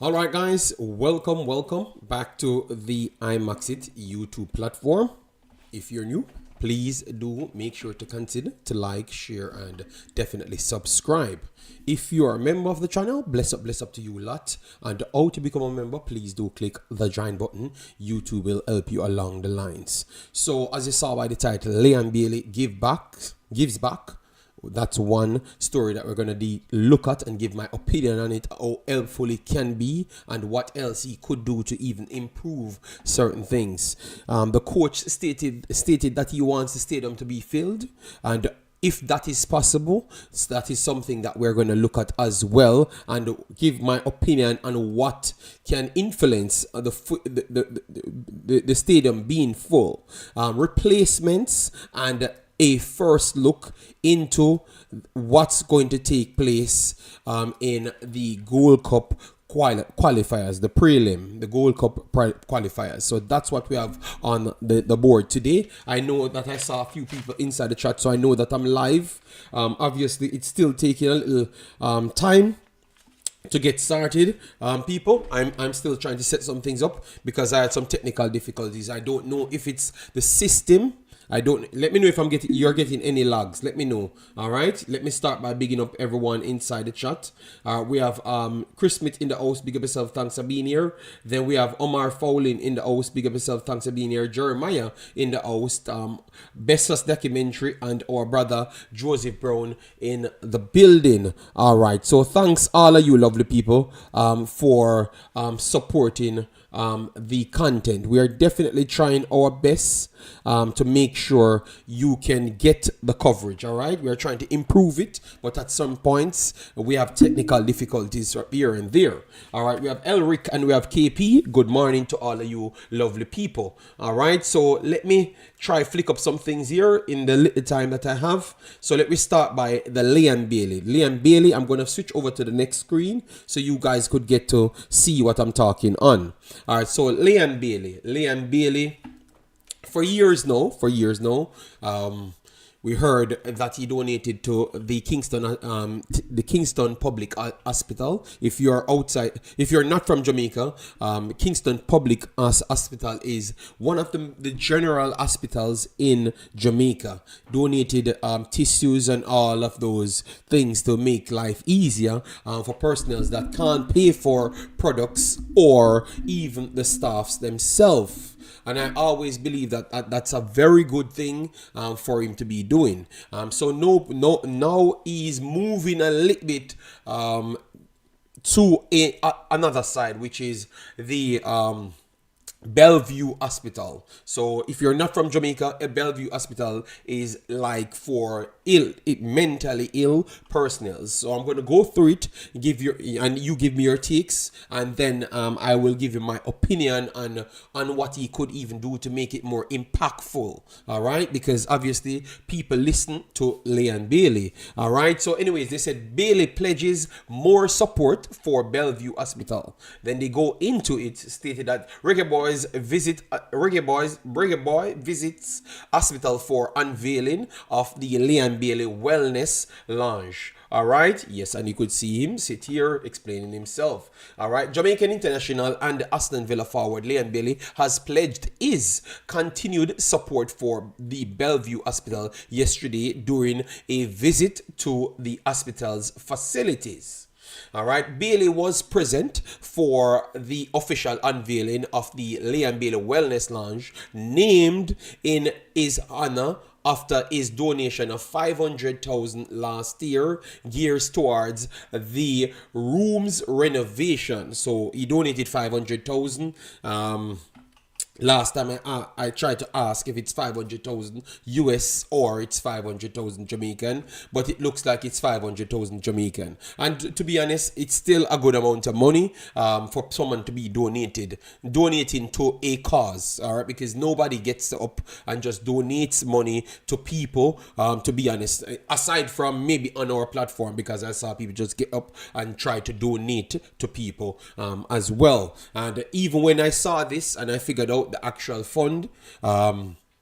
All right, guys, welcome back to the Imaxit YouTube platform. If you're new, please do make sure to consider to like, share, and definitely subscribe. If you are a member of the channel, bless up to you lot. And how to become a member, please do click the join button. YouTube will help you along the lines. So, as you saw by the title, Lionel gives back. That's one story that we're going to look at and give my opinion on it, how helpful it can be and what else he could do to even improve certain things. The coach stated that he wants the stadium to be filled, and if that is possible, that is something that we're going to look at as well and give my opinion on what can influence the stadium being full. Replacements and a first look into what's going to take place in the Gold Cup qualifiers, the prelim, the Gold Cup qualifiers. So that's what we have on the board today. I know that I saw a few people inside the chat, so I know that I'm live. Obviously, it's still taking a little time to get started. People, I'm still trying to set some things up because I had some technical difficulties. I don't know if it's the system. Let me know if you're getting any logs. Let me know. All right. Let me start by bigging up everyone inside the chat. We have Chris Smith in the house. Big up yourself. Thanks for being here. Then we have Omar Fowlin in the house. Big up yourself. Thanks for being here. Jeremiah in the house. Bessus documentary and our brother Joseph Brown in the building. All right. So thanks all of you lovely people for supporting the content. We are definitely trying our best to make sure you can get the coverage. All right, we are trying to improve it, but at some points we have technical difficulties here and there. All right, we have Elric and we have KP. Good morning to all of you lovely people. All right, so let me try flick up some things here in the little time that I have. So let me start by the Lionel Bailey. I'm going to switch over to the next screen so you guys could get to see what I'm talking on. All right, so Lionel Bailey. For years now, we heard that he donated to the Kingston Public Hospital. If you're not from Jamaica, Kingston Public Hospital is one of the general hospitals in Jamaica. Donated tissues and all of those things to make life easier for personnel that can't pay for products or even the staffs themselves. And I always believe that that's a very good thing for him to be doing. So now he's moving a little bit to another side, which is the Bellevue Hospital. So if you're not from Jamaica, a Bellevue Hospital is like for mentally ill personnel. So I'm going to go through it, you give me your takes, and then I will give you my opinion on what he could even do to make it more impactful. All right, because obviously people listen to Lionel Bailey. All right, so anyways, they said Bailey pledges more support for Bellevue Hospital. Then they go into it, stated that Reggae Boy visits hospital for unveiling of the Lionel Bailey Wellness Lounge. All right, yes, and you could see him sit here explaining himself. All right, Jamaican international and Aston Villa forward Lionel Bailey has pledged his continued support for the Bellevue Hospital yesterday during a visit to the hospital's facilities. All right, Bailey was present for the official unveiling of the Lionel Bailey Wellness Lounge, named in his honor after his donation of 500,000 last year, gears towards the room's renovation. So he donated 500,000. Last time I tried to ask if it's 500,000 US or it's 500,000 Jamaican, but it looks like it's 500,000 Jamaican. And to be honest, it's still a good amount of money for someone to be donating to a cause, all right? Because nobody gets up and just donates money to people, to be honest, aside from maybe on our platform, because I saw people just get up and try to donate to people as well. And even when I saw this and I figured out the actual fund,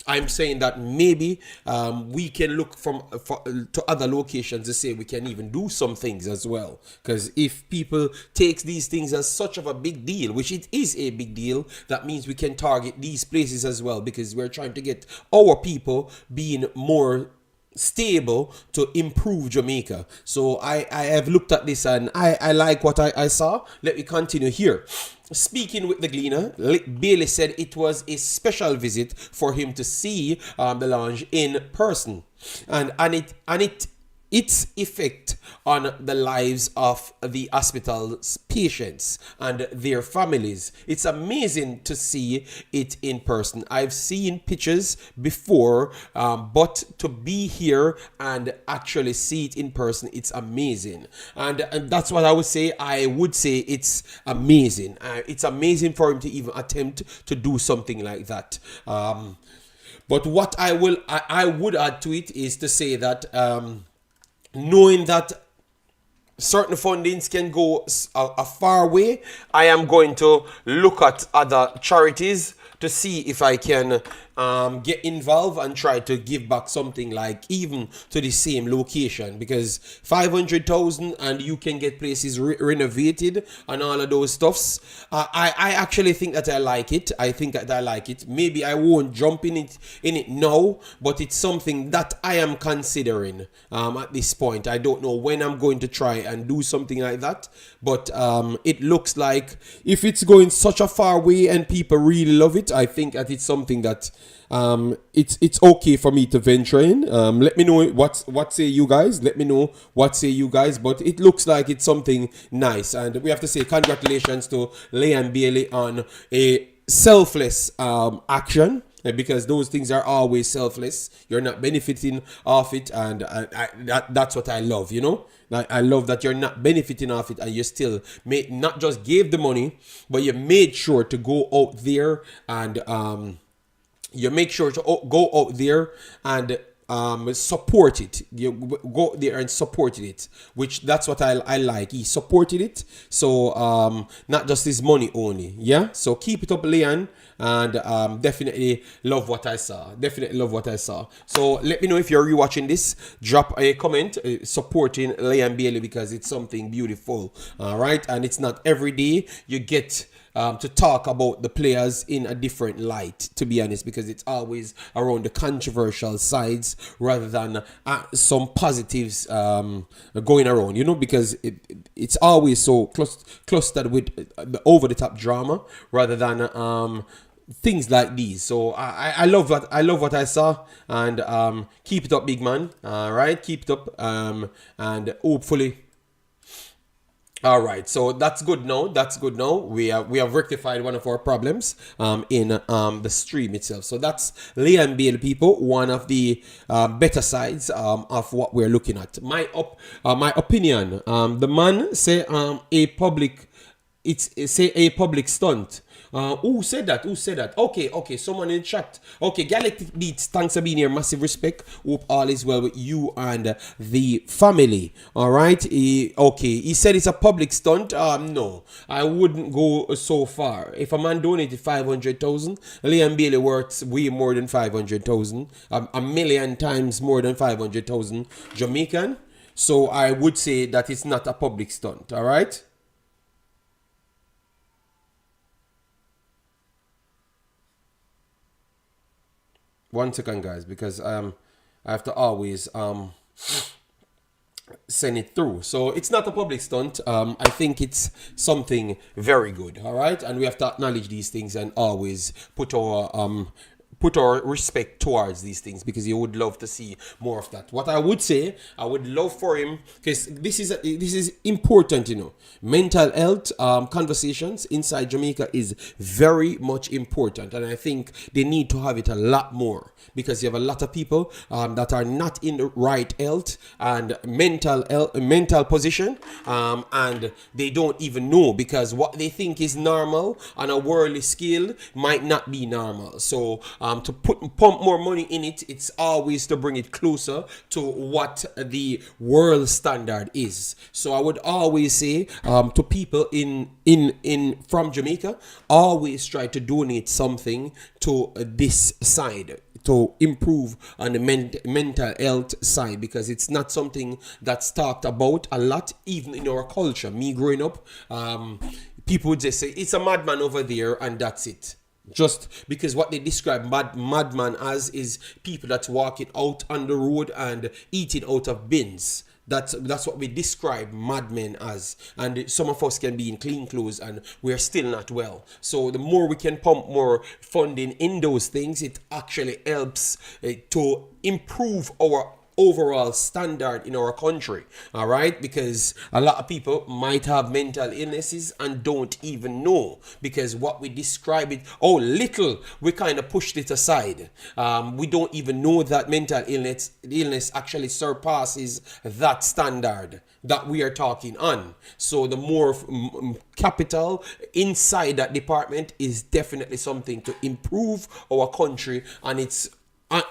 I'm saying that maybe we can look to other locations to say we can even do some things as well. Because if people take these things as such of a big deal, which it is a big deal, that means we can target these places as well, because we're trying to get our people being more stable to improve Jamaica. So I have looked at this and I like what I saw. Let me continue here. Speaking with the Gleaner, Bailey said it was a special visit for him to see the lounge in person, and its effect on the lives of the hospital's patients and their families. It's amazing to see it in person. I've seen pictures before, but to be here and actually see it in person, it's amazing. And that's what I would say. I would say it's amazing. It's amazing for him to even attempt to do something like that. But what I would add to it is to say that knowing that certain fundings can go a far way, I am going to look at other charities to see if I can get involved and try to give back something like even to the same location, because 500,000 and you can get places renovated and all of those stuffs. I actually think that I like it. I think that I like it. Maybe I won't jump in it now, but it's something that I am considering at this point. I don't know when I'm going to try and do something like that, but it looks like if it's going such a far way and people really love it, I think that it's something that it's okay for me to venture in. Let me know what say you guys. Let me know what say you guys. But it looks like it's something nice, and we have to say congratulations to Leon Bailey on a selfless action. Because those things are always selfless. You're not benefiting off it, and that's what I love, you know. I love that you're not benefiting off it, and you still not just gave the money, but you made sure to go out there and you make sure to go out there and support it. You go there and supported it, which that's what I like. He supported it, so not just his money only. Yeah, so keep it up, Leon, and definitely love what I saw. So let me know if you're rewatching this. Drop a comment supporting Leon Bailey, because it's something beautiful. All right, and it's not every day you get to talk about the players in a different light, to be honest, because it's always around the controversial sides rather than some positives going around, you know, because it's always so clustered with the over-the-top drama rather than things like these. So I love what I saw, and keep it up, big man. All right, keep it up, and hopefully. All right, so that's good now. We have rectified one of our problems in the stream itself. So that's Leon Bailey, people. One of the better sides of what we're looking at. My opinion. The man say a public stunt. Who said that? Okay. Someone in the chat. Okay, Galactic Beats, thanks for being here. Massive respect. Hope all is well with you and the family. All right. He said it's a public stunt. No, I wouldn't go so far. If a man donated 500,000, Leon Bailey worth way more than 500,000. A million times more than 500,000 Jamaican. So I would say that it's not a public stunt. All right. One second, guys, because I have to always send it through. So it's not a public stunt. I think it's something very good. All right, and we have to acknowledge these things and always put our respect towards these things, because you would love to see more of that. What I would say, I would love for him, because this is important, you know. Mental health conversations inside Jamaica is very much important, and I think they need to have it a lot more, because you have a lot of people that are not in the right health and mental position, and they don't even know, because what they think is normal on a worldly scale might not be normal. So to pump more money in it, it's always to bring it closer to what the world standard is. So I would always say to people in from Jamaica, always try to donate something to this side to improve on the mental health side, because it's not something that's talked about a lot, even in our culture. Me growing up, people would just say it's a madman over there and that's it. Just because what they describe madman as is people that's walking out on the road and eating out of bins. That's what we describe madmen as. And some of us can be in clean clothes and we're still not well. So the more we can pump more funding in those things, it actually helps to improve our overall standard in our country. All right, because a lot of people might have mental illnesses and don't even know, because what we describe it, little, we kind of pushed it aside. We don't even know that mental illness actually surpasses that standard that we are talking on. So the more capital inside that department is definitely something to improve our country, and it's and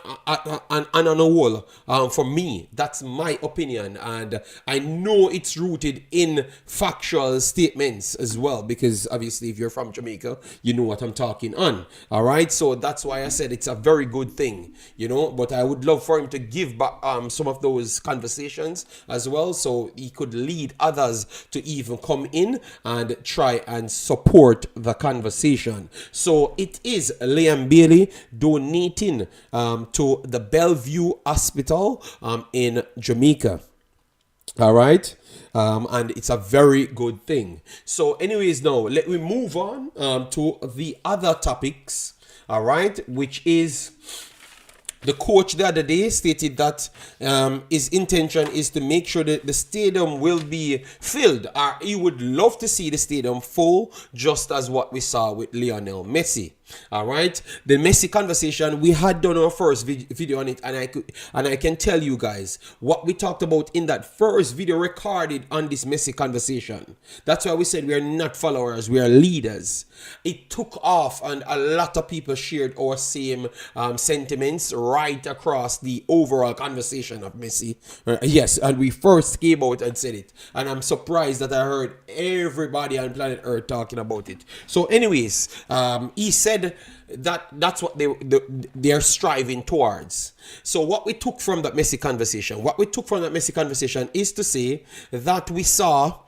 on a whole, for me, that's my opinion, and I know it's rooted in factual statements as well, because obviously if you're from Jamaica, you know what I'm talking on. All right, so that's why I said it's a very good thing, but I would love for him to give back some of those conversations as well, so he could lead others to even come in and try and support the conversation. So it is Liam Bailey donating to the Bellevue Hospital in Jamaica. All right. And it's a very good thing. So anyways, now let me move on to the other topics. All right. Which is the coach the other day stated that his intention is to make sure that the stadium will be filled. He would love to see the stadium full, just as what we saw with Lionel Messi. All right, the Messi conversation, we had done our first video on it, and I can tell you guys what we talked about in that first video recorded on this Messi conversation. That's why we said we are not followers, we are leaders. It took off, and a lot of people shared our same sentiments right across the overall conversation of Messi. Yes, and we first came out and said it, and I'm surprised that I heard everybody on planet Earth talking about it. So anyways, he said that's what they're striving towards. So what we took from that Messi conversation is to say that we saw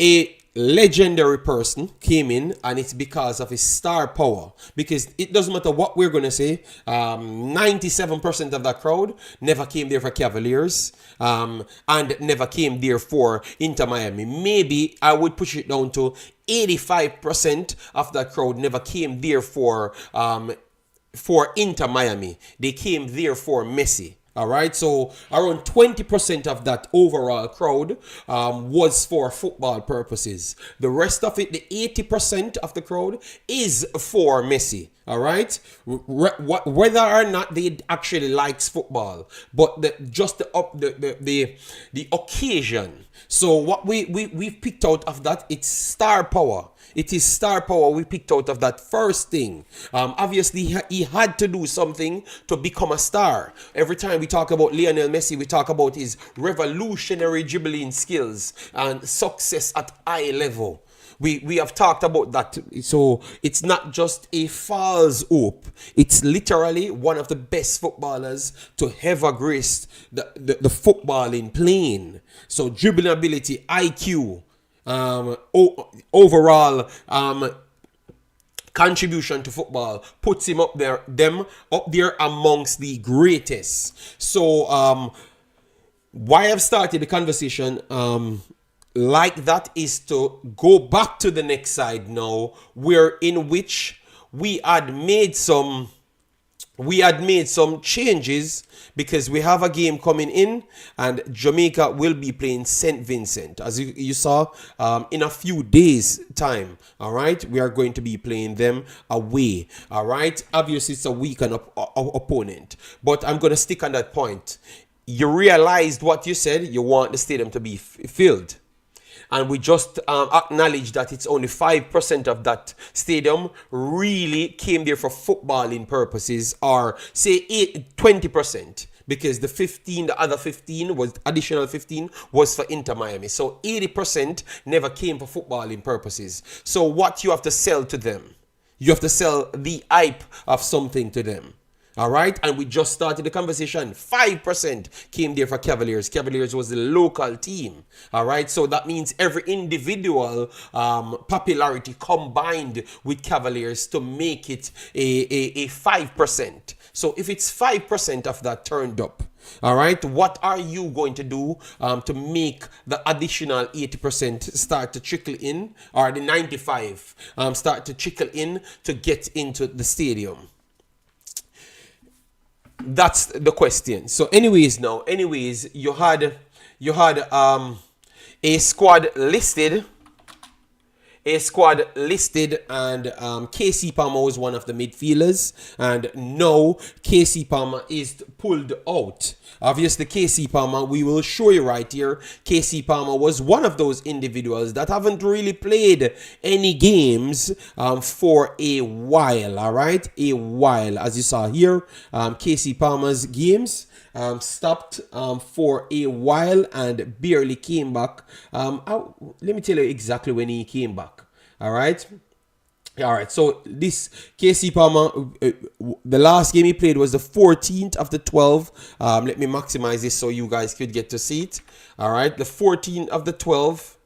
a legendary person came in, and it's because of his star power. Because it doesn't matter what we're going to say, 97% of that crowd never came there for Cavaliers, and never came there for Inter Miami. Maybe I would push it down to 85% of that crowd never came there for Inter Miami. They came there for Messi. All right, so around 20% of that overall crowd was for football purposes. The rest of it, the 80% of the crowd, is for Messi. All right, whether or not they actually likes football, but the occasion. So what we picked out of that, it's star power. It is star power we picked out of that first thing. Obviously, he had to do something to become a star. Every time we talk about Lionel Messi, we talk about his revolutionary dribbling skills and success at high level. We have talked about that. So it's not just a false hope. It's literally one of the best footballers to ever grace the footballing plane. So dribbling ability, IQ, overall contribution to football puts him up there amongst the greatest. So why I've started the conversation like that is to go back to the next side now, where in which we had made some changes, because we have a game coming in, and Jamaica will be playing St. Vincent, as you saw, in a few days time. All right, we are going to be playing them away. All right, obviously it's a weakened opponent, but I'm going to stick on that point. You realized what you said, you want the stadium to be filled. and we just acknowledge that it's only 5% of that stadium really came there for footballing purposes, or say 20%. Because the other 15 was additional 15 was for Inter Miami. So 80% never came for footballing purposes. So what you have to sell to them, you have to sell the hype of something to them. All right, and we just started the conversation. 5% came there for Cavaliers. Cavaliers was the local team. All right, so that means every individual popularity combined with Cavaliers to make it a 5%. So if it's 5% of that turned up, all right, what are you going to do to make the additional 80% start to trickle in, or the 95 start to trickle in to get into the stadium? That's the question. So anyways, you had a squad listed, and KC Palmer was one of the midfielders, and now KC Palmer is pulled out. Obviously, KC Palmer, we will show you right here, KC Palmer was one of those individuals that haven't really played any games for a while, all right? A while. As you saw here, KC Palmer's games stopped for a while and barely came back. Let me tell you exactly when he came back. All right. So this KC Palmer, the last game he played was the 14th of the 12th. Let me maximize this so you guys could get to see it. All right. The 14th of the 12th.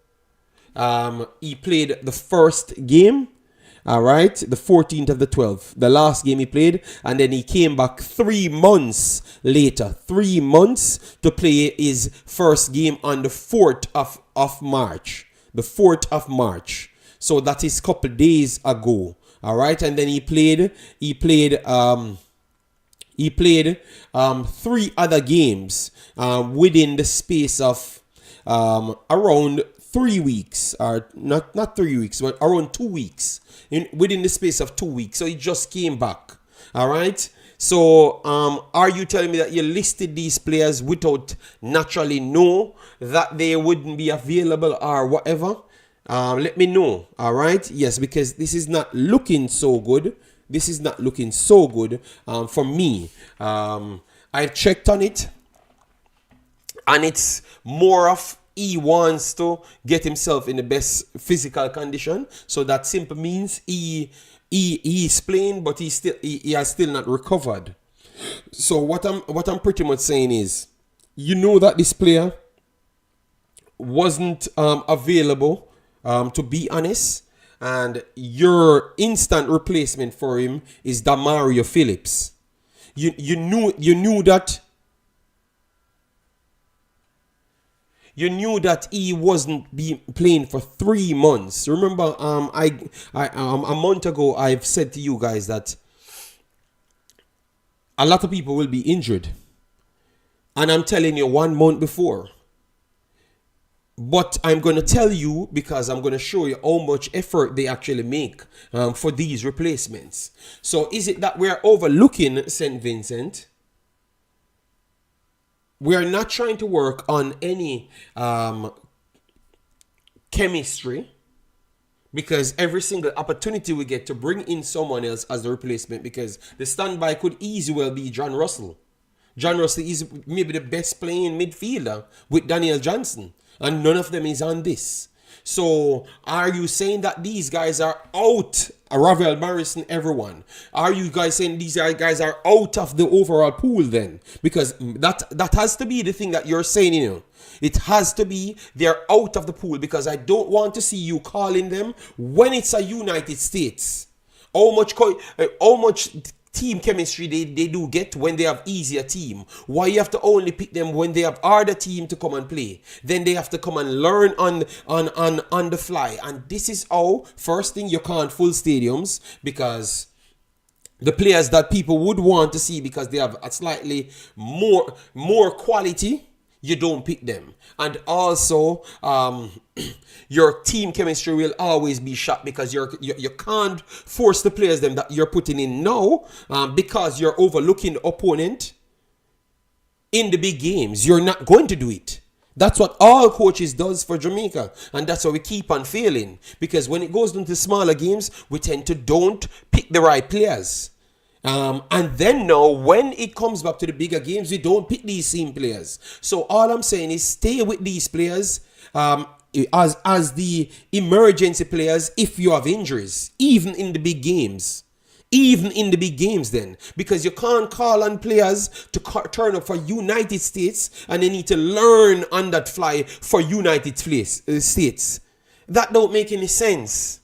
He played the first game. All right, the 14th of the 12th, the last game he played, and then he came back 3 months later, 3 months to play his first game on the 4th of March, the 4th of March. So that is a couple days ago. All right, and then he played 3 other games within the space of around 3 weeks, or not 3 weeks, but around 2 weeks. Within the space of 2 weeks. So he just came back. All right. So are you telling me that you listed these players without naturally know that they wouldn't be available or whatever? Let me know. All right. Yes, because this is not looking so good. This is not looking so good for me. I've checked on it, and it's more of he wants to get himself in the best physical condition. So that simply means he is playing, but he has still not recovered. So what I'm pretty much saying is, you know that this player wasn't available, to be honest, and your instant replacement for him is Damario Phillips. You knew that. You knew that he wasn't playing for 3 months. Remember, a month ago, I've said to you guys that a lot of people will be injured. And I'm telling you 1 month before. But I'm going to tell you, because I'm going to show you how much effort they actually make for these replacements. So is it that we're overlooking St. Vincent? We are not trying to work on any chemistry, because every single opportunity we get to bring in someone else as the replacement, because the standby could easily well be John Russell. John Russell is maybe the best playing midfielder with Daniel Johnson, and none of them is on this. So are you saying that these guys are out? Ravel Morrison, everyone. Are you guys saying these guys are out of the overall pool then? Because that has to be the thing that you're saying, you know. It has to be they're out of the pool, because I don't want to see you calling them when it's a United States. How much team chemistry they do get when they have easier team. Why you have to only pick them when they have harder team to come and play? Then they have to come and learn on the fly. And this is how, first thing, you can't full stadiums, because the players that people would want to see, because they have a slightly more quality, you don't pick them. And also your team chemistry will always be shot, because you can't force the players them that you're putting in now, because you're overlooking the opponent in the big games. You're not going to do it. That's what all coaches does for Jamaica. And that's why we keep on failing. Because when it goes into smaller games, we tend to don't pick the right players. And then now, when it comes back to the bigger games, we don't pick these same players. So all I'm saying is stay with these players as the emergency players if you have injuries, even in the big games. Even in the big games then. Because you can't call on players to turn up for United States and they need to learn on that fly for United States. That don't make any sense.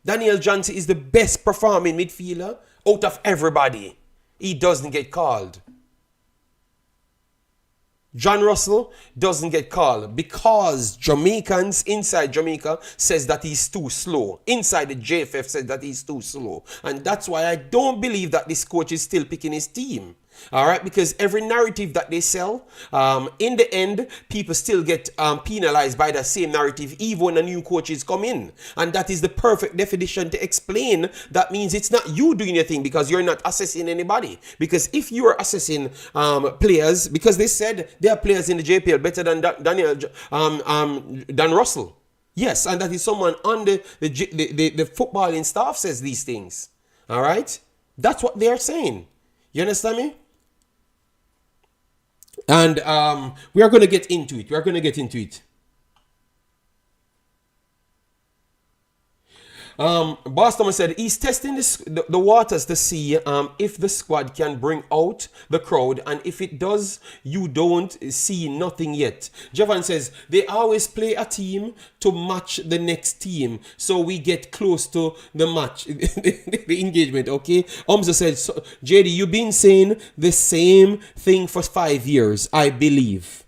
Daniel Johnson is the best performing midfielder out of everybody. He doesn't get called. John Russell doesn't get called because Jamaicans inside Jamaica says that he's too slow. Inside the JFF says that he's too slow. And that's why I don't believe that this coach is still picking his team. All right, because every narrative that they sell, in the end, people still get penalized by the same narrative, even when a new coaches come in. And that is the perfect definition to explain. That means it's not you doing your thing because you're not assessing anybody. Because if you are assessing players, because they said there are players in the JPL better than Dan Russell. Yes, and that is someone on the footballing staff says these things. All right, that's what they are saying. You understand me? And we are going to get into it. We are going to get into it. Boston said he's testing the waters to see if the squad can bring out the crowd, and if it does, you don't see nothing yet. Javan says they always play a team to match the next team, so we get close to the match, the engagement. Okay, Omza said, so, JD, you've been saying the same thing for 5 years, I believe.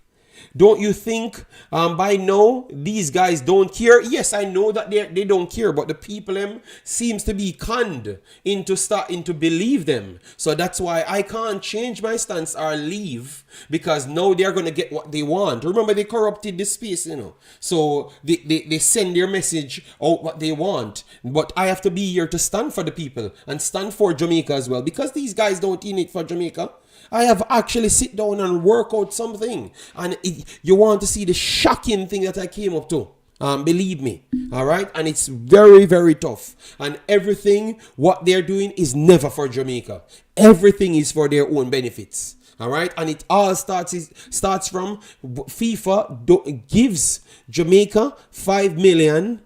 Don't you think by now these guys don't care? Yes, I know that they don't care, but the people seems to be conned into starting to believe them. So that's why I can't change my stance or leave, because now they're going to get what they want. Remember, they corrupted the space, you know. So they send their message out what they want. But I have to be here to stand for the people and stand for Jamaica as well, because these guys don't in it for Jamaica. I have actually sit down and work out something, and you want to see the shocking thing that I came up to. Believe me, all right? And it's very, very tough. And everything, what they're doing is never for Jamaica. Everything is for their own benefits, all right? And it all starts from FIFA gives Jamaica 5 million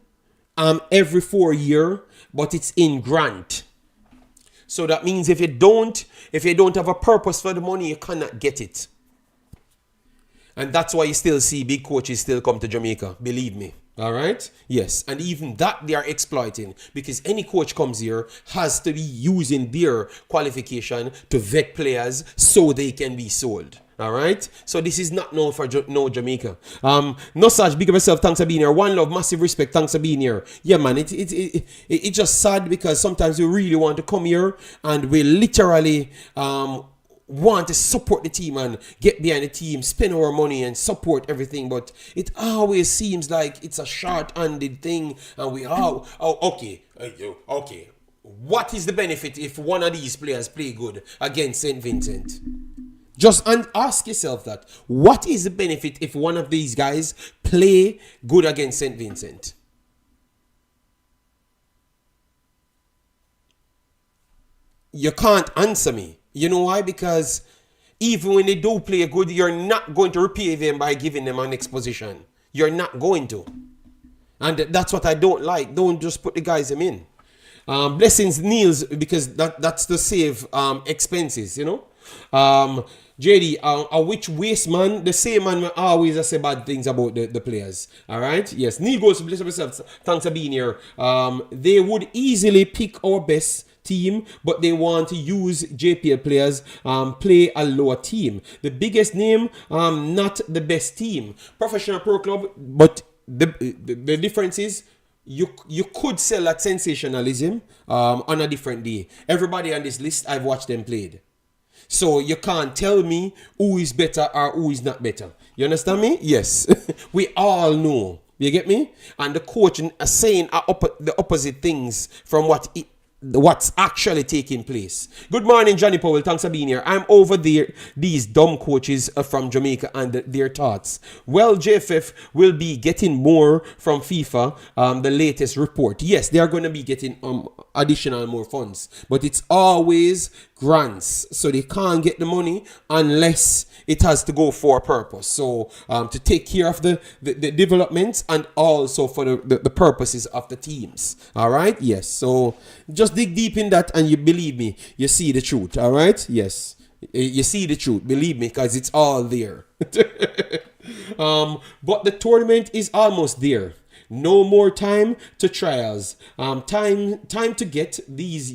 every 4 years, but it's in grant. So that means if you don't have a purpose for the money, you cannot get it. And that's why you still see big coaches still come to Jamaica. Believe me. All right? Yes. And even that they are exploiting, because any coach comes here has to be using their qualification to vet players so they can be sold. All right, so this is not known for no Jamaica. No such big of yourself. Thanks for being here. One love, massive respect. Thanks for being here. Yeah, man. It's just sad because sometimes we really want to come here and we literally want to support the team and get behind the team, spend our money and support everything. But it always seems like it's a short-handed thing, and we okay. What is the benefit if one of these players play good against St. Vincent? Just ask yourself that. What is the benefit if one of these guys play good against St. Vincent? You can't answer me. You know why? Because even when they do play good, you're not going to repay them by giving them an exposition. You're not going to. And that's what I don't like. Don't just put the guys in. Blessings Niels, because that's to save expenses, you know. JD, which waste man? The same man always say bad things about the players. All right? Yes. Neil goes to bless yourself. Thanks for being here. They would easily pick our best team, but they want to use JPL players, play a lower team. The biggest name, not the best team. Professional pro club, but the difference is you could sell that sensationalism on a different day. Everybody on this list, I've watched them played. So you can't tell me who is better or who is not better. You understand me? Yes. We all know. You get me? And the coach is saying the opposite things from what what's actually taking place. Good morning, Johnny Powell. Thanks for being here. I'm over there. These dumb coaches from Jamaica and their thoughts. Well, JFF will be getting more from FIFA. The latest report. Yes, they are going to be getting additional more funds, but it's always grants, so they can't get the money unless it has to go for a purpose. So to take care of the developments and also for the purposes of the teams. All right. Yes. So just dig deep in that, and you believe me, you see the truth. All right. Yes, you see the truth. Believe me, because it's all there. But the tournament is almost there. No more time to trials. Time to get these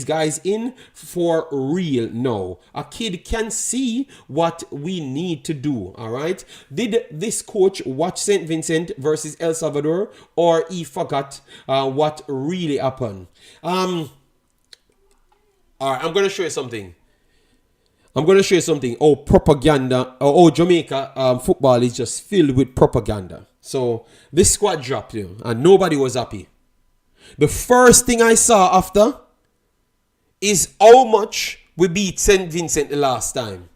guys in for real now. A kid can see what we need to do. All right. Did this coach watch St. Vincent versus El Salvador, or he forgot what really happened? All right. I'm gonna show you something. Oh, propaganda. Oh, Jamaica football is just filled with propaganda. So this squad dropped, and nobody was happy. The first thing I saw after is how much we beat St. Vincent the last time.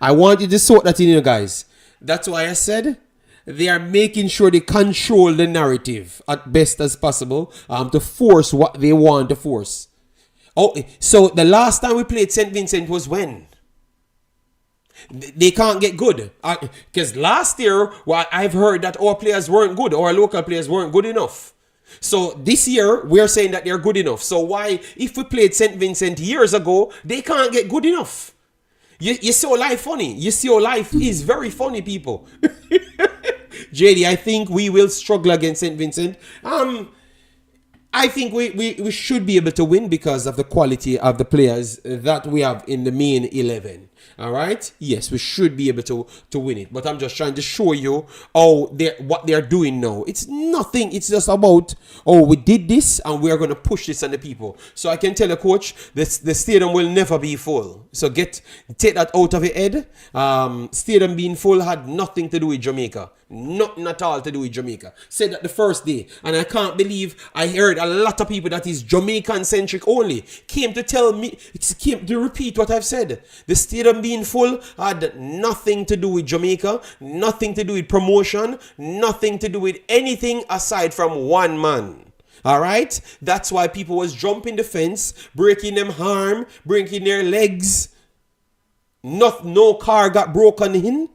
I want you to sort that in, guys. That's why I said they are making sure they control the narrative at best as possible to force what they want to force. Oh, so the last time we played St. Vincent was when? They can't get good. Because last year, well, I've heard that our players weren't good. Our local players weren't good enough. So this year, we're saying that they're good enough. So why, if we played St. Vincent years ago, they can't get good enough? You see how life funny. You see how life is very funny, people. JD, I think we will struggle against St. Vincent. I think we should be able to win because of the quality of the players that we have in the main 11. All right. Yes, we should be able to win it. But I'm just trying to show you what they're doing now. It's nothing. It's just about, we did this and we are going to push this on the people. So I can tell you, coach, the stadium will never be full. So take that out of your head. Stadium being full had nothing to do with Jamaica. Nothing at all to do with Jamaica. Said that the first day. And I can't believe I heard a lot of people that is Jamaican centric only came to repeat what I've said. The stadium being full had nothing to do with Jamaica, nothing to do with promotion, nothing to do with anything aside from one man. All right? That's why people was jumping the fence, breaking them arm, breaking their legs. No car got broken in.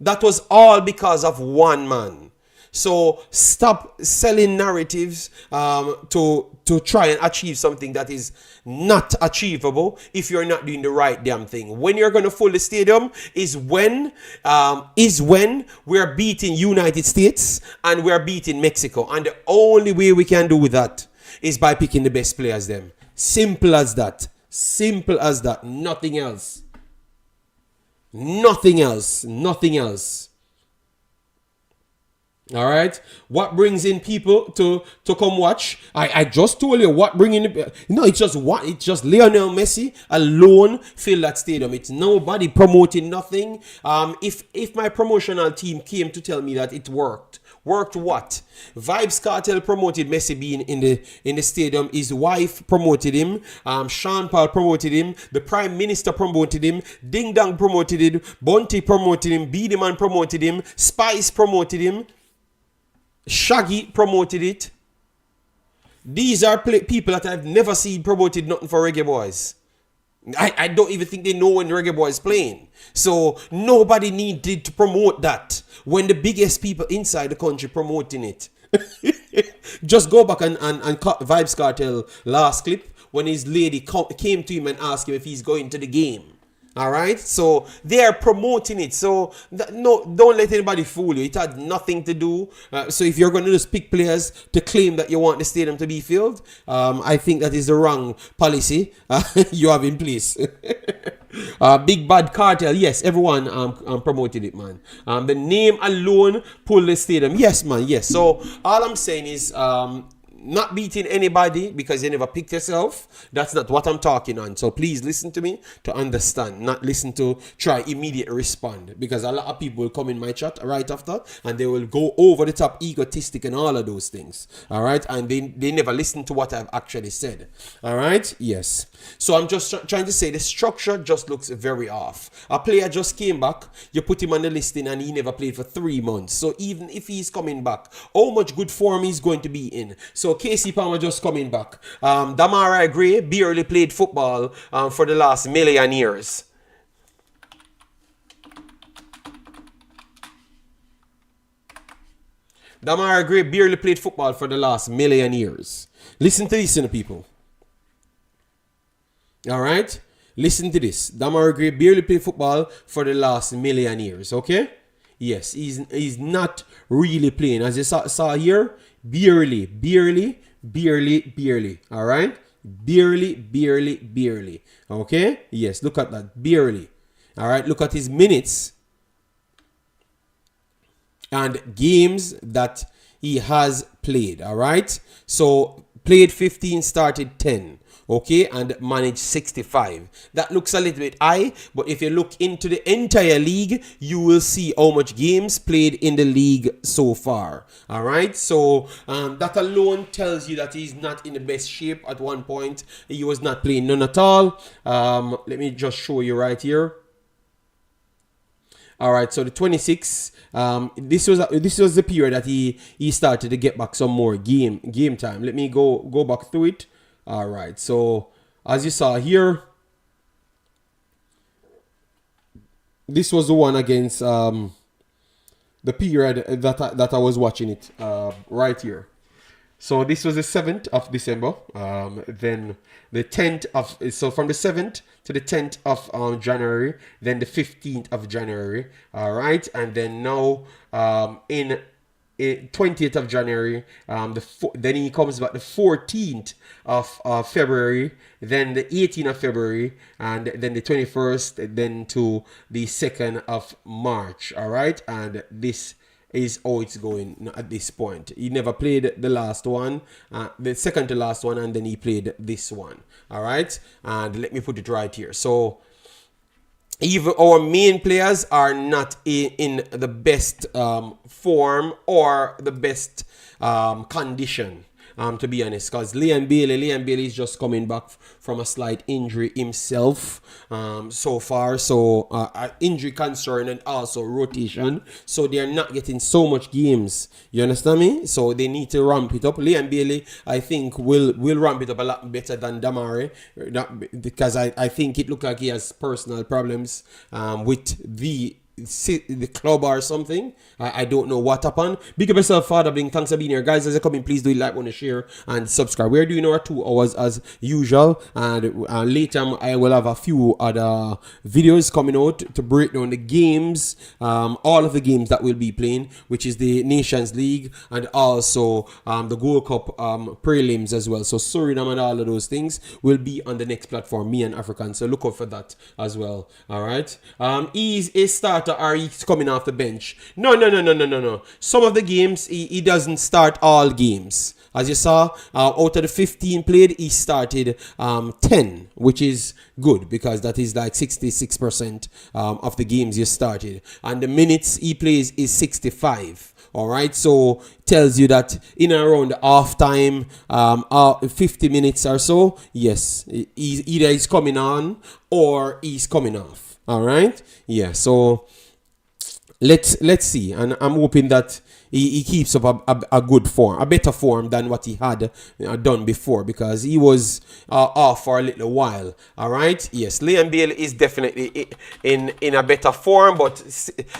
That was all because of one man. So stop selling narratives to try and achieve something that is not achievable if you're not doing the right damn thing. When you're going to fill the stadium is when we're beating United States and we're beating Mexico. And the only way we can do that is by picking the best players them. Simple as that. Simple as that. Nothing else. Nothing else. All right. What brings in people to come watch? I just told you what bringing. It's just Lionel Messi alone fill that stadium. It's nobody promoting nothing. If my promotional team came to tell me that it worked what? Vibes Cartel promoted Messi being in the stadium. His wife promoted him. Sean Paul promoted him. The Prime Minister promoted him. Ding Dong promoted him. Bunty promoted him. Beanie Man promoted him. Spice promoted him. Shaggy promoted it. These are people that I've never seen promoted nothing for Reggae Boyz. I don't even think they know when Reggae Boy is playing. So nobody needed to promote that when the biggest people inside the country promoting it. Just go back and cut Vibes Cartel last clip when his lady came to him and asked him if he's going to the game. All right, so they are promoting it. So don't let anybody fool you. It had nothing to do. So if you're going to just pick players to claim that you want the stadium to be filled, I think that is the wrong policy you have in place. Big Bad Cartel, yes, everyone promoted it, man. The name alone pulled the stadium, yes, man, yes. So all I'm saying is not beating anybody because you never picked yourself. That's not what I'm talking on. So please listen to me to understand, not listen to try immediate respond, because a lot of people will come in my chat right after and they will go over the top, egotistic and all of those things. All right, and they never listen to what I've actually said. All right, yes. So I'm just trying to say the structure just looks very off. A player just came back, you put him on the listing and he never played for 3 months. So even if he's coming back, how much good form he's going to be in? So Casey Palmer just coming back. Damara Gray barely played football for the last million years. Damara Gray barely played football for the last million years. Listen to this, people. All right? Listen to this. Damara Gray barely played football for the last million years, okay? Yes, he's not really playing. As you saw here, barely. All right? Barely. Okay? Yes, look at that. Barely. All right? Look at his minutes and games that he has played. All right? So, played 15, started 10. Okay, and managed 65. That looks a little bit high, but if you look into the entire league, you will see how much games played in the league so far. All right, so that alone tells you that he's not in the best shape. At one point, he was not playing none at all. Let me just show you right here. All right, so the 26. This was the period that he started to get back some more game time. Let me go back through it. All right, so as you saw here, this was the one against the period that I was watching it right here. So this was the 7th of December. Then the 10th of, so from the 7th to the 10th of January, then the 15th of January. All right, and then now in 20th of January, then he comes back the 14th of February, then the 18th of February, and then the 21st, then to the 2nd of March. All right, and this is how it's going at this point. He never played the last one, the second to last one, and then he played this one. All right, and let me put it right here. So even our main players are not in the best form or the best condition, to be honest, because Leon Bailey is just coming back from a slight injury himself so far. So injury concern and also rotation. So they are not getting so much games. You understand me? So they need to ramp it up. Leon Bailey, I think, will ramp it up a lot better than Damari, because I think it looked like he has personal problems with the club or something. I don't know what happened. Big up yourself, Father Bling. Thanks for being here, guys. As you come in, please do like, want to share and subscribe. We're doing our 2 hours as usual, and later I will have a few other videos coming out to break down the games, all of the games that we'll be playing, which is the Nations League and also the Gold Cup prelims as well. So Suriname and all of those things will be on the next platform, Me and African. So look out for that as well. All right. He's a starter or he's coming off the bench. No. Some of the games he doesn't start all games. As you saw, out of the 15 played, he started 10, which is good because that is like 66% of the games you started. And the minutes he plays is 65. All right, so tells you that in and around the half time, 50 minutes or so, yes, either he's coming on or he's coming off. All right, yeah, so let's see, and I'm hoping that he keeps up a good form, a better form than what he had done before, because he was off for a little while. All right, yes, Liam Bale is definitely in a better form, but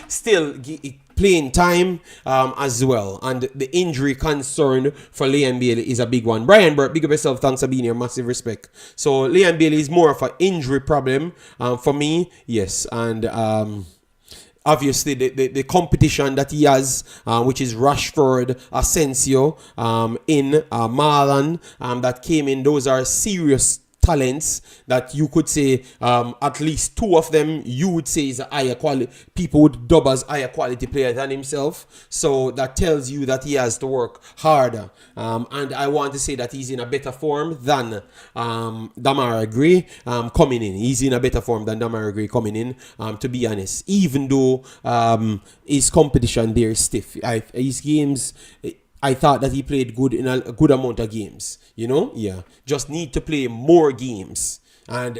still playing time as well. And the injury concern for Liam Bailey is a big one. Brian Burt, big up yourself. Thanks for being here. Massive respect. So Liam Bailey is more of an injury problem for me. Yes. And obviously the competition that he has, which is Rashford, Asensio, in Marlon, that came in, those are serious talents that you could say at least two of them you would say is a higher quality, people would dub as higher quality player than himself. So that tells you that he has to work harder. And I want to say that he's in a better form than Damara Gray coming in. He's in a better form than Damara Gray coming in, to be honest. Even though his competition there is stiff. His games, I thought that he played good in a good amount of games. You know, yeah. Just need to play more games and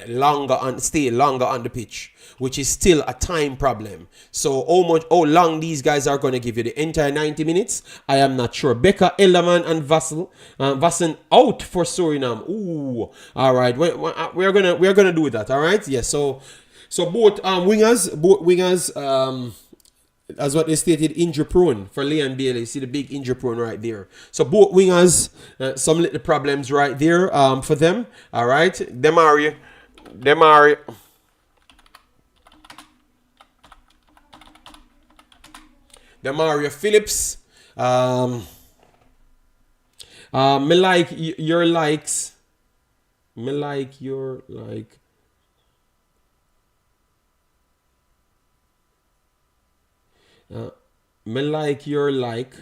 stay longer on the pitch, which is still a time problem. So how long these guys are going to give you the entire 90 minutes, I am not sure. Becca, Ellerman, and Vassen out for Suriname. Ooh, all right. We're gonna do that. All right. Yeah. So both wingers. As what they stated, injury prone for Leon Bailey. You see the big injury prone right there. So both wingers, some little problems right there for them. All right. Demario Phillips. Me like your likes. Me like your like. Me like your like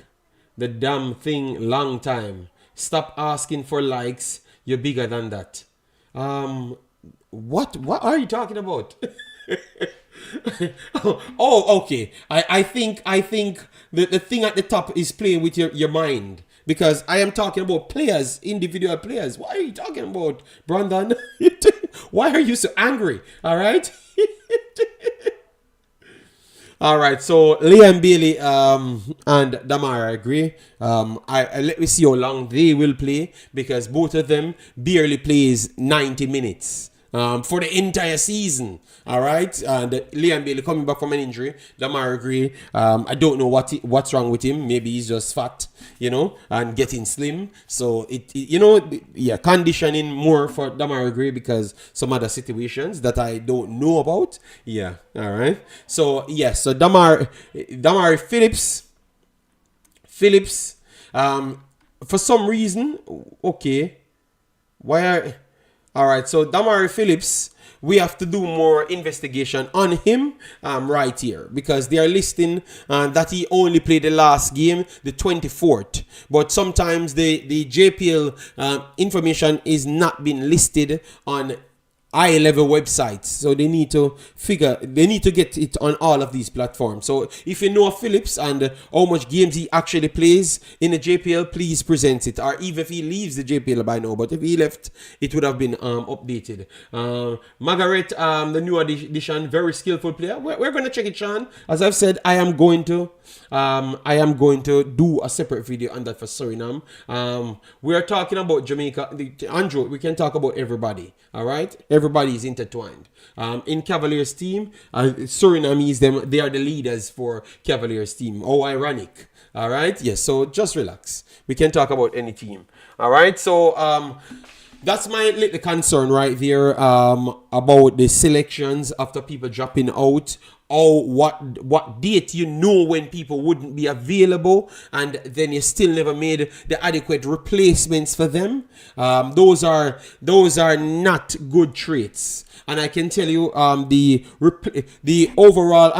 the damn thing long time. Stop asking for likes. You're bigger than that. What are you talking about? Oh, okay. I think the thing at the top is playing with your mind. Because I am talking about players, individual players. What are you talking about, Brandon? Why are you so angry? All right? All right, so Liam Bailey and Damara agree. Let me see how long they will play, because both of them barely plays 90 minutes for the entire season. All right, and Liam Bailey coming back from an injury. Damara agree. I don't know what's wrong with him. Maybe he's just fat, and getting slim. So conditioning more for Damara agree because some other situations that I don't know about. Yeah, all right. So yes, so Damari Phillips. For some reason, okay. All right, so Damari Phillips, we have to do more investigation on him right here, because they are listing that he only played the last game, the 24th. But sometimes the JPL information is not being listed on high-level websites, so they need to get it on all of these platforms. So if you know Phillips and how much games he actually plays in the JPL, please present it, or even if he leaves the JPL by now. But if he left, it would have been updated. Margaret, the new addition, very skillful player. We're going to check it, Sean. As I've said, I am going to do a separate video on that for Suriname. We are talking about Jamaica. Andrew, we can talk about everybody. All right, everybody is intertwined. In Cavalier's team, Surinamese, they are the leaders for Cavalier's team. Oh, ironic. All right, yes. So just relax. We can talk about any team. All right. So that's my little concern right there about the selections after people dropping out. Or what date when people wouldn't be available, and then you still never made the adequate replacements for them. Those are not good traits. And I can tell you, the overall,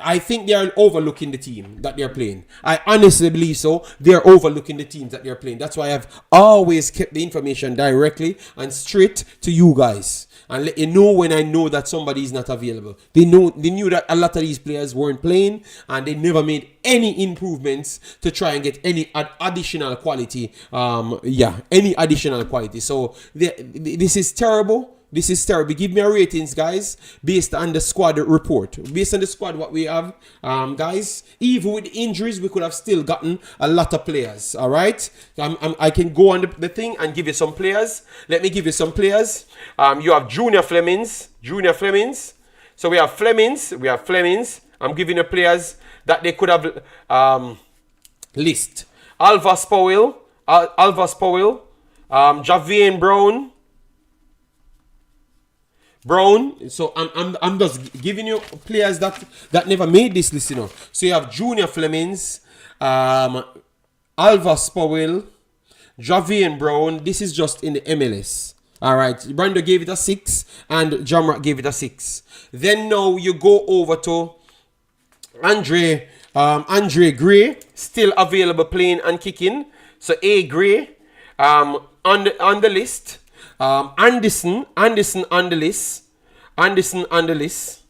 I think they are overlooking the team that they're playing. I honestly believe so. They're overlooking the teams that they're playing. That's why I've always kept the information directly and straight to you guys, and let you know when I know that somebody is not available. They knew that a lot of these players weren't playing, and they never made any improvements to try and get any additional quality. Any additional quality. So this is terrible. This is terrible. Give me a ratings, guys, based on the squad report. Based on the squad, what we have, guys, even with injuries, we could have still gotten a lot of players, all right? I can go on the thing and give you some players. Let me give you some players. You have Junior Flemings. So we have Flemings. I'm giving you players that they could have list. Alvas Powell, Javian Brown. So I'm just giving you players that never made this list, So you have Junior Flemings, Alvas Powell, Javian Brown. This is just in the MLS. All right, Brando gave it a 6 and Jamrock gave it a 6. Then now you go over to Andre Gray, still available playing and kicking. So A Gray on the list. Anderson on the list. Anderson on the list.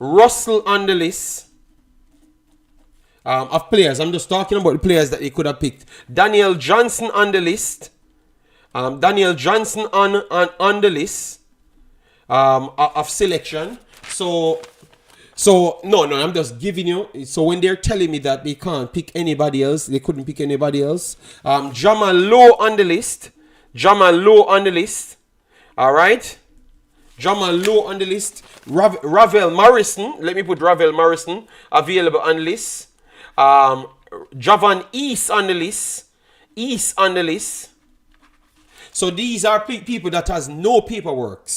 Russell on the list. Of players. I'm just talking about the players that they could have picked. Daniel Johnson on the list. Daniel Johnson on the list of selection. So no, I'm just giving you. So when they're telling me that they can't pick anybody else, they couldn't pick anybody else. Jamal Lowe on the list. Jamal Lowe on the list. All right. Jamal Lowe on the list. Ravel Morrison. Let me put Ravel Morrison available on the list. Javan East on the list. East on the list. So these are people that has no paperwork.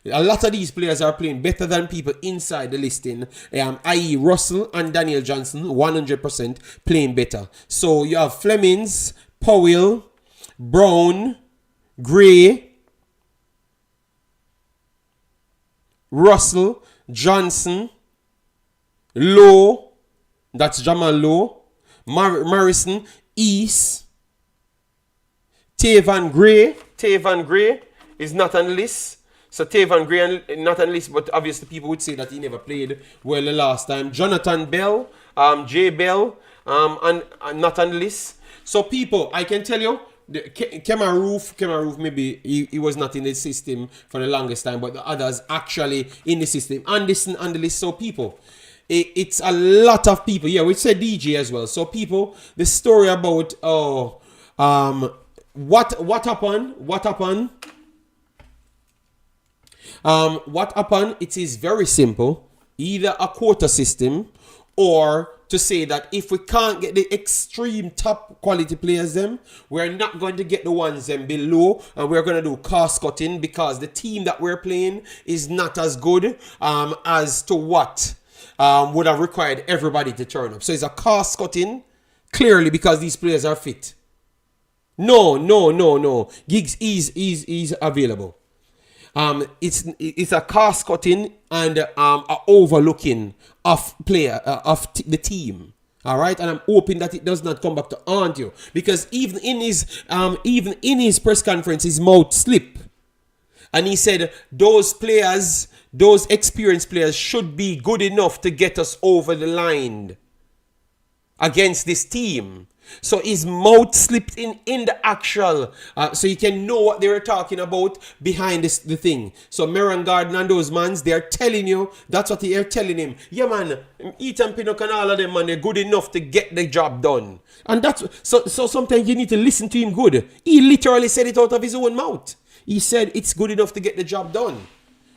A lot of these players are playing better than people inside the listing, i.e. Russell and Daniel Johnson, 100% playing better. So you have Flemings, Powell, Brown, Gray, Russell, Johnson, Lowe, that's Jamal Lowe, Morrison, East, Tavan Gray is not on the list. So Tavan Gray not on the list, but obviously people would say that he never played well the last time. Jonathan Bell, J Bell, and not on the list. So people, I can tell you, Kemaroof, maybe he was not in the system for the longest time, but the others actually in the system. Anderson on the list. So people, it's a lot of people. Yeah, we said DJ as well. So people, the story about what happened? What happened? It is very simple. Either a quota system, or to say that if we can't get the extreme top quality players them, we're not going to get the ones them below, and we're going to do cost cutting because the team that we're playing is not as good as to what would have required everybody to turn up. So it's a cost cutting clearly because these players are fit. No. Gigs is available. It's a cost cutting and a overlooking of the team. All right, and I'm hoping that it does not come back to haunt you, because even in his press conference, his mouth slipped, and he said those experienced players should be good enough to get us over the line against this team. So his mouth slipped in the actual, so you can know what they were talking about behind the thing. So Meron Garden and those mans, they're telling you, that's what they're telling him. Yeah, man, Ethan Pinnock and all of them, man, they're good enough to get the job done. And that's, so sometimes you need to listen to him good. He literally said it out of his own mouth. He said it's good enough to get the job done.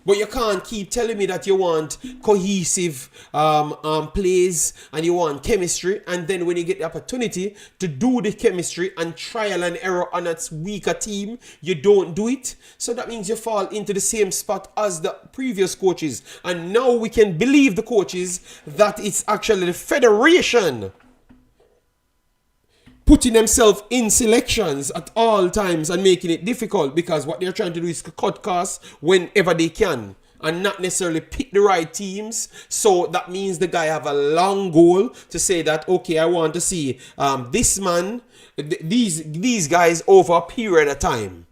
But you can't keep telling me that you want cohesive plays and you want chemistry, and then when you get the opportunity to do the chemistry and trial and error on a weaker team, you don't do it. So that means you fall into the same spot as the previous coaches. And now we can believe the coaches that it's actually the federation putting themselves in selections at all times and making it difficult, because what they're trying to do is cut costs whenever they can and not necessarily pick the right teams. So that means the guy have a long goal to say that, okay, I want to see this man, these guys over a period of time.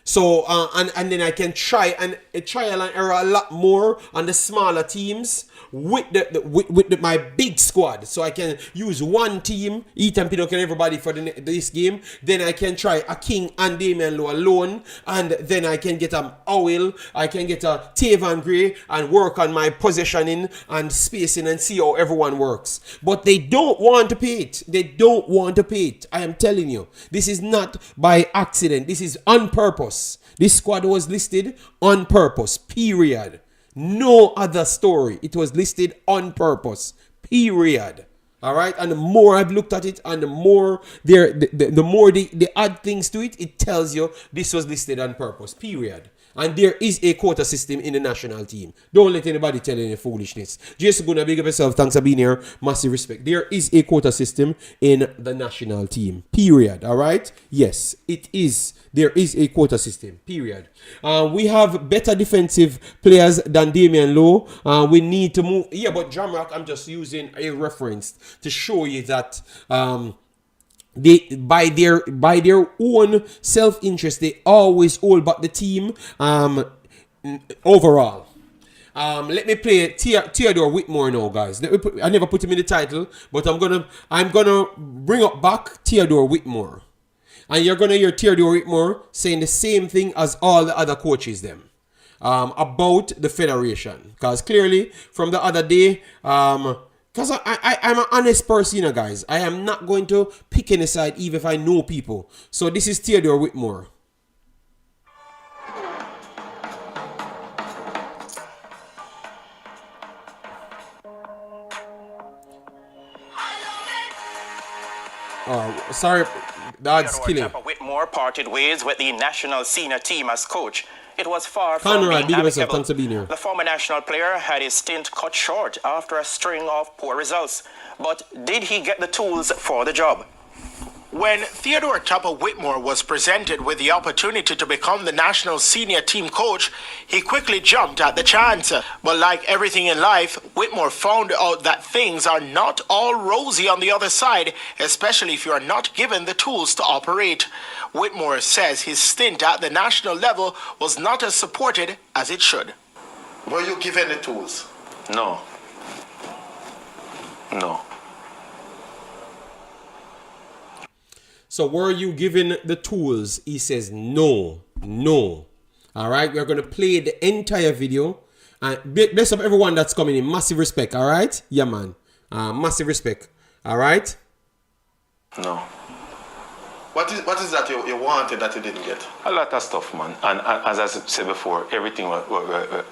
So and then I can try and trial and error a lot more on the smaller teams with my big squad. So I can use one team, Ethan Pinnock and everybody for this game. Then I can try a King and Damian Lowe alone, and then I can get a Owl, I can get a Tavan Gray and work on my positioning and spacing and see how everyone works. But they don't want to pay it. They don't want to pay it. I am telling you, this is not by accident. This is on purpose. This squad was listed on purpose, period. No other story. It was listed on purpose, period. All right, and the more I've looked at it, and the more the more they add things to it, it tells you this was listed on purpose. Period. And there is a quota system in the national team. Don't let anybody tell you any foolishness. Just gonna big up yourself. Thanks for being here. Massive respect. There is a quota system in the national team. Period. All right. Yes, it is. There is a quota system. Period. We have better defensive players than Damian Lowe. We need to move. Yeah, but Jamrock, I'm just using a reference to show you that. They by their own self-interest, they always hold back the team overall. Let me play Theodore Whitmore now, guys. I never put him in the title, but I'm gonna bring up back Theodore Whitmore, and you're gonna hear Theodore Whitmore saying the same thing as all the other coaches them about the federation, because clearly from the other day. Because I'm an honest person, you know, guys. I am not going to pick any side, even if I know people. So this is Theodore Whitmore. Oh, sorry, that's killing. Whitmore parted ways with the national senior team as coach. It was far from being amicable. The former national player had his stint cut short after a string of poor results. But did he get the tools for the job? When Theodore Tupper Whitmore was presented with the opportunity to become the national senior team coach, he quickly jumped at the chance. But like everything in life, Whitmore found out that things are not all rosy on the other side, especially if you are not given the tools to operate. Whitmore says his stint at the national level was not as supported as it should. Were you given the tools? No. No. So were you given the tools? He says no. No. All right. We're going to play the entire video. And bless up everyone that's coming in. Massive respect. All right. Yeah, man. Massive respect. All right. No. What is that you wanted that you didn't get? A lot of stuff, man. And as I said before, everything was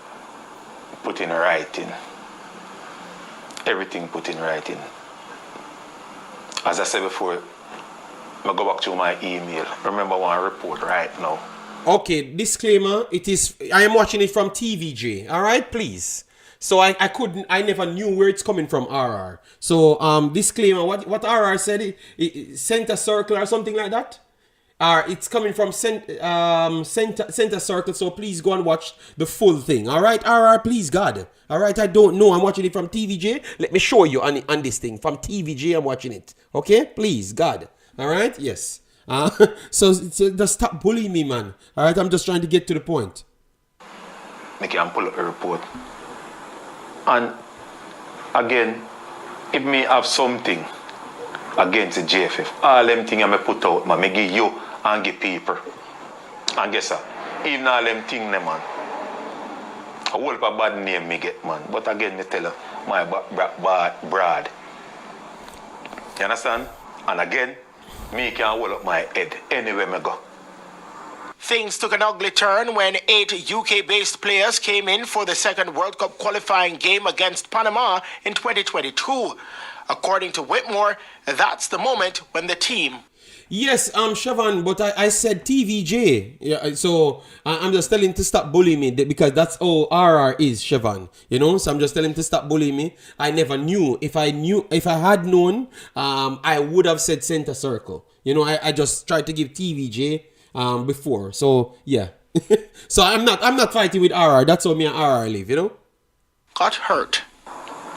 put in writing. Everything put in writing. As I said before, I go back to my email. Remember one report right now. Okay, disclaimer. I am watching it from TVJ. All right, please. So I never knew where it's coming from, RR. So disclaimer. What RR said? Center Circle or something like that. It's coming from Center Circle. So please go and watch the full thing. All right, RR. Please, God. All right, I don't know. I'm watching it from TVJ. Let me show you on this thing from TVJ. I'm watching it. Okay, please, God. All right, yes. So just stop bullying me, man. All right, I'm just trying to get to the point. I can pull up a report. And again, if me have something against the JFF, all them things I may put out, man, me give you and give people. And guess what? Even all them things, man, a whole heap of bad name me get, man. But again, me tell you, my Brad. You understand? And again, me can hold up my head anywhere me go. Things took an ugly turn when 8 UK-based players came in for the second World Cup qualifying game against Panama in 2022. According to Whitmore, that's the moment when the team... Yes, Siobhan, but I said TVJ. Yeah, so I'm just telling him to stop bullying me because that's all RR is, Siobhan. You know, so I'm just telling him to stop bullying me. I never knew. If I had known, I would have said Center Circle. You know, I just tried to give TVJ before. So yeah. So I'm not fighting with RR. That's how me and RR live, you know? Got hurt.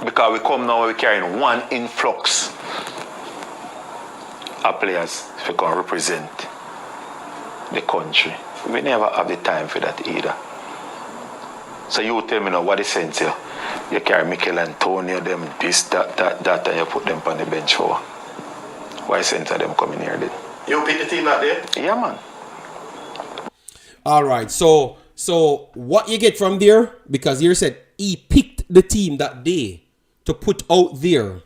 Because we come now, we're carrying one influx of players who can represent the country. We never have the time for that either. So you tell me now what the sense here. You carry Mikel Antonio, them this, that, and you put them on the bench for. Why sense of them coming here then? You pick the team out there? Yeah, man. All right, so what you get from there, because you said he picked the team that day to put out there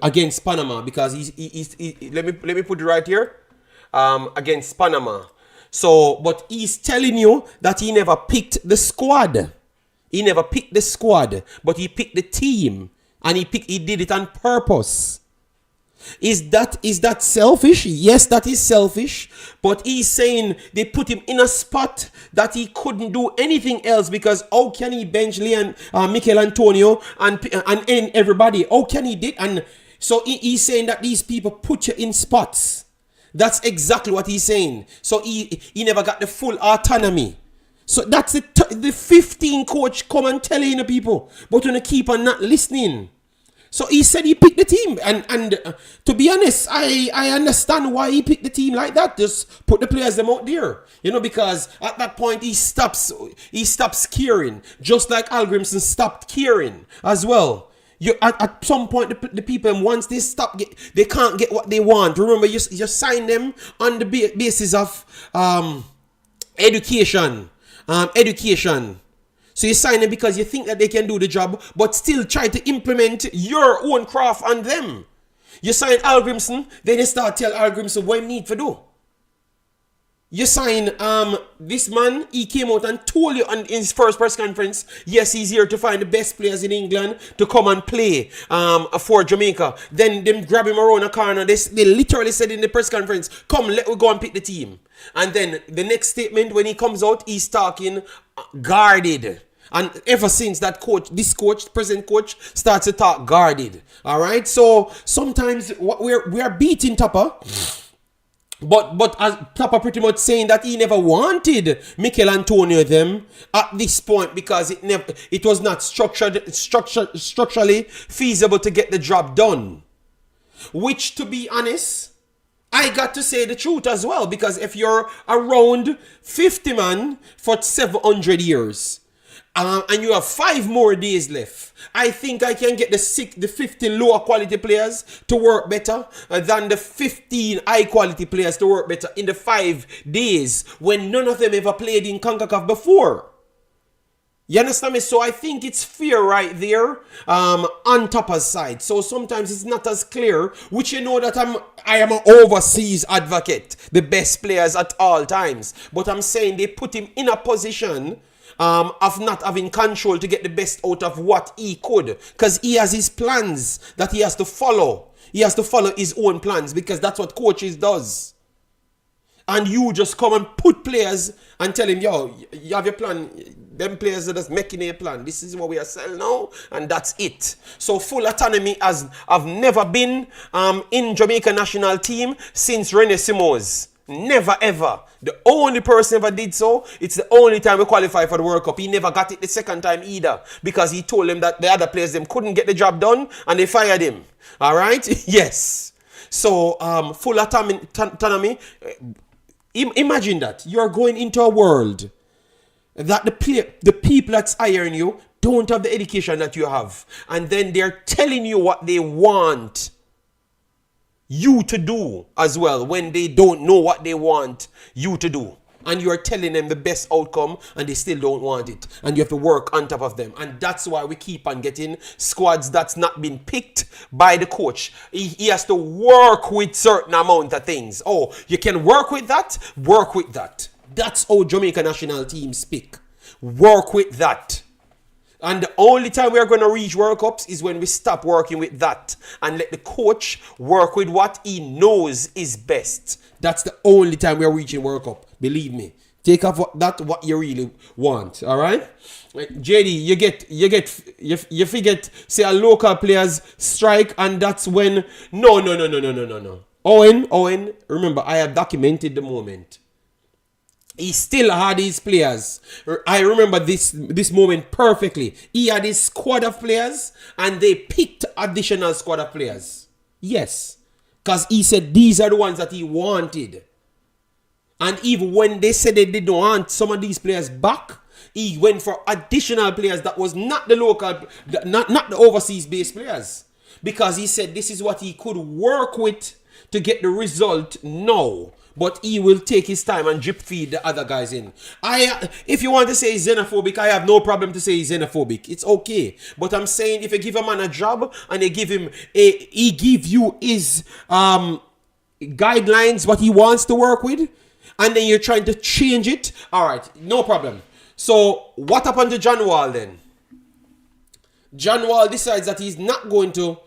against Panama, because let me put it right here, against Panama. So, but he's telling you that he never picked the squad. He never picked the squad, but he picked the team. And he did it on purpose. Is that selfish? Yes, that is selfish. But he's saying they put him in a spot that he couldn't do anything else, because how can he bench Mikel Antonio and everybody? How can he did? And so he's saying that these people put you in spots. That's exactly what he's saying. So he never got the full autonomy. So that's the 15 coach come and telling the people, but when you keep on not listening. So he said he picked the team, and to be honest, I understand why he picked the team like that. Just put the players them out there, because at that point he stops caring, just like Al Grimson stopped caring as well. At some point the people, once they stop, they can't get what they want. Remember, you sign them on the basis of education. So you sign them because you think that they can do the job, but still try to implement your own craft on them. You sign Al Grimson, then you start tell Al Grimson what he need to do. You sign this man, he came out and told you in his first press conference, yes, he's here to find the best players in England to come and play for Jamaica. Then them grab him around a corner. They literally said in the press conference, come, let me go and pick the team. And then the next statement, when he comes out, he's talking guarded. And ever since that present coach, starts to talk guarded. All right? So sometimes we are beating Tapa. But as Tapa pretty much saying that he never wanted Mikel Antonio them at this point, because it was not structurally feasible to get the job done. Which, to be honest, I got to say the truth as well, because if you're around 50 man for 700 years, and you have 5 more days left, I think I can get the 50 lower quality players to work better than the 15 high quality players to work better in the 5 days when none of them ever played in Concacaf before. You understand me? So I think it's fair right there on Tapa's side. So sometimes it's not as clear, which that I am an overseas advocate, the best players at all times. But I'm saying they put him in a position of not having control to get the best out of what he could, because he has his plans that he has to follow. He has to follow his own plans, because that's what coaches does. And you just come and put players and tell him, yo, you have your plan. Them players are just making a plan. This is what we are selling now, and that's it. So full autonomy have never been in Jamaica national team since René Simões. Never ever. The only person ever did so. It's the only time we qualify for the World Cup. He never got it the second time either, because he told them that the other players them couldn't get the job done and they fired him. All right? Yes. So full autonomy. Imagine that you're going into a world that the people that's hiring you don't have the education that you have, and then they're telling you what they want you to do as well, when they don't know what they want you to do, and you're telling them the best outcome and they still don't want it, and you have to work on top of them. And that's why we keep on getting squads that's not been picked by the coach. He has to work with certain amount of things. Oh, you can work with that. That's how Jamaica national teams pick. Work with that. And the only time we are going to reach World Cups is when we stop working with that and let the coach work with what he knows is best. That's the only time we are reaching World Cup. Believe me. Take off what you really want. All right? JD, you forget, say a local players strike, and that's when, no. Owen, remember, I have documented the moment. He still had his players. I remember this moment perfectly. He had his squad of players, and they picked additional squad of players. Yes. Because he said these are the ones that he wanted. And even when they said they didn't want some of these players back, he went for additional players that was not the local, not the overseas based players. Because he said this is what he could work with to get the result now. But he will take his time and drip feed the other guys in. If you want to say he's xenophobic, I have no problem to say he's xenophobic. It's okay. But I'm saying if you give a man a job and he give you his guidelines, what he wants to work with, and then you're trying to change it, all right, no problem. So what happened to John Wall then? John Wall decides that he's not going to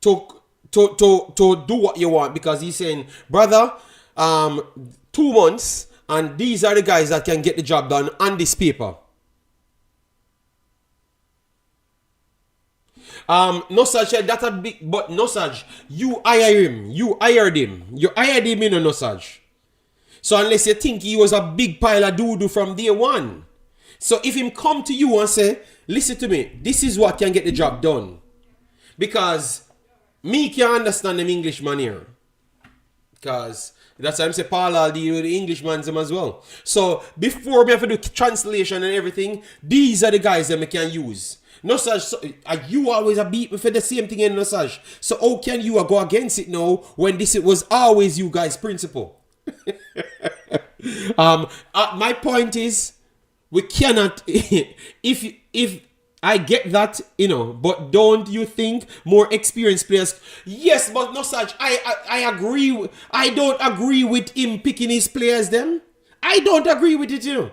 do what you want because he's saying, brother, 2 months and these are the guys that can get the job done on this paper. No such that a big, but no such. You hire him. You hired him. You hired him in a no such. So unless you think he was a big pile of doo-doo from day one. So if him come to you and say, listen to me, this is what can get the job done. Because me can't understand them Englishman here. Because that's why I'm saying Paul I'll deal with the Englishmans them as well. So before me have to do translation and everything, these are the guys that me can use. No such, so, you always a beat me for the same thing in no such. So how can you go against it now when this it was always you guys' principle? My point is, we cannot. if I get that, but don't you think more experienced players? Yes, but no such. I agree. I don't agree with him picking his players. Them, I don't agree with it.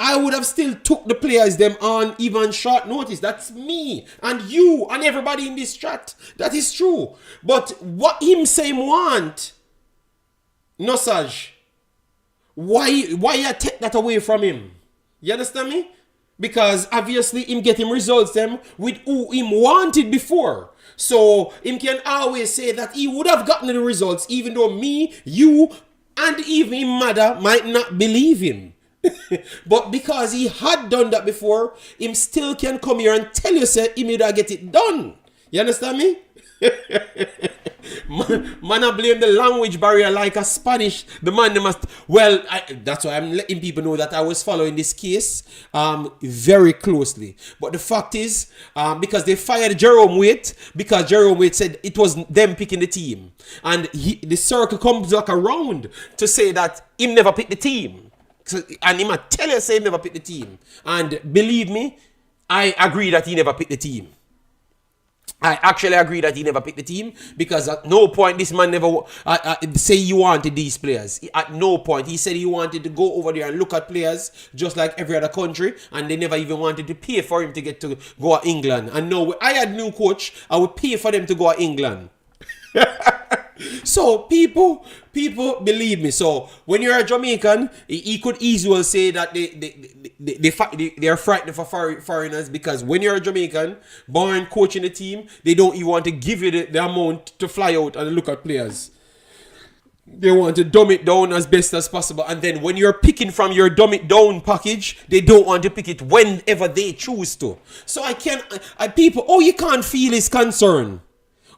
I would have still took the players them on even short notice. That's me and you and everybody in this chat. That is true. But what him say want, no such. Why you take that away from him? You understand me? Because obviously him get him results them with who him wanted before. So him can always say that he would have gotten the results even though me, you, and even his mother might not believe him. But because he had done that before, him still can come here and tell you say he would get it done. You understand me? man, I blame the language barrier like a Spanish. The man they must. Well, that's why I'm letting people know that I was following this case very closely. But the fact is, because they fired Jerome Waite, because Jerome Waite said it was them picking the team, and the circle comes back around to say that him never picked the team. So, and he might tell you say he never picked the team. And believe me, I agree that he never picked the team. I actually agree that he never picked the team because at no point this man never say he wanted these players. At no point. He said he wanted to go over there and look at players just like every other country, and they never even wanted to pay for him to get to go to England. And no, I had new coach, I would pay for them to go to England. So people believe me. So when you're a Jamaican, he could easily say that they are frightened for foreigners because when you're a Jamaican born coaching the team, they don't even want to give you the amount to fly out and look at players. They want to dumb it down as best as possible, and then when you're picking from your dumb it down package, they don't want to pick it whenever they choose to. So you can't feel his concern.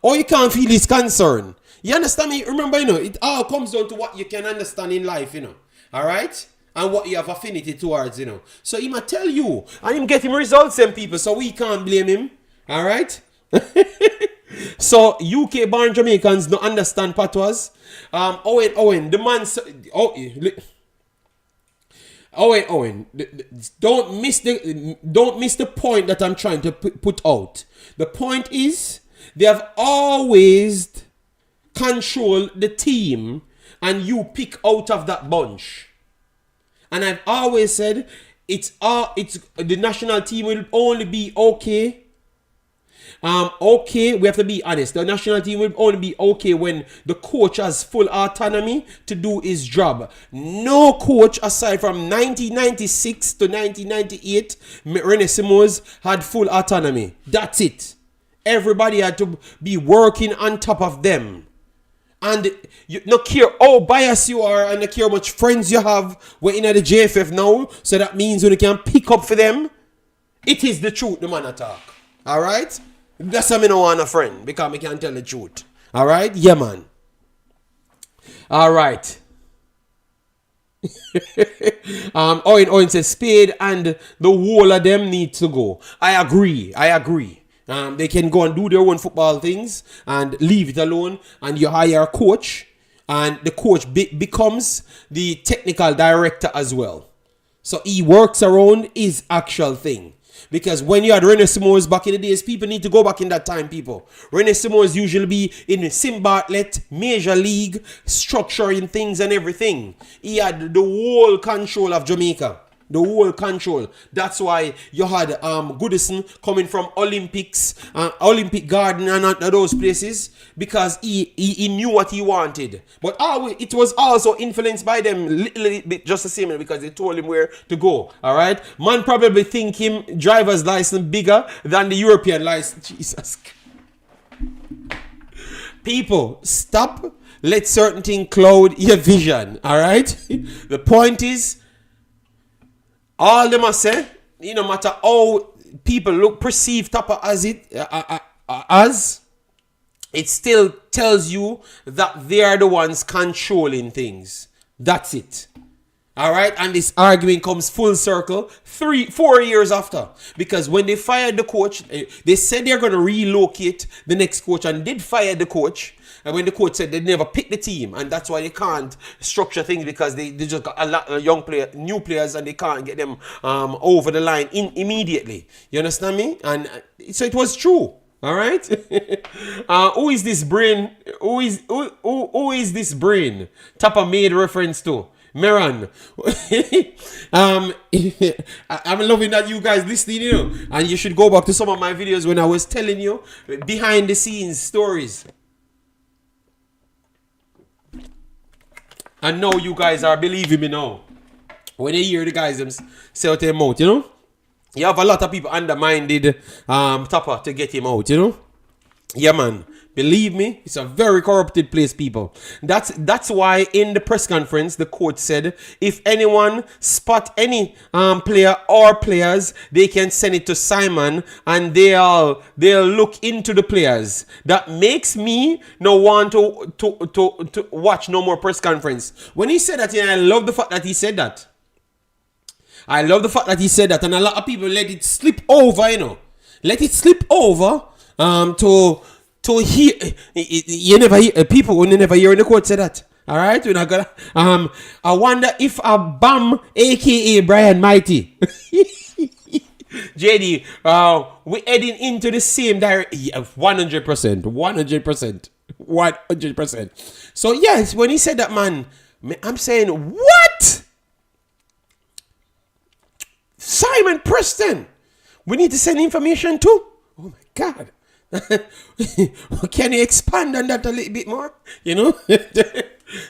Or you can't feel his concern. You understand me? Remember, it all comes down to what you can understand in life, Alright? And what you have affinity towards, So he might tell you. And him get him results, them people. So we can't blame him. Alright? So UK born Jamaicans don't understand patois. Owen, the man... Owen, don't miss the point that I'm trying to put out. The point is, they have always controlled the team and you pick out of that bunch. And I've always said it's the national team will only be okay. We have to be honest. The national team will only be okay when the coach has full autonomy to do his job. No coach aside from 1996 to 1998, René Simons had full autonomy. That's it. Everybody had to be working on top of them. And you not care how biased you are and not care how much friends you have. We're in the JFF now. So that means when you can pick up for them, it is the truth the man attack. Alright? That's why I don't want a friend. Because I can't tell the truth. Alright? Yeah, man. Alright. Owen says Spade and the whole of them need to go. I agree. They can go and do their own football things and leave it alone, and you hire a coach, and the coach becomes the technical director as well. So he works around his actual thing. Because when you had René Simons back in the days, people need to go back in that time, people. René Simons usually be in the Sim Bartlett, Major League, structuring things and everything. He had the whole control of Jamaica. the whole control. That's why you had Goodison coming from Olympics, Olympic Garden and those places, because he knew what he wanted. But it was also influenced by them little bit, just the same, because they told him where to go. All right, man probably think him driver's license bigger than the European license. Jesus. People, stop. Let certain things cloud your vision. All right. The point is, all them must say, no matter how people perceive Tapa as it still tells you that they are the ones controlling things. That's it. All right, and this argument comes full circle 4 years after, because when they fired the coach, they said they're going to relocate the next coach, and did fire the coach. And when the coach said they never picked the team, and that's why they can't structure things, because they just got a lot of new players, and they can't get them over the line immediately. You understand me? And so it was true. All right. Who is this brain? Who is this brain? Tapa made reference to Meran. I'm loving that you guys listening, and you should go back to some of my videos when I was telling you behind the scenes stories. And now you guys are believing me now. When you hear the guys them say out their mouth, you have a lot of people undermined Tapa to get him out, Yeah, man. Believe me, it's a very corrupted place, people. That's why in the press conference, the coach said, if anyone spot any player or players, they can send it to Simon, and they'll look into the players. That makes me no want to watch no more press conference. When he said that, I love the fact that he said that. I love the fact that he said that, and a lot of people let it slip over, Let it slip over to hear. You never hear, people will never hear the coach say that. All right, we're not gonna. I wonder if a Bam, aka Brian Mighty, JD, we're heading into the same direction. 100%. So yes, when he said that, man, I'm saying, what? Simon Preston, we need to send information to. Oh my God. Can you expand on that a little bit more?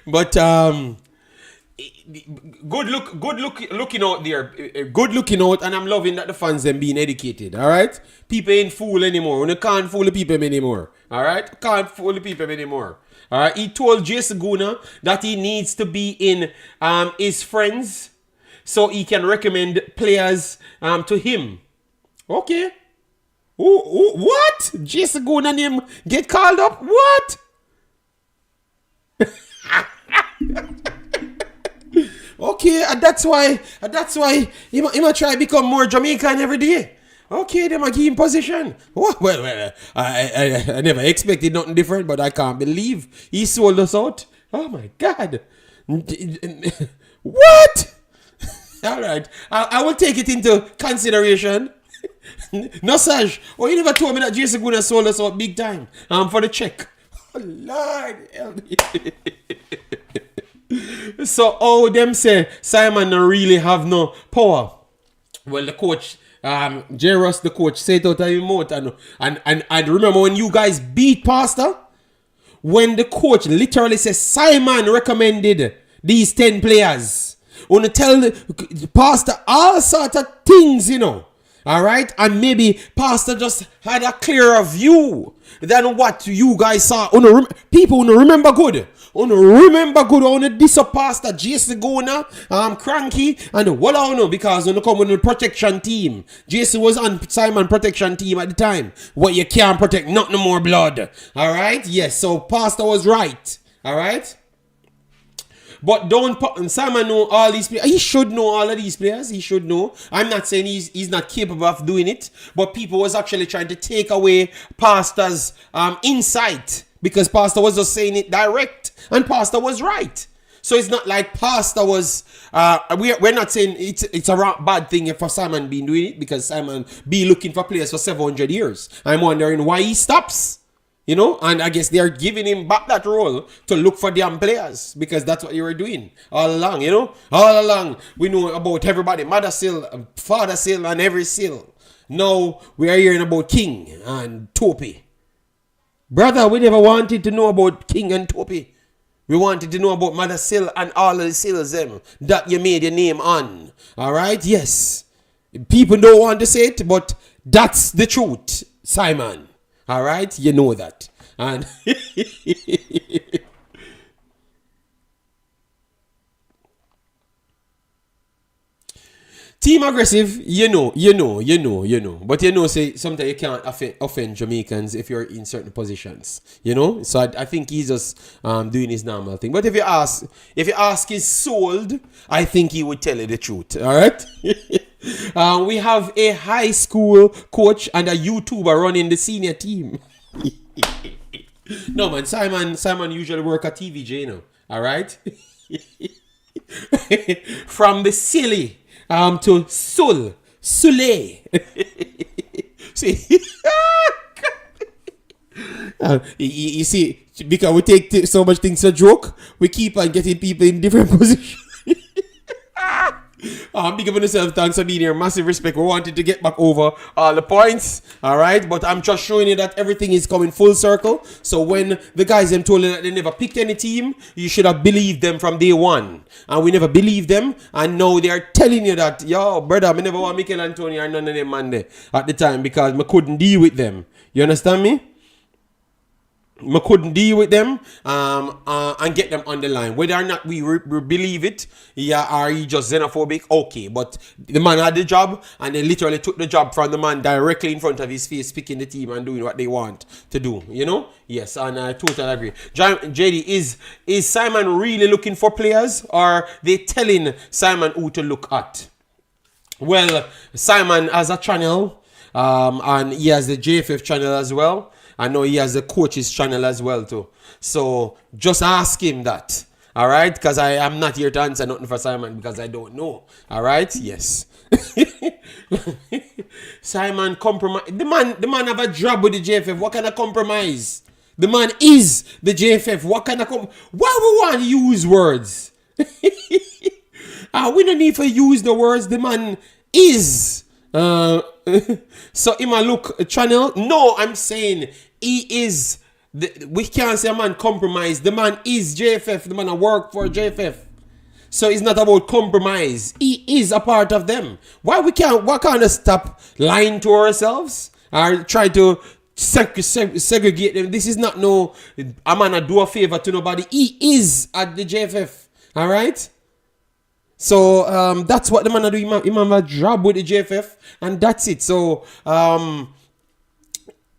But looking out there. Good looking out, and I'm loving that the fans them being educated. All right, people ain't fool anymore. You can't fool the people anymore. All right, can't fool the people anymore. All right, he told Jason Guna that he needs to be in his friends, so he can recommend players to him. Okay. What? Jason Goon and him get called up? What? Okay, and that's why he might try to become more Jamaican every day. Okay, they might give him position. Well, I never expected nothing different, but I can't believe he sold us out. Oh my God. What? All right, I will take it into consideration. No, Saj. Oh, you never told me that Jason Guna sold us out big time for the check. Oh, Lord. So, them say Simon don't really have no power. Well, the coach, J. Ross, the coach, said out of his mouth. And I remember when you guys beat Pastor, when the coach literally says Simon recommended these 10 players. Want to tell the Pastor all sorts of things, All right, and maybe Pastor just had a clearer view than what you guys saw. People remember good. Remember good on this Pastor Jason Gona, Cranky, and what because when you come with the protection team, Jason was on Simon protection team at the time. What you can't protect, not no more blood. All right, yes. So Pastor was right. All right. But Simon know all these players. He should know all of these players. He should know. I'm not saying he's not capable of doing it. But people was actually trying to take away Pastor's insight. Because Pastor was just saying it direct. And Pastor was right. So it's not like Pastor was... we're not saying it's a bad thing for Simon being doing it. Because Simon be looking for players for 700 years. I'm wondering why he stops. You know, and I guess they are giving him back that role to look for damn players because that's what you were doing all along, you know? All along, we know about everybody, mother seal, father seal, and every seal. Now, we are hearing about King and Topi. Brother, we never wanted to know about King and Topi. We wanted to know about Mother Seal and all of the seals them that you made your name on. Alright? Yes. People don't want to say it, but that's the truth, Simon. Alright? You know that. And Team aggressive, you know. But you know, say sometimes you can't offend Jamaicans if you're in certain positions. You know? So I think he's just doing his normal thing. But if you ask his sold, I think he would tell you the truth. Alright? We have a high school coach and a YouTuber running the senior team. No man, Simon usually work at TVJ, you know. Alright? From the silly to Sule. See, you see, because we take so much things a joke, we keep on getting people in different positions. Big up on yourself, thanks for being here. Massive respect. We wanted to get back over all the points. Alright, but I'm just showing you that everything is coming full circle. So when the guys them told you that they never picked any team, you should have believed them from day one. And we never believed them. And now they are telling you that, yo, brother, I never want Mikel Antonio or none of them man there at the time because I couldn't deal with them. You understand me? I couldn't deal with them and get them on the line. Whether or not we believe it, yeah, or he just xenophobic, okay. But the man had the job, and they literally took the job from the man directly in front of his face, picking the team and doing what they want to do. You know? Yes, and I totally agree. JD, is Simon really looking for players, or they telling Simon who to look at? Well, Simon has a channel, and he has the JFF channel as well. I know he has the coaches channel as well too. So just ask him that. Alright? Because I am not here to answer nothing for Simon because I don't know. Alright? Yes. Simon compromise. The man have a job with the JFF. What kind of compromise? The man is the JFF. What kind of why we want to use words? We don't need to use the words. The man is. So in my look channel, no, I'm saying he is. We can't say a man compromise. The man is JFF. The man I work for JFF. So it's not about compromise. He is a part of them. Why can't stop lying to ourselves or try to segregate them? This is not no. A man I do a favor to nobody. He is at the JFF. All right. So that's what the man do. He have a job with the JFF, and that's it. So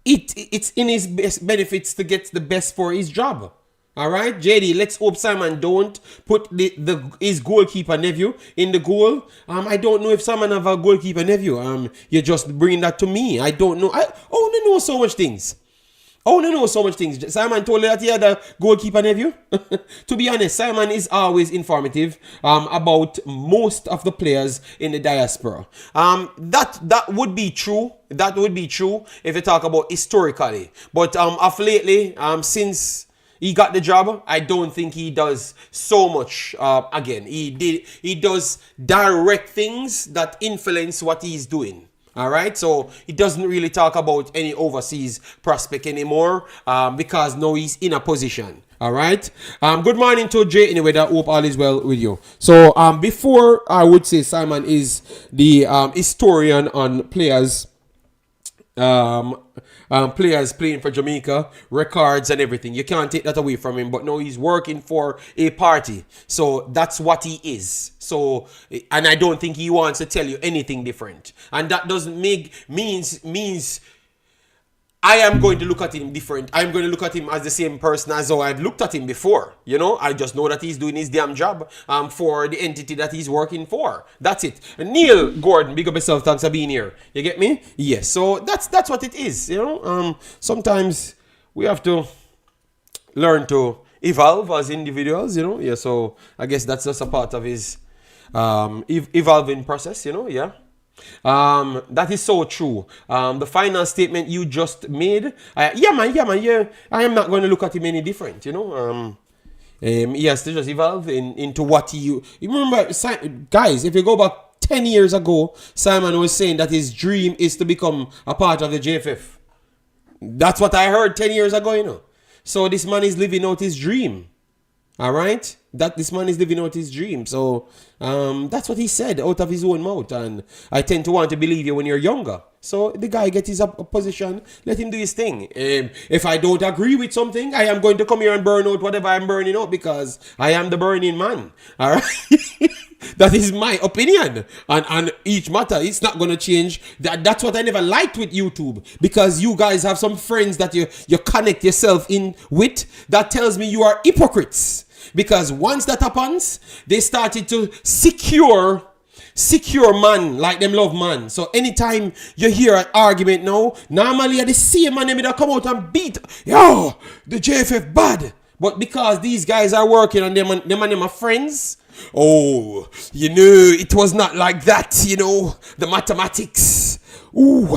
it's in his best benefits to get the best for his job. All right, JD. Let's hope Simon don't put his goalkeeper nephew in the goal. I don't know if Simon have a goalkeeper nephew. You're just bringing that to me. I don't know. I only know so much things. Simon told you that he had a goalkeeper nephew. To be honest, Simon is always informative about most of the players in the diaspora. That would be true. That would be true if you talk about historically. But of lately, since he got the job, I don't think he does so much. Again, he does direct things that influence what he's doing. All right, so he doesn't really talk about any overseas prospect anymore because now he's in a position. All right. Good morning to Jay. Anyway, I hope all is well with you. So before I would say Simon is the historian on players. Players playing for Jamaica, records and everything. You can't take that away from him. But now he's working for a party, so that's what he is. So, and I don't think he wants to tell you anything different. And that doesn't means I am going to look at him different. I'm going to look at him as the same person as how I've looked at him before. You know, I just know that he's doing his damn job for the entity that he's working for. That's it. Neil Gordon, big up yourself. Thanks for being here. You get me? Yes. So that's what it is. You know, sometimes we have to learn to evolve as individuals. You know, yeah. So I guess that's just a part of his evolving process. You know, yeah. That is so true. The final statement you just made, yeah, man, yeah. I am not going to look at him any different, you know. He has to just evolve into what you remember, guys. If you go back 10 years ago, Simon was saying that his dream is to become a part of the JFF. That's what I heard 10 years ago, you know. So this man is living out his dream. All right, that this man is living out his dream. So that's what he said out of his own mouth, and I tend to want to believe you when you're younger. So the guy gets his position, let him do his thing. If I don't agree with something, I am going to come here and burn out whatever I'm burning out because I am the burning man. All right. That is my opinion on each matter. It's not going to change. That's what I never liked with YouTube, because you guys have some friends that you connect yourself in with that tells me you are hypocrites. Because once that happens, they started to secure man, like them love man. So anytime you hear an argument now, normally the same man that come out and beat, yo, the JFF bad. But because these guys are working and them and them are friends, oh, you know, it was not like that, you know, the mathematics. Ooh,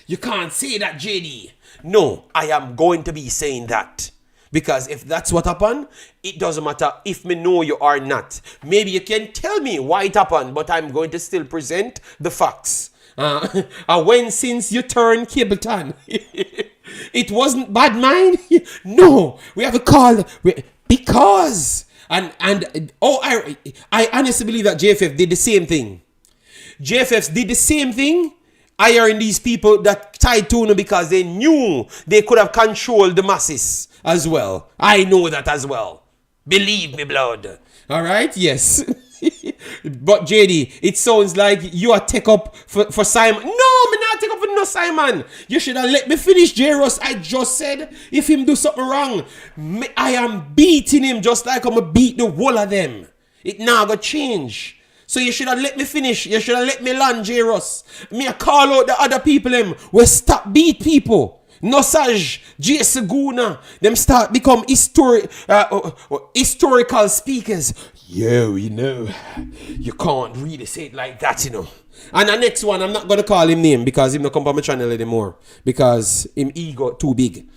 you can't say that, JD. No, I am going to be saying that. Because if that's what happened, it doesn't matter if me know you or not. Maybe you can tell me why it happened, but I'm going to still present the facts. When since you turned Cableton, it wasn't bad mind. No, we have a call because I honestly believe that JFF did the same thing. JFFs did the same thing, hiring these people that tied to them because they knew they could have controlled the masses as well. I know that as well. Believe me, blood. All right? Yes. But JD, it sounds like you are take up for Simon. No, me not take up for no Simon. You should have let me finish, J-Ross. I just said if him do something wrong, I am beating him just like I'm going to beat the whole of them. It now going to change. So you should have let me finish. You should have let me land, J-Ross. Me call out the other people them. We stop beat people. Nosage, J. Seguna, them start become historical speakers. Yo, you know, you can't really say it like that, you know. And the next one, I'm not going to call him name because him not come on my channel anymore. Because him ego too big.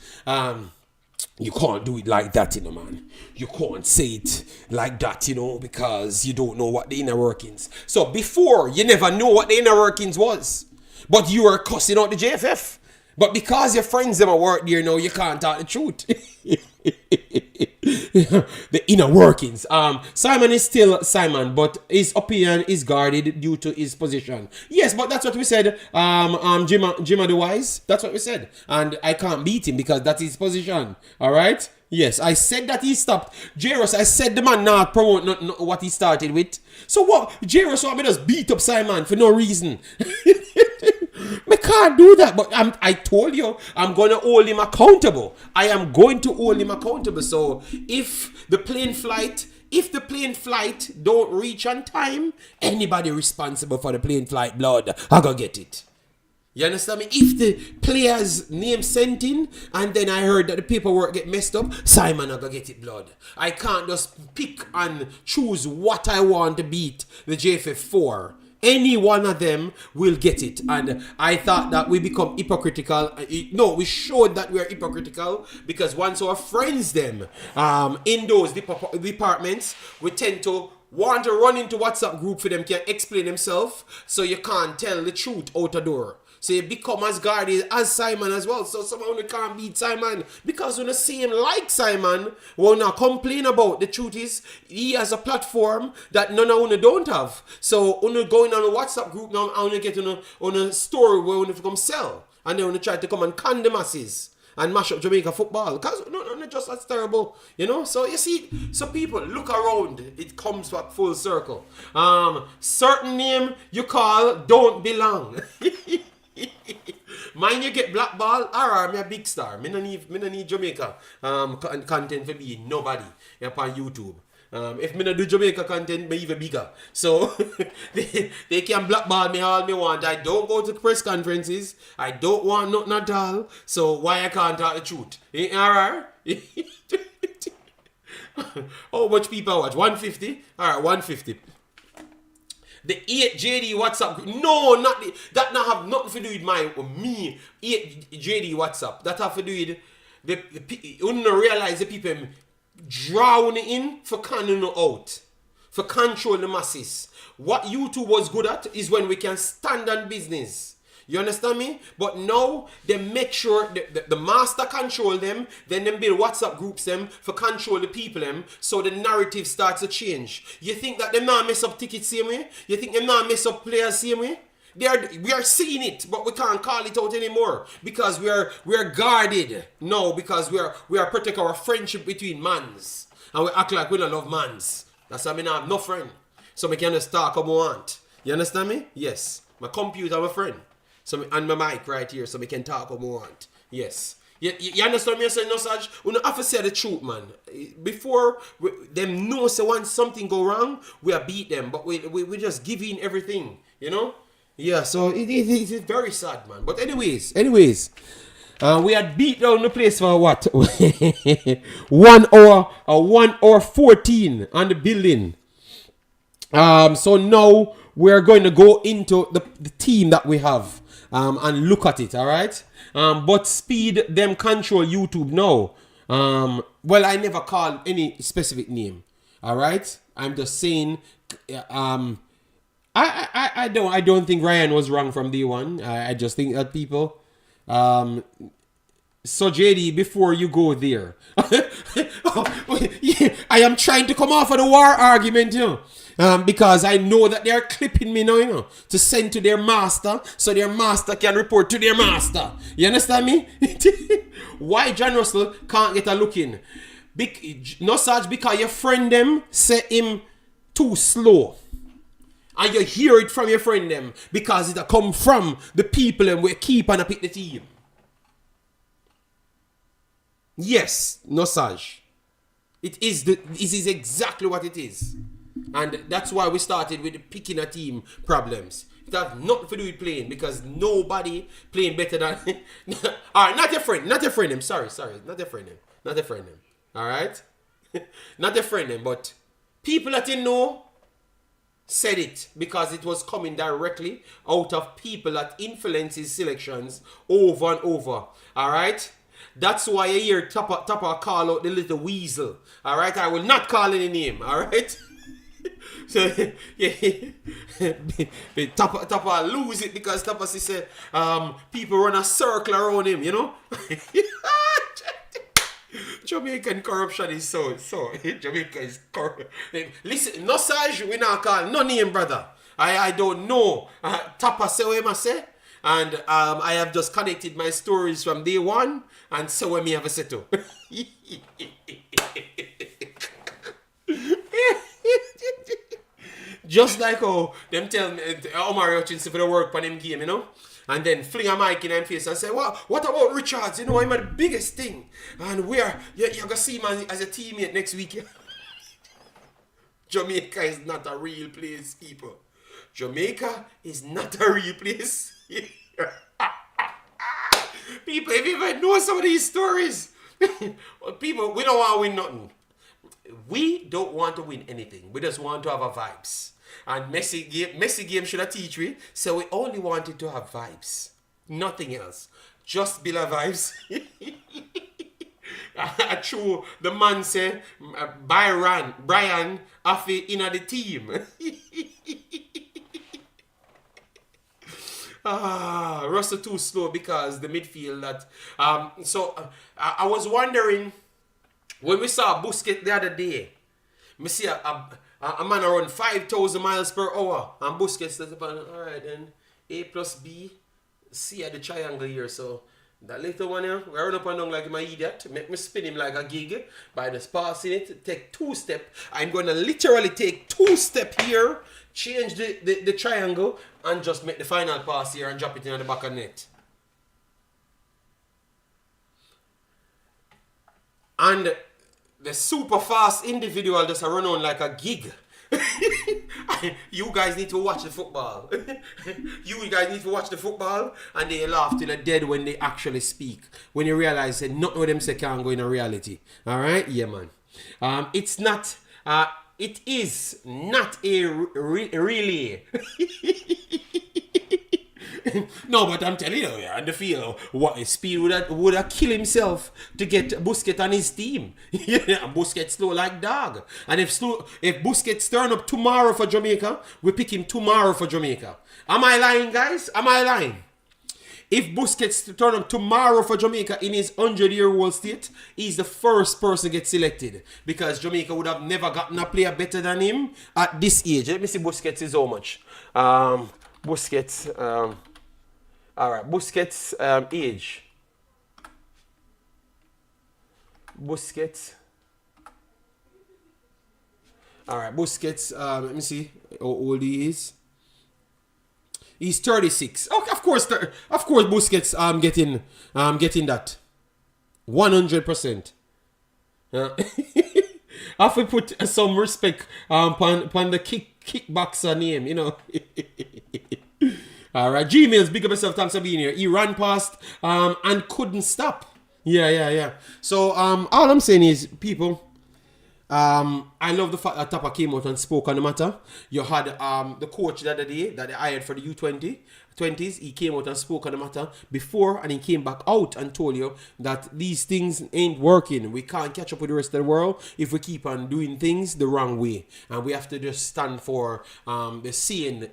You can't do it like that, you know, man. You can't say it like that, you know, because you don't know what the inner workings. So before, you never know what the inner workings was. But you were cussing out the JFF. But because your friends them work there now, you can't talk the truth. The inner workings. Simon is still Simon, but his opinion is guarded due to his position. Yes, but that's what we said. Jimma the Wise. That's what we said. And I can't beat him because that's his position. Alright? Yes, I said that he stopped. J-Ross, I said the man not promote not what he started with. So what? J-Ross want me just beat up Simon for no reason. I can't do that, but I told you I'm going to hold him accountable. I am going to hold him accountable. So if the plane flight don't reach on time, anybody responsible for the plane flight, blood, I go get it. You understand me? If the player's name sent in and then I heard that the paperwork get messed up, Simon I go get it, blood. I can't just pick and choose what I want to beat the JFF for. Any one of them will get it. And I thought that we become hypocritical. No, we showed that we are hypocritical because once our friends them in those departments, we tend to want to run into WhatsApp group for them can explain themselves, so you can't tell the truth out the door. So you become as guarded as Simon as well. So someone who can't beat Simon because when you see him like Simon, will not complain about. The truth is, he has a platform that none of you don't have. So when you going on a WhatsApp group now, and you get on a story where you come sell, and then when you try to come and con the masses and mash up Jamaica football, because no, just that's terrible, you know. So you see, so people look around, it comes back full circle. Certain name you call don't belong. Mine you get blackball, me a big star. Me no need Jamaica content for being nobody upon YouTube. If me no do Jamaica content, me even bigger. So they can blackball me all me want. I don't go to press conferences. I don't want nothing at all. So why I can't talk the truth? Alright? How much people watch? 150? Alright, 150. The 8 JD WhatsApp group. No, not the, that not have nothing to do with me. 8 JD WhatsApp. That have to do with you don't realize the people drown in for cannon out. For control the masses. What YouTube was good at is when we can stand on business. You understand me? But now they make sure the master control them, then them build WhatsApp groups them for control the people them, so the narrative starts to change. You think that them not mess up tickets same way? You think them not mess up players same way? We are seeing it, but we can't call it out anymore because we are guarded. No, because we are protect our friendship between mans, and we act like we don't love mans. That's why I have no friend, so we can just talk how we want. You understand me? Yes, my computer, my friend. So and my mic right here, so we can talk what we want. Yes. You understand me? I say no such. We don't have to say the truth, man. Before them know so once something go wrong, we are beat them, but we just give in everything, you know. Yeah. So it is very sad, man. But anyways, we had beat down the place for what? 1 hour or 1 hour 14 on the building. So now we're going to go into the team that we have. And look at it, all right? But speed them control YouTube now. Well, I never call any specific name, all right? I'm just saying, I don't think Ryan was wrong from day one. I just think that people, so JD, before you go there, I am trying to come off of the war argument, you know. Because I know that they are clipping me now, you know, to send to their master, so their master can report to their master. You understand me? Why John Russell can't get a look in? No such because your friend them say him too slow. And you hear it from your friend them because it come from the people and we keep and pick the team. Yes, no such. It is exactly what it is. And that's why we started with the picking a team problems. It has nothing to do with playing because nobody playing better than alright, not your friend him. Sorry, not your friend him. Alright? Not your friend him, but people that you know said it because it was coming directly out of people that influence his selections over and over. Alright? That's why you hear Tapa call out the little weasel. Alright? I will not call any name. Alright? So Tapa lose it because Tapa said people run a circle around him, you know. Jamaican corruption is so Jamaica is corrupt. Listen, no Saj, we not call no name, brother. I don't know. Tapa say what I say, and I have just connected my stories from day one and say what me have a say to. Just like how them tell me Omar Hutchinson for the work on them game, you know? And then fling a mic in him face and say, what about Richards? You know, I'm the biggest thing. And you're gonna see him as a teammate next week. Jamaica is not a real place, people. Jamaica is not a real place. People, if you even know some of these stories, people, we don't want to win nothing. We don't want to win anything. We just want to have a vibes. And Messi game should have teach we. So we only wanted to have vibes. Nothing else. Just build a vibes. True. The man say Brian Afi in the team. Russell too slow because the midfield that I was wondering when we saw Busquets the other day, me see a man around 5,000 miles per hour and Busquets says, alright then, A plus B, C at the triangle here, so that little one here, we run up and down like my idiot, make me spin him like a gig, by just passing it, take 2 steps, I'm going to literally take 2 steps here, change the triangle, and just make the final pass here and drop it in the back of the net. And the super fast individual just run on like a gig. You guys need to watch the football. You guys need to watch the football and they laugh till they're dead when they actually speak. When you realize that nothing of them say can't go in a reality. Alright? Yeah, man. It's not it is not a relay. No, but I'm telling you, on the field, what Speed would have killed himself to get Busquets on his team. Busquets slow like dog. And if Busquets turn up tomorrow for Jamaica, we pick him tomorrow for Jamaica. Am I lying, guys? Am I lying? If Busquets turn up tomorrow for Jamaica in his 100-year-old state, he's the first person to get selected. Because Jamaica would have never gotten a player better than him at this age. Let me see Busquets is how much. Busquets... Alright, Busquets age. Busquets. Alright, Busquets, let me see how old he is. He's 36. Okay, of course Busquets getting that. 100%. I have to put some respect upon the kickboxer name, you know. Alright, Gmails, big up yourself, thanks for being here. He ran past and couldn't stop. Yeah. So all I'm saying is, people, I love the fact that Tapa came out and spoke on the matter. You had the coach the other day that they hired for the U20 20s, he came out and spoke on the matter before, and he came back out and told you that these things ain't working. We can't catch up with the rest of the world if we keep on doing things the wrong way, and we have to just stand for the sane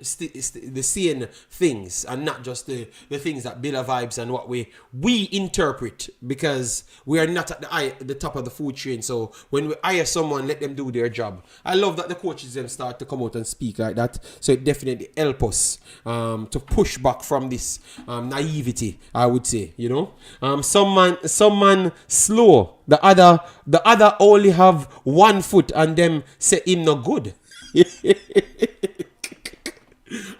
things, and not just the things that Billa vibes and what we interpret, because we are not at the top of the food chain. So when we hire someone, let them do their job. I love that the coaches them start to come out and speak like that, so it definitely help us to push back from this naivety, I would say, you know. Some man slow, the other only have 1 foot and them say him no good.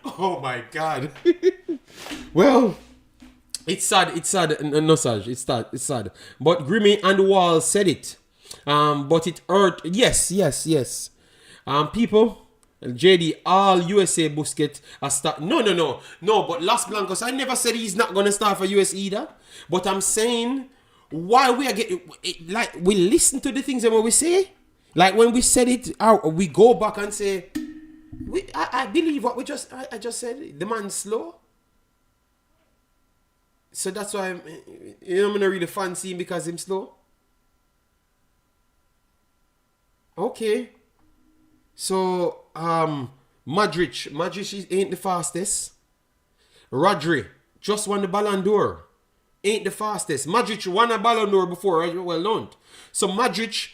Oh my God. Well, it's sad. No, Saj, it's sad. But Grimmy and Wall said it. But it hurt. Yes. People, JD, all USA Busquets are start. No. But Los Blancos, I never said he's not gonna start for US either. But I'm saying, why we are getting, like, we listen to the things that we say. Like when we said it, we go back and say, I believe what I just said. The man's slow. So that's why I'm gonna really fancy him because he's slow. Okay. So Madrid ain't the fastest. Rodri just won the Ballon d'Or. Ain't the fastest. Madrid won a Ballon d'Or before, right? Well known. So Rodri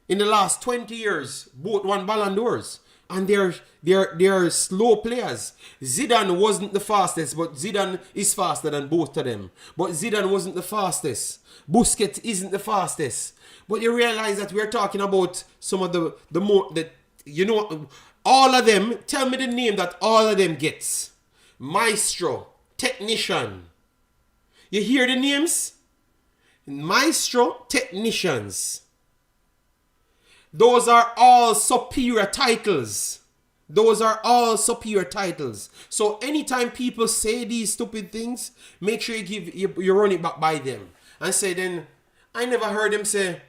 in the last 20 years both won Ballon d'Ors. And they're slow players. Zidane wasn't the fastest, but Zidane is faster than both of them. But Zidane wasn't the fastest. Busquets isn't the fastest. But you realize that we're talking about some of the more, all of them. Tell me the name that all of them gets. Maestro, technician. You hear the names? Maestro, technicians. Those are all superior titles. So anytime people say these stupid things, make sure you run it back by them. And say then, I never heard them say,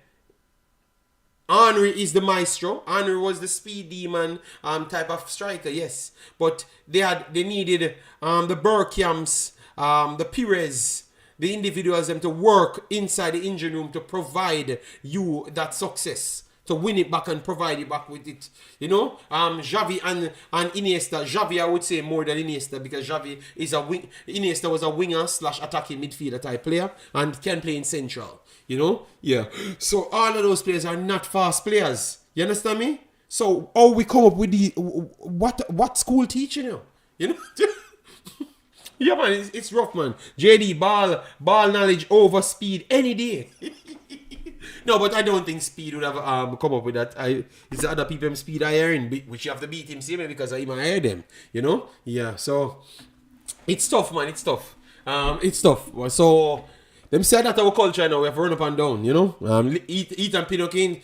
Henry is the maestro. Henry was the speed demon type of striker, yes. But they needed the Bergkamps, the Pires, the individuals them to work inside the engine room to provide you that success, to win it back and provide it back with it. You know, Xavi and Iniesta. Xavi, I would say more than Iniesta, because Xavi is a wing. Iniesta was a winger / attacking midfielder type player and can play in central. You know, yeah. So all of those players are not fast players. You understand me? So how we come up with the what school teaching you? You know. Yeah, man, it's rough, man. JD, ball knowledge over speed any day. No, but I don't think Speed would have come up with that. It's the other people Speed I hearing, which you have to beat him same because I even heard them. You know? Yeah. So it's tough, man. It's tough. So them say that our culture now we have to run up and down. You know? Ethan Pinnock ain't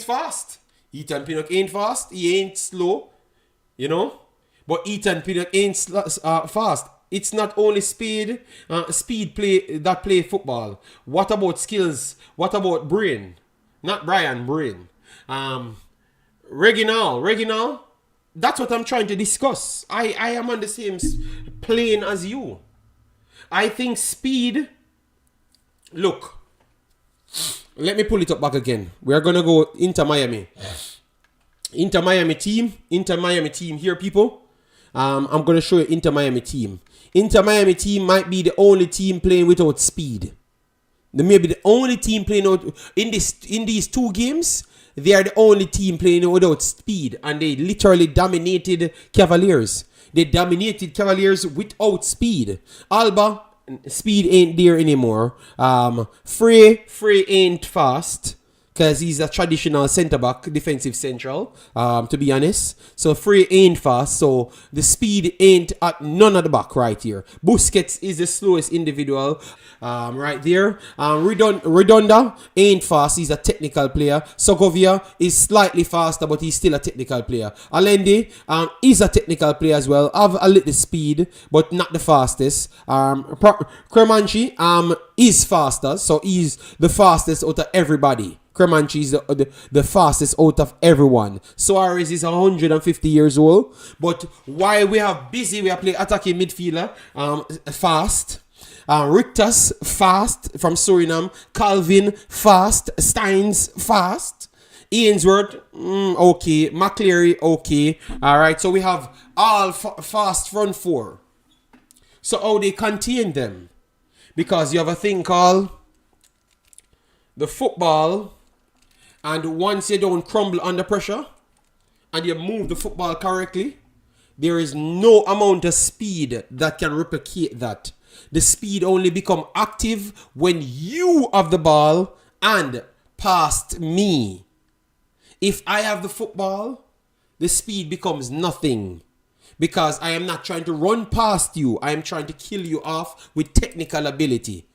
fast. Ethan Pinnock ain't fast. He ain't slow. You know? But Ethan Pinnock ain't fast. It's not only speed play that play football. What about skills? What about brain? Not Brian, Brain. Reginald. That's what I'm trying to discuss. I am on the same plane as you. I think speed. Look, let me pull it up back again. We are gonna go Inter Miami. Inter Miami team here, people. I'm gonna show you Inter Miami team. Inter Miami team might be the only team playing without speed. They may be the only team playing out in these two games. They are the only team playing without speed, and they literally dominated Cavaliers. They dominated Cavaliers without speed. Alba, speed ain't there anymore. Frey ain't fast because he's a traditional centre back, defensive central. To be honest, so Frey ain't fast. So the speed ain't at none of the back right here. Busquets is the slowest individual. Right there. Redonda ain't fast. He's a technical player. Segovia is slightly faster, but he's still a technical player. Allende is a technical player as well. Have a little speed, but not the fastest. Cremanchi is faster, so he's the fastest out of everybody. Cremanchi is the fastest out of everyone. Suarez is 150 years old, but while we have busy, we are playing attacking midfielder, fast. Richter's fast from Suriname. Calvin fast. Steins fast. Ainsworth okay. McCleary okay. Alright, so we have all fast front four. So how they contain them? Because you have a thing called the football, and once you don't crumble under pressure and you move the football correctly, there is no amount of speed that can replicate that. The speed only become active when you have the ball and past me. If I have the football, the speed becomes nothing. Because I am not trying to run past you. I am trying to kill you off with technical ability.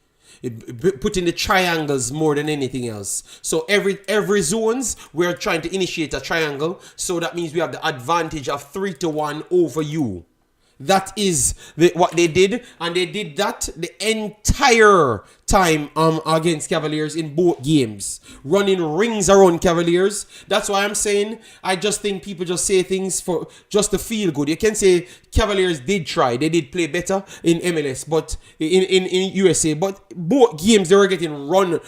Putting the triangles more than anything else. So every zones, we're trying to initiate a triangle. So that means we have the advantage of 3-1 over you. That is what they did, and they did that the entire time against Cavaliers in both games, running rings around Cavaliers. That's why I'm saying I just think people just say things for just to feel good. You can say Cavaliers did try, they did play better in MLS, but in USA, but both games they were getting run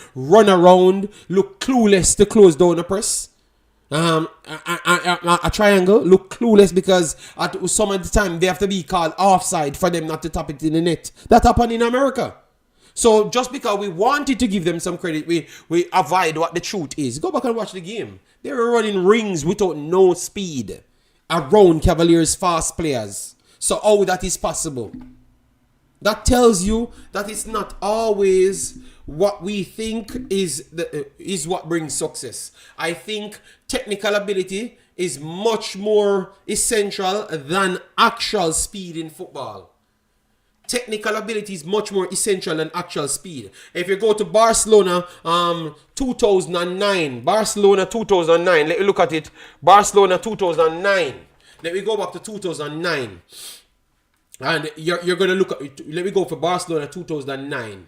around, look clueless to close down the press. A triangle look clueless because at some of the time they have to be called offside for them not to tap it in the net. That happened in America. So just because we wanted to give them some credit, we avoid what the truth is. Go back and watch the game. They were running rings without no speed around Cavaliers' fast players. So how that is possible? That tells you that it's not always what we think is what brings success. I think technical ability is much more essential than actual speed in football. Technical ability is much more essential than actual speed. If you go to Barcelona 2009, let me look at it. Barcelona 2009. Let me go back to 2009. And you're going to look at, let me go for Barcelona 2009.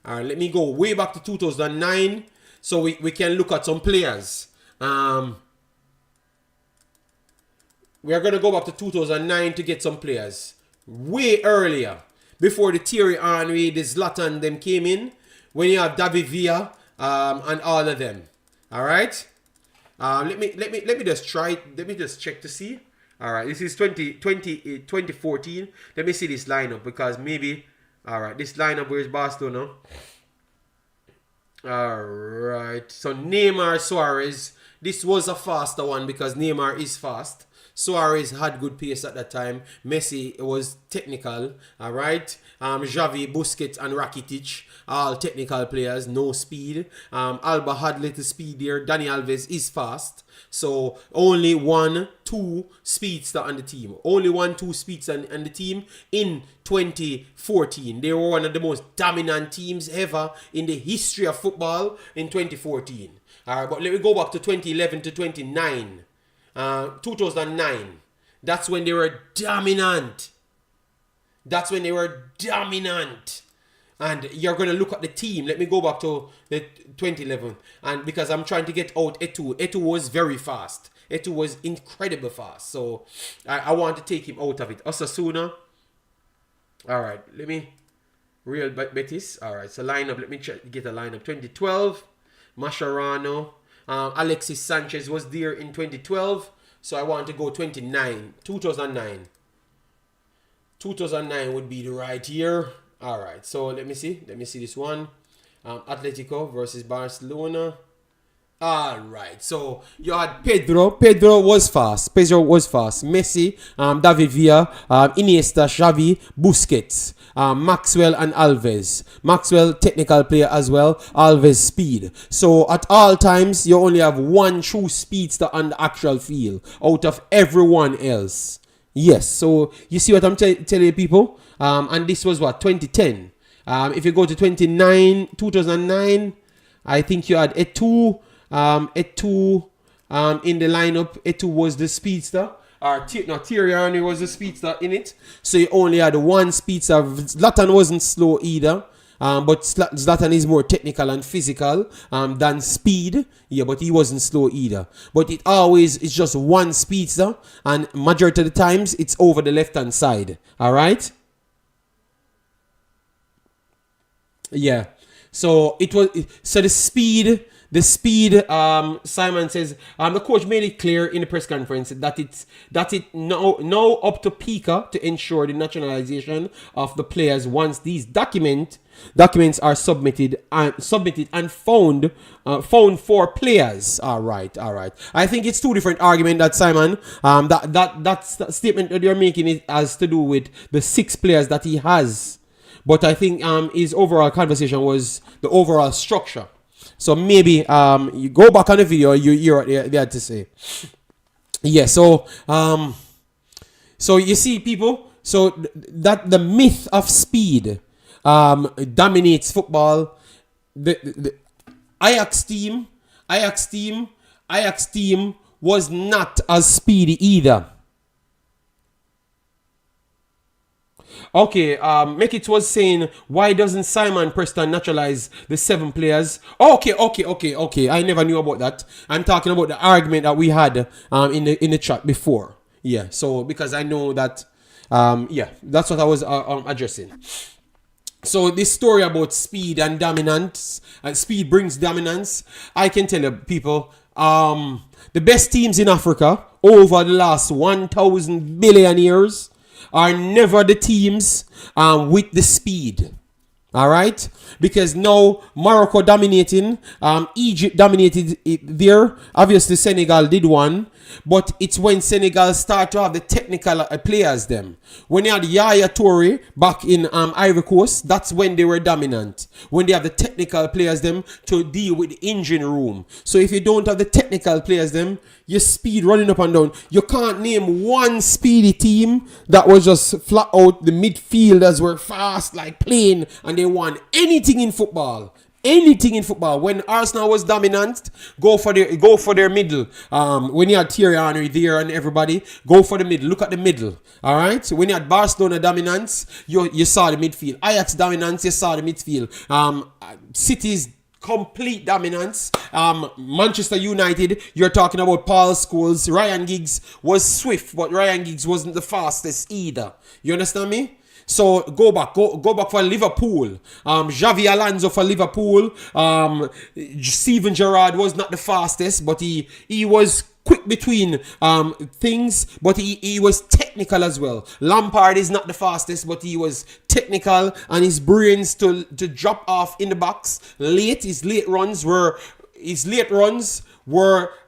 All right, let me go way back to 2009 so we can look at some players. We are going to go back to 2009 to get some players. Way earlier, before the Thierry Henry, the Zlatan, them came in, when you have David Villa and all of them. All right? Let me just try, let me just check to see. All right, this is 2014. Let me see this lineup because maybe, all right, this lineup, where is Barcelona? All right, so Neymar, Suarez. This was a faster one because Neymar is fast. Suarez had good pace at that time. Messi was technical. All right. Xavi, Busquets, and Rakitic, all technical players, no speed. Alba had little speed there. Dani Alves is fast. So only 1-2 speedster on the team. Only 1-2 speedster on the team in 2014. They were one of the most dominant teams ever in the history of football in 2014. All right, but let me go back to 2011 to 2009. 2009. That's when they were dominant. And you're going to look at the team. Let me go back to the 2011. And because I'm trying to get out Etu. Etu was very fast. Etu was incredible fast. So I want to take him out of it. Osasuna. All right. Let me... Real Betis. All right. So lineup. Let me get a lineup. 2012. Mascherano. Alexis Sanchez was there in 2012. So I want to go 2009. 2009 would be the right year. All right, so let me see this one. Atletico versus Barcelona. All right, so you had Pedro. Pedro was fast. Messi, David Villa, Iniesta, Xavi, Busquets, Maxwell and Alves. Maxwell, technical player as well. Alves, speed. So at all times, you only have one true speedster on the actual field out of everyone else. Yes, so you see what I'm telling you, people? And this was what, 2010. If you go to 2009, I think you had Etu in the lineup. Etu was the speedster. Thierry Henry was the speedster in it. So you only had one speedster. Zlatan wasn't slow either. But Zlatan is more technical and physical than speed. Yeah, but he wasn't slow either. But it's just one speedster. And majority of the times, it's over the left-hand side. All right? Yeah. So the speed, Simon says, the coach made it clear in the press conference that it now up to Pika to ensure the nationalization of the players once these documents are submitted and found for players. All right. I think it's two different arguments that Simon, that statement that you're making, it has to do with the 6 players that he has. But I think his overall conversation was the overall structure. So maybe you go back on the video, you hear what they had to say. Yeah, so you see, people, so that the myth of speed dominates football. The Ajax team was not as speedy either. Okay, Mekit was saying, why doesn't Simon Preston naturalize the 7 players? Okay. I never knew about that. I'm talking about the argument that we had in the chat before. Yeah, so because I know that, that's what I was addressing. So this story about speed and dominance, and speed brings dominance, I can tell you, people, the best teams in Africa over the last 1,000 billion years are never the teams with the speed. All right? Because now Morocco dominating, Egypt dominated it there. Obviously, Senegal did one. But it's when Senegal start to have the technical players them. When they had Yaya Toure back in Ivory Coast, that's when they were dominant. When they have the technical players them to deal with the engine room. So if you don't have the technical players them, your speed running up and down. You can't name one speedy team that was just flat out. The midfielders were fast like plane and they won anything in football. Anything in football. When Arsenal was dominant, go for their middle. When you had Thierry Henry there and everybody, go for the middle. Look at the middle. All right. So when you had Barcelona dominance, you saw the midfield. Ajax dominance, you saw the midfield. City's complete dominance. Manchester United, you're talking about Paul Scholes. Ryan Giggs was swift, but Ryan Giggs wasn't the fastest either. You understand me? So go back for Liverpool. Xavi Alonso for Liverpool. Steven Gerrard was not the fastest, but he was quick between things, but he was technical as well. Lampard is not the fastest, but he was technical, and his brains to drop off in the box late. His late runs were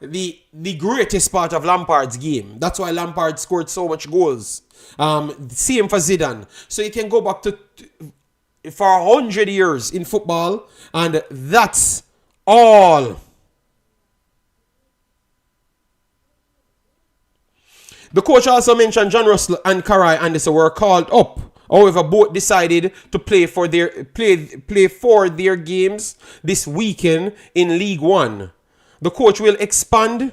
the greatest part of Lampard's game. That's why Lampard scored so much goals. Same for Zidane. So you can go back to for 100 years in football, and that's all. The coach also mentioned John Russell and Karai Anderson were called up. However, both decided to play for their games this weekend in League One. The coach will expand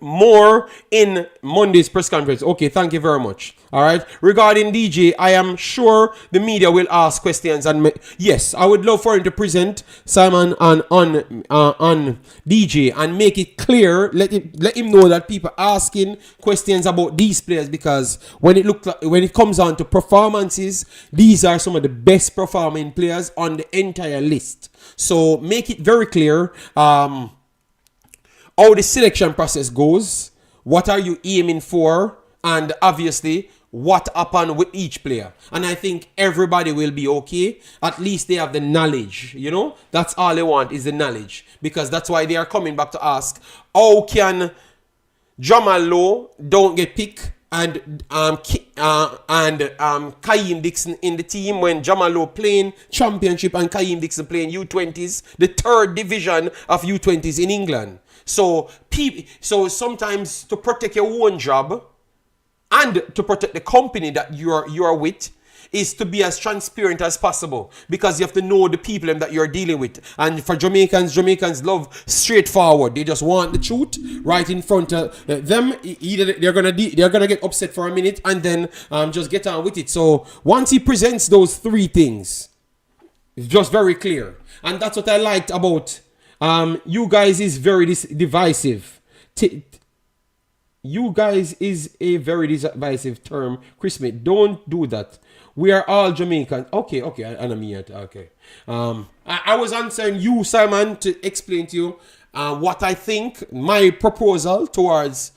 more in Monday's press conference. Okay, thank you very much. All right. Regarding DJ, I am sure the media will ask questions, and yes, I would love for him to present Simon on DJ and make it clear. Let him know that people asking questions about these players, because when it comes on to performances, these are some of the best performing players on the entire list. So make it very clear. How the selection process goes, what are you aiming for, and obviously what happened with each player. And I think everybody will be okay. At least they have the knowledge, you know. That's all they want, is the knowledge, because that's why they are coming back to ask, how can Jamal Lowe don't get picked and Kaim Dixon in the team when Jamal Lowe playing championship and Kaim Dixon playing U20s, the third division of U20s in England. So sometimes to protect your own job and to protect the company that you are with is to be as transparent as possible, because you have to know the people that you're dealing with. And for Jamaicans love straightforward. They just want the truth right in front of them. Either they're gonna get upset for a minute and then just get on with it. So once he presents those three things, it's just very clear, and that's what I liked about. You guys is very divisive. You guys is a very divisive term. Chris Smith, don't do that. We are all Jamaicans. Okay. Okay. I was answering you, Simon, to explain to you what I think, my proposal towards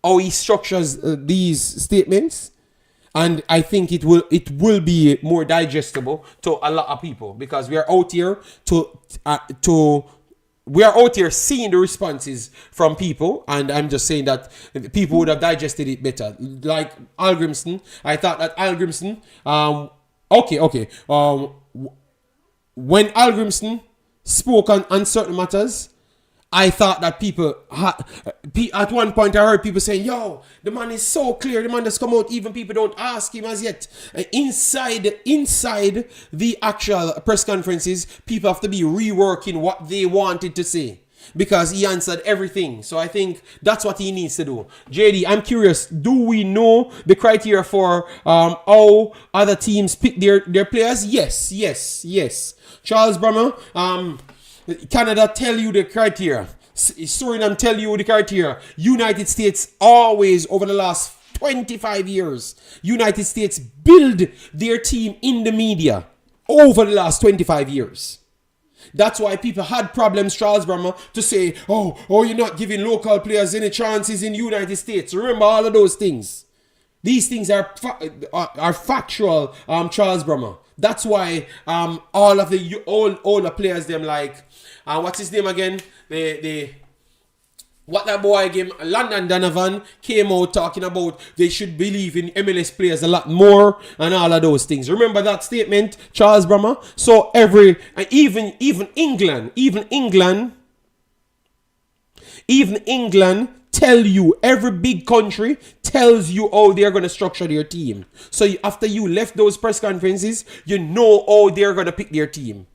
how he structures these statements. And I think it will be more digestible to a lot of people, because we are out here we are out here seeing the responses from people, and I'm just saying that people would have digested it better. Like Al Grimson, I thought that Al Grimson, when Al Grimson spoke on certain matters, I thought that people at one point I heard people saying, yo, the man is so clear, the man has come out, even people don't ask him as yet. Inside the actual press conferences, people have to be reworking what they wanted to say, because he answered everything. So I think that's what he needs to do. JD, I'm curious, do we know the criteria for how other teams pick their players? Yes. Charles Brummer, Canada tell you the criteria. Suriname tell you the criteria. United States always, over the last 25 years, United States build their team in the media over the last 25 years. That's why people had problems, Charles Brummer, to say, oh, you're not giving local players any chances in the United States. Remember all of those things. These things are factual, Charles Brummer. That's why all of the older players, them like, what's his name again? What that boy again? London Donovan came out talking about they should believe in MLS players a lot more and all of those things. Remember that statement, Charles Brummer? So even England tell you, every big country tells you how they're going to structure their team. So after you left those press conferences, you know how they're going to pick their team.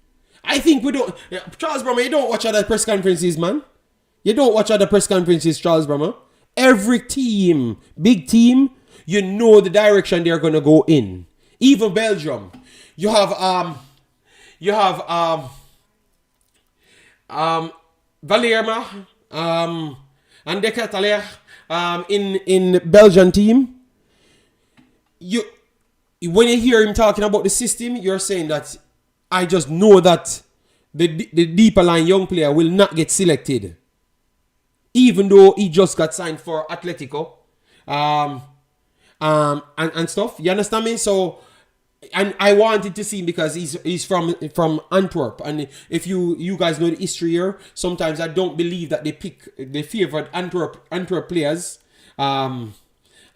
I think we don't... Charles Brummer, you don't watch other press conferences, man. You don't watch other press conferences, Charles Brummer. Every team, big team, you know the direction they're going to go in. Even Belgium. You have Valerma, and De Cavalier in Belgian team. When you hear him talking about the system, you're saying that I just know that the deeper line young player will not get selected, even though he just got signed for Atletico, and stuff. You understand me? So, and I wanted to see him because he's from Antwerp, and if you guys know the history here, sometimes I don't believe that they favored Antwerp players.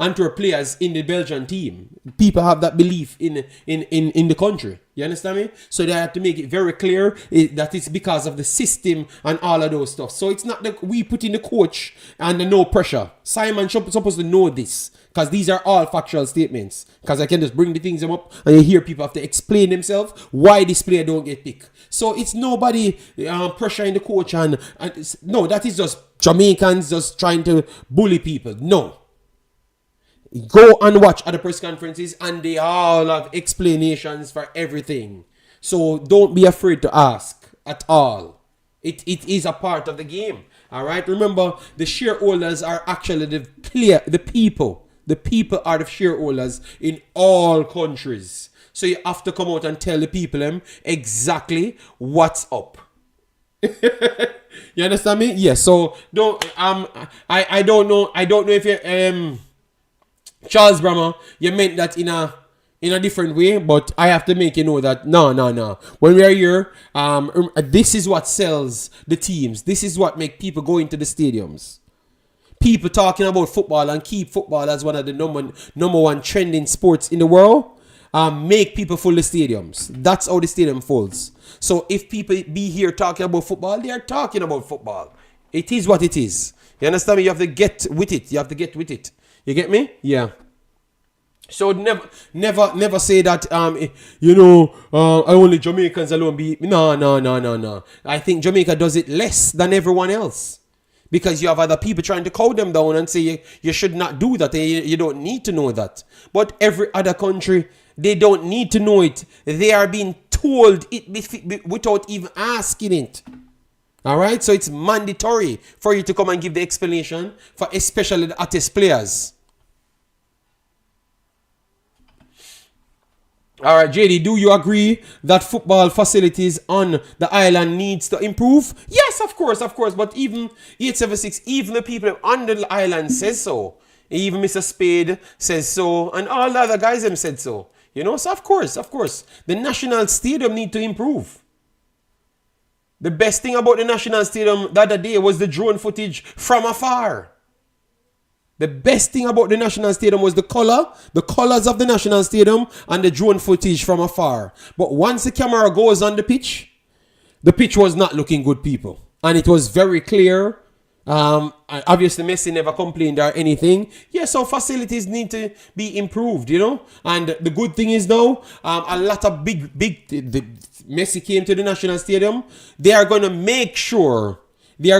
Antwerp players in the Belgian team. People have that belief in the country. You understand me? So they have to make it very clear that it's because of the system and all of those stuff. So it's not that we put in the coach and the no pressure. Simon supposed to know this. Because these are all factual statements. Because I can just bring the things up and you hear people have to explain themselves why this player don't get picked. So it's nobody pressuring the coach no, that is just Jamaicans just trying to bully people. No. Go and watch other press conferences and they all have explanations for everything. So don't be afraid to ask at all. It is a part of the game. All right. Remember, the shareholders are actually the people. The people are the shareholders in all countries. So you have to come out and tell the people exactly what's up. You understand me? Yes. So I don't know if you Charles Brammer, you meant that in a different way, but I have to make you know that no. When we are here, this is what sells the teams. This is what make people go into the stadiums. People talking about football and keep football as one of the number one trending sports in the world. Make people fill the stadiums. That's how the stadium fills. So if people be here talking about football, they are talking about football. It is what it is. You understand me? You have to get with it. You get me? Yeah. So never say that only Jamaicans alone be no. I think Jamaica does it less than everyone else. Because you have other people trying to cow them down and say you should not do that. You don't need to know that. But every other country, they don't need to know it. They are being told it without even asking it. All right? So it's mandatory for you to come and give the explanation for especially the hottest players. All right, JD, do you agree that football facilities on the island needs to improve? Yes, of course. But even 876, even the people on the island says so. Even Mr. Spade says so. And all the other guys them said so. So of course. The National Stadium need to improve. The best thing about the National Stadium the other day was the drone footage from afar. The best thing about the National Stadium was the colors of the National Stadium and the drone footage from afar. But once the camera goes on the pitch was not looking good, people. And it was very clear. Obviously, Messi never complained or anything. Yeah, so facilities need to be improved, And the good thing is now, a lot of big Messi came to the National Stadium. They are going to make sure they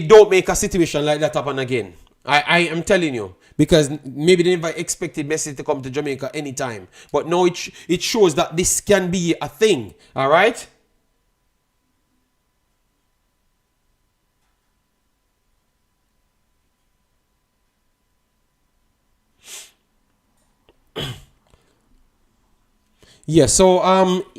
don't make a situation like that happen again. I am telling you. Because maybe they never expected Messi to come to Jamaica anytime. But now it shows that this can be a thing. All right? Yeah, so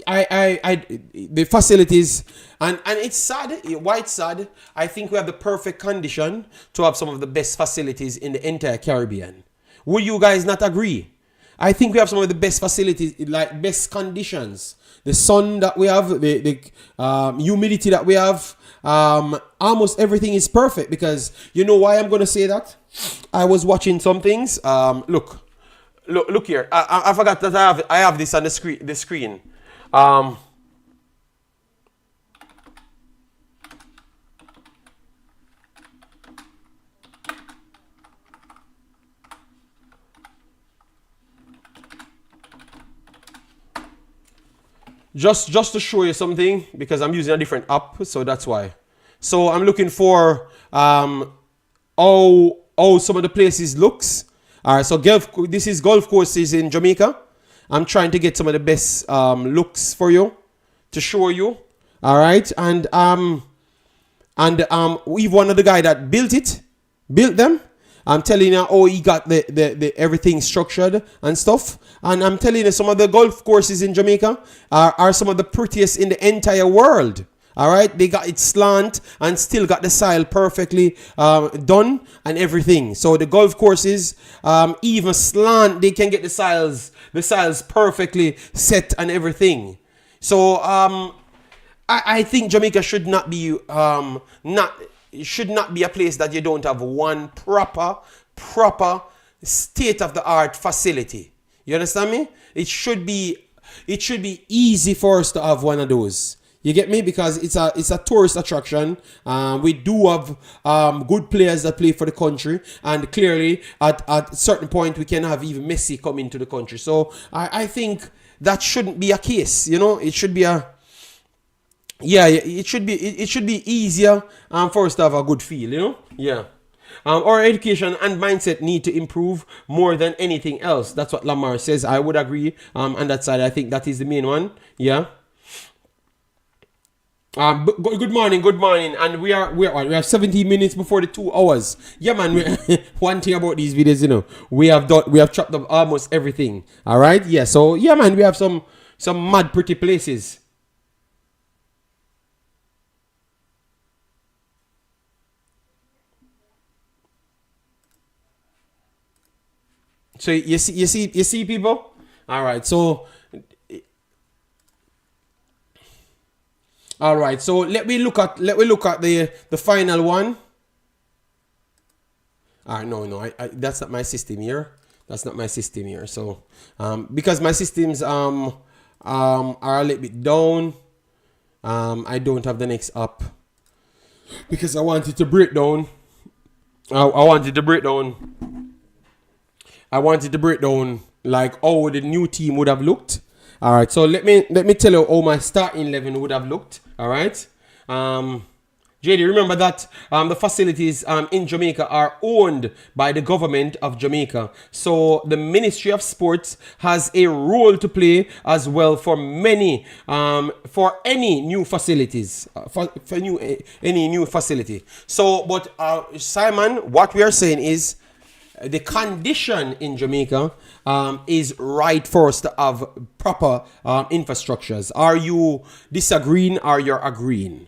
the facilities and it's sad. Why it's sad? I think we have the perfect condition to have some of the best facilities in the entire Caribbean. Would you guys not agree? I think we have some of the best facilities, like best conditions. The sun that we have, the humidity that we have, almost everything is perfect. Because you know why I'm going to say that? I was watching some things. Look here. I forgot that I have this on the screen. Just to show you something, because I'm using a different app, so that's why. So I'm looking for how some of the places looks. All right, so this is golf courses in Jamaica. I'm trying to get some of the best looks for you to show you. All right, and we've one of the guy that built them. I'm telling you how he got the everything structured and stuff. And I'm telling you, some of the golf courses in Jamaica are some of the prettiest in the entire world. All right, they got it slant and still got the soil perfectly done and everything. So the golf courses, even slant, they can get the soils perfectly set and everything. So I think Jamaica should not be a place that you don't have one proper state of the art facility. You understand me? It should be it should be easy for us to have one of those. You get me? Because it's a tourist attraction. We do have good players that play for the country, and clearly at a certain point we can have even Messi come into the country. So I think that shouldn't be a case. It should be a it should be easier for us to have a good feel. Yeah. Our education and mindset need to improve more than anything else. That's what Lamar says. I would agree on that side. I think that is the main one. Yeah. Good morning, and we have 17 minutes before the 2 hours. Yeah, man. One thing about these videos, we have chopped up almost everything. All right, yeah. So yeah, man, we have some mad pretty places. So you see people. All right, so. All right, so let me look at the final one. No, I that's not my system here. That's not my system here. So because my systems are a little bit down, I don't have the next up because I wanted to break down. I wanted to break down like how the new team would have looked. All right, so let me tell you how my starting 11 would have looked. All right, JD, remember that the facilities in Jamaica are owned by the government of Jamaica. So the Ministry of Sports has a role to play as well for any new facilities, any new facility. So, but Simon, what we are saying is, the condition in Jamaica is right for us to have proper infrastructures. Are you disagreeing or you're agreeing?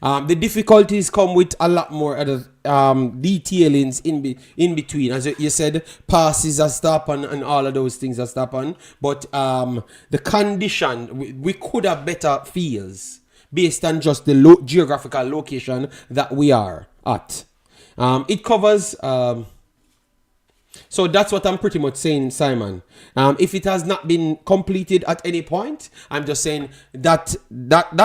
The difficulties come with a lot more other detailings in between. As you said, passes are stop and all of those things are stop on. But the condition, we could have better fields based on just the geographical location that we are at. It covers... So that's what I'm pretty much saying, Simon. If it has not been completed at any point, I'm just saying that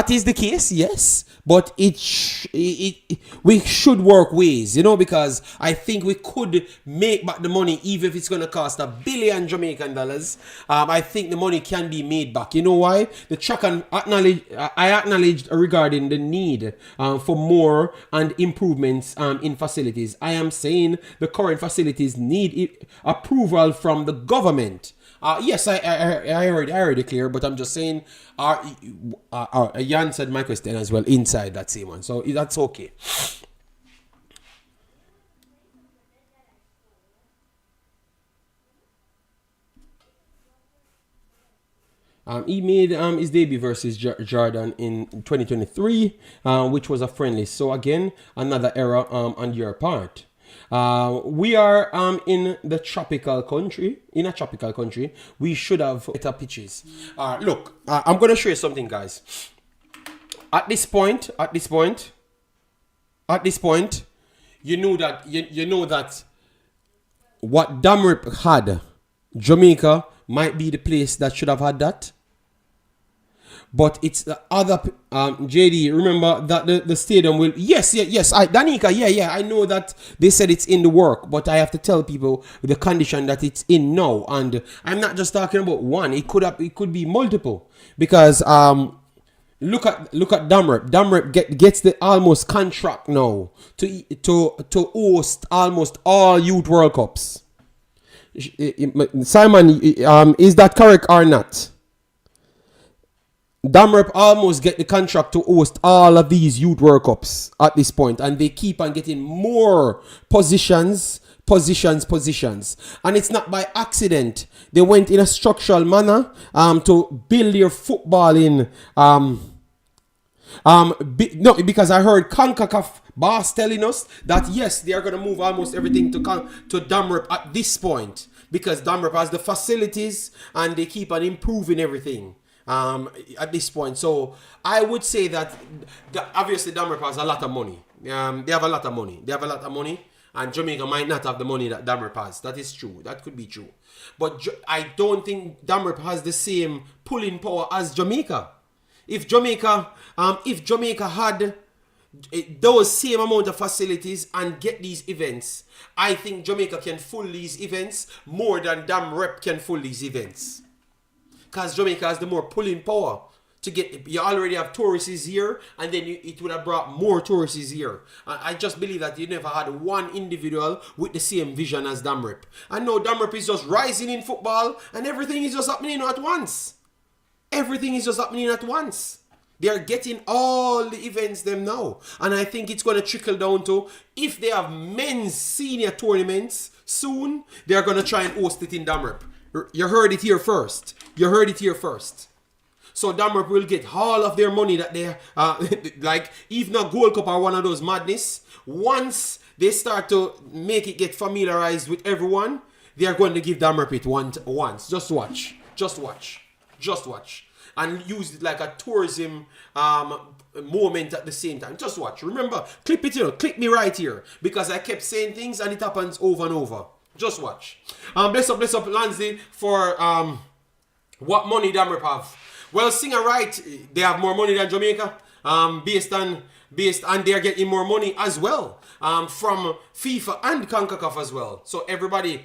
is the case, yes. But we should work ways, because I think we could make back the money even if it's going to cost $1 billion Jamaican dollars. I think the money can be made back. You know why? The track and I acknowledged regarding the need for more and improvements in facilities. I am saying the current facilities need approval from the government. Yes, I heard it clear, but I'm just saying, you answered my question as well inside that same one, so that's okay. He made his debut versus Jordan in 2023, which was a friendly. So again, another error on your part. We are in a tropical country. We should have better pitches. Look, I'm gonna show you something, guys. At this point, you know that what Damrip had, Jamaica might be the place that should have had that. But it's the other JD. Remember that the stadium will. Yes. Danica. Yeah. I know that they said it's in the work, but I have to tell people the condition that it's in now. And I'm not just talking about one. It could be multiple because look at Damrep. Damrep gets the almost contract now to host almost all Youth World Cups. Simon, is that correct or not? Damrep almost get the contract to host all of these Youth World Cups at this point, and they keep on getting more positions. And it's not by accident. They went in a structural manner to build their footballing. Because I heard Concacaf boss telling us that yes, they are going to move almost everything to Damrep at this point, because Damrep has the facilities and they keep on improving everything. At this point, so I would say that obviously Damrep has a lot of money. They have a lot of money. And Jamaica might not have the money that Damrep has. That is true. That could be true. But I don't think Damrep has the same pulling power as Jamaica. If Jamaica had those same amount of facilities and get these events, I think Jamaica can full these events more than Damrep can full these events. Because Jamaica has the more pulling power to get. You already have tourists here, and then it would have brought more tourists here. I just believe that you never had one individual with the same vision as Damrep. I know Damrep is just rising in football, and everything is just happening at once. Everything is just happening at once. They are getting all the events them now. And I think it's going to trickle down to, if they have men's senior tournaments soon, they are going to try and host it in Damrep. You heard it here first. You heard it here first. So Damrep will get all of their money that they, like, even a Gold Cup or one of those madness, once they start to make it get familiarized with everyone, they are going to give Damrep it once. Just watch. Just watch. Just watch. And use it like a tourism moment at the same time. Just watch. Remember, clip it, clip me right here. Because I kept saying things and it happens over and over. Just watch. Bless up, Lansdale, for what money Damrep have. Well, Singer right, they have more money than Jamaica. Based on they're getting more money as well. From FIFA and Concacaf as well. So everybody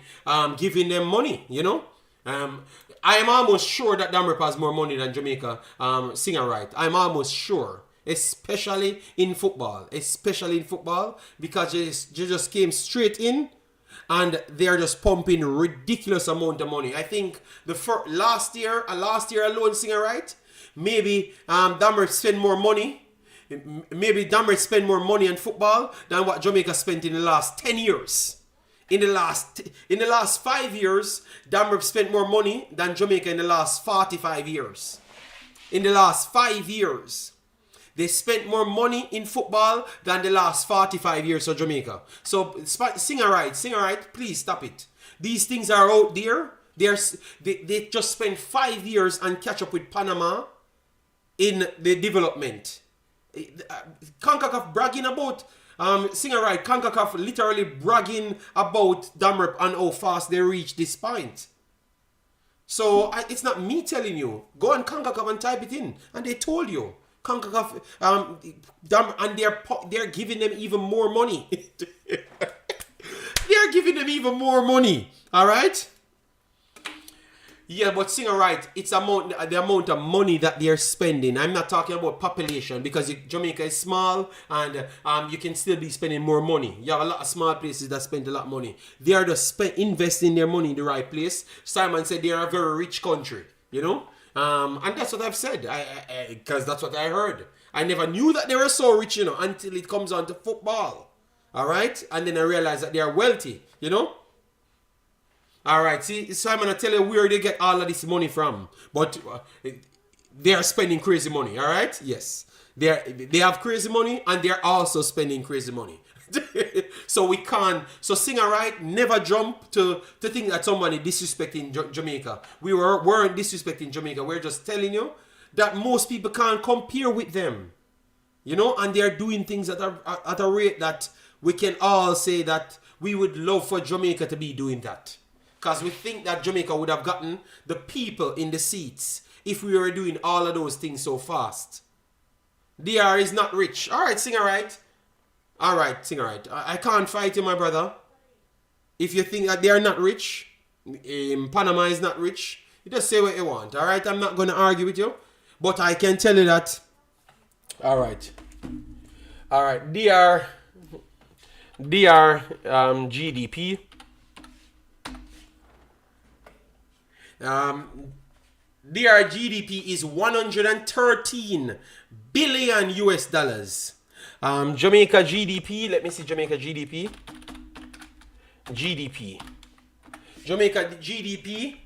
giving them money, you know. I am almost sure that Damrep has more money than Jamaica. Singer right. I'm almost sure. Especially in football. Because they just came straight in. And they're just pumping ridiculous amount of money. I think last year alone, Singer right, maybe Damrep spend more money. Maybe Damrep spend more money on football than what Jamaica spent in the last 10 years. In the last 5 years, Damrep spent more money than Jamaica in the last 45 years. In the last 5 years, they spent more money in football than the last 45 years of Jamaica. So, Singer right, please stop it. These things are out there. They just spent 5 years and catch up with Panama in the development. Concacaf bragging about, Singer right, Concacaf literally bragging about Damrep and how fast they reached this point. So, it's not me telling you. Go on Concacaf and type it in. And they told you. Concacaf, and they're giving them even more money. They're giving them even more money. All right? Yeah, but Singer right, it's the amount of money that they're spending. I'm not talking about population, because Jamaica is small and you can still be spending more money. You have a lot of small places that spend a lot of money. They are just investing their money in the right place. Simon said they are a very rich country, you know? And that's what I've said, because that's what I heard. I never knew that they were so rich, you know, until it comes on to football. All right? And then I realized that they are wealthy, you know? All right, see, Simon, I tell you where they get all of this money from. But they are spending crazy money, all right? Yes. They have crazy money, and they're also spending crazy money. So Singer right, never jump to think that somebody disrespecting Jamaica. We weren't disrespecting Jamaica. We're just telling you that most people can't compare with them. You know, and they're doing things at a rate that we can all say that we would love for Jamaica to be doing that. Because we think that Jamaica would have gotten the people in the seats if we were doing all of those things so fast. DR is not rich. All right, Singer right. All right, Singer right. I can't fight you, my brother. If you think that they are not rich, Panama is not rich, you just say what you want. All right, I'm not going to argue with you. But I can tell you that. All right. DR GDP. Their GDP is 113 billion US dollars. Jamaica GDP, let me see Jamaica GDP. Jamaica GDP.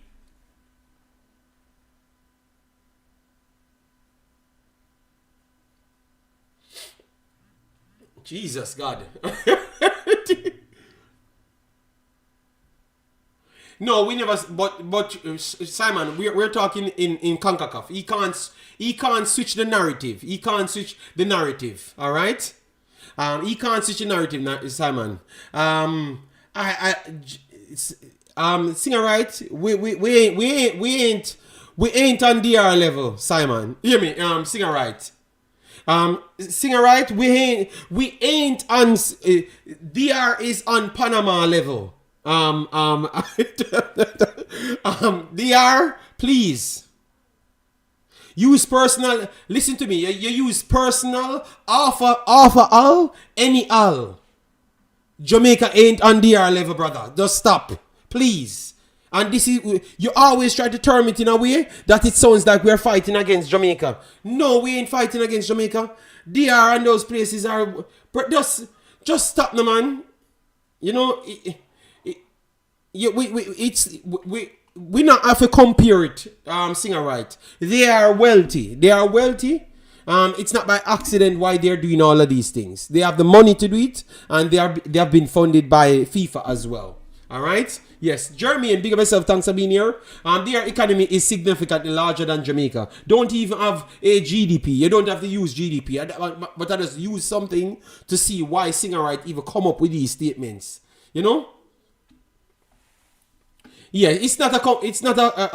Jesus God. No, we never. But Simon, we're talking in Concacaf. He can't switch the narrative. All right. He can't switch the narrative now, Simon. Singer right? We ain't on DR level, Simon. Hear me? Singer right. Singer right? We ain't on. DR is on Panama level. DR, please. Use personal. Listen to me. You use personal. Offer all. Any all. Jamaica ain't on DR level, brother. Just stop. Please. And this is. You always try to term it in a way that it sounds like we're fighting against Jamaica. No, we ain't fighting against Jamaica. DR and those places are. Just stop, no, man. You know. We not have to compare it, Singer right. They are wealthy. It's not by accident why they're doing all of these things. They have the money to do it, and they have been funded by FIFA as well. All right. Yes, Jeremy and big up yourself. Thanks for being here. Their economy is significantly larger than Jamaica. Don't even have a GDP. You don't have to use GDP. But I just use something to see why Singer right even come up with these statements. You know. Yeah, it's not a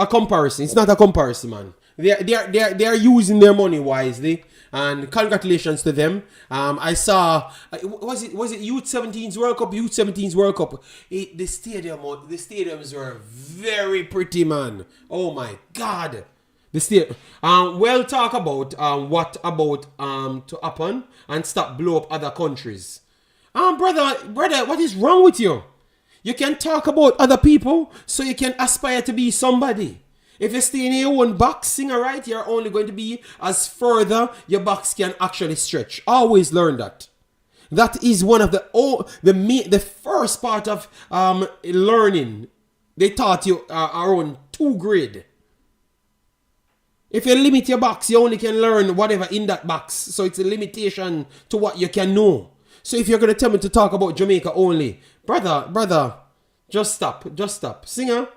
comparison. It's not a comparison, man. They are using their money wisely, and congratulations to them. I saw was it Youth 17's World Cup? Youth 17's World Cup. The stadiums were very pretty, man. Oh my God. We'll talk about what about to happen and stop blow up other countries. Brother, what is wrong with you? You can talk about other people so you can aspire to be somebody. If you stay in your own box, Singer right, you're only going to be as further your box can actually stretch. Always learn that. That is one of the first part of learning. They taught you around 2 grade. If you limit your box, you only can learn whatever in that box. So it's a limitation to what you can know. So if you're going to tell me to talk about Jamaica only, brother, just stop. Singer.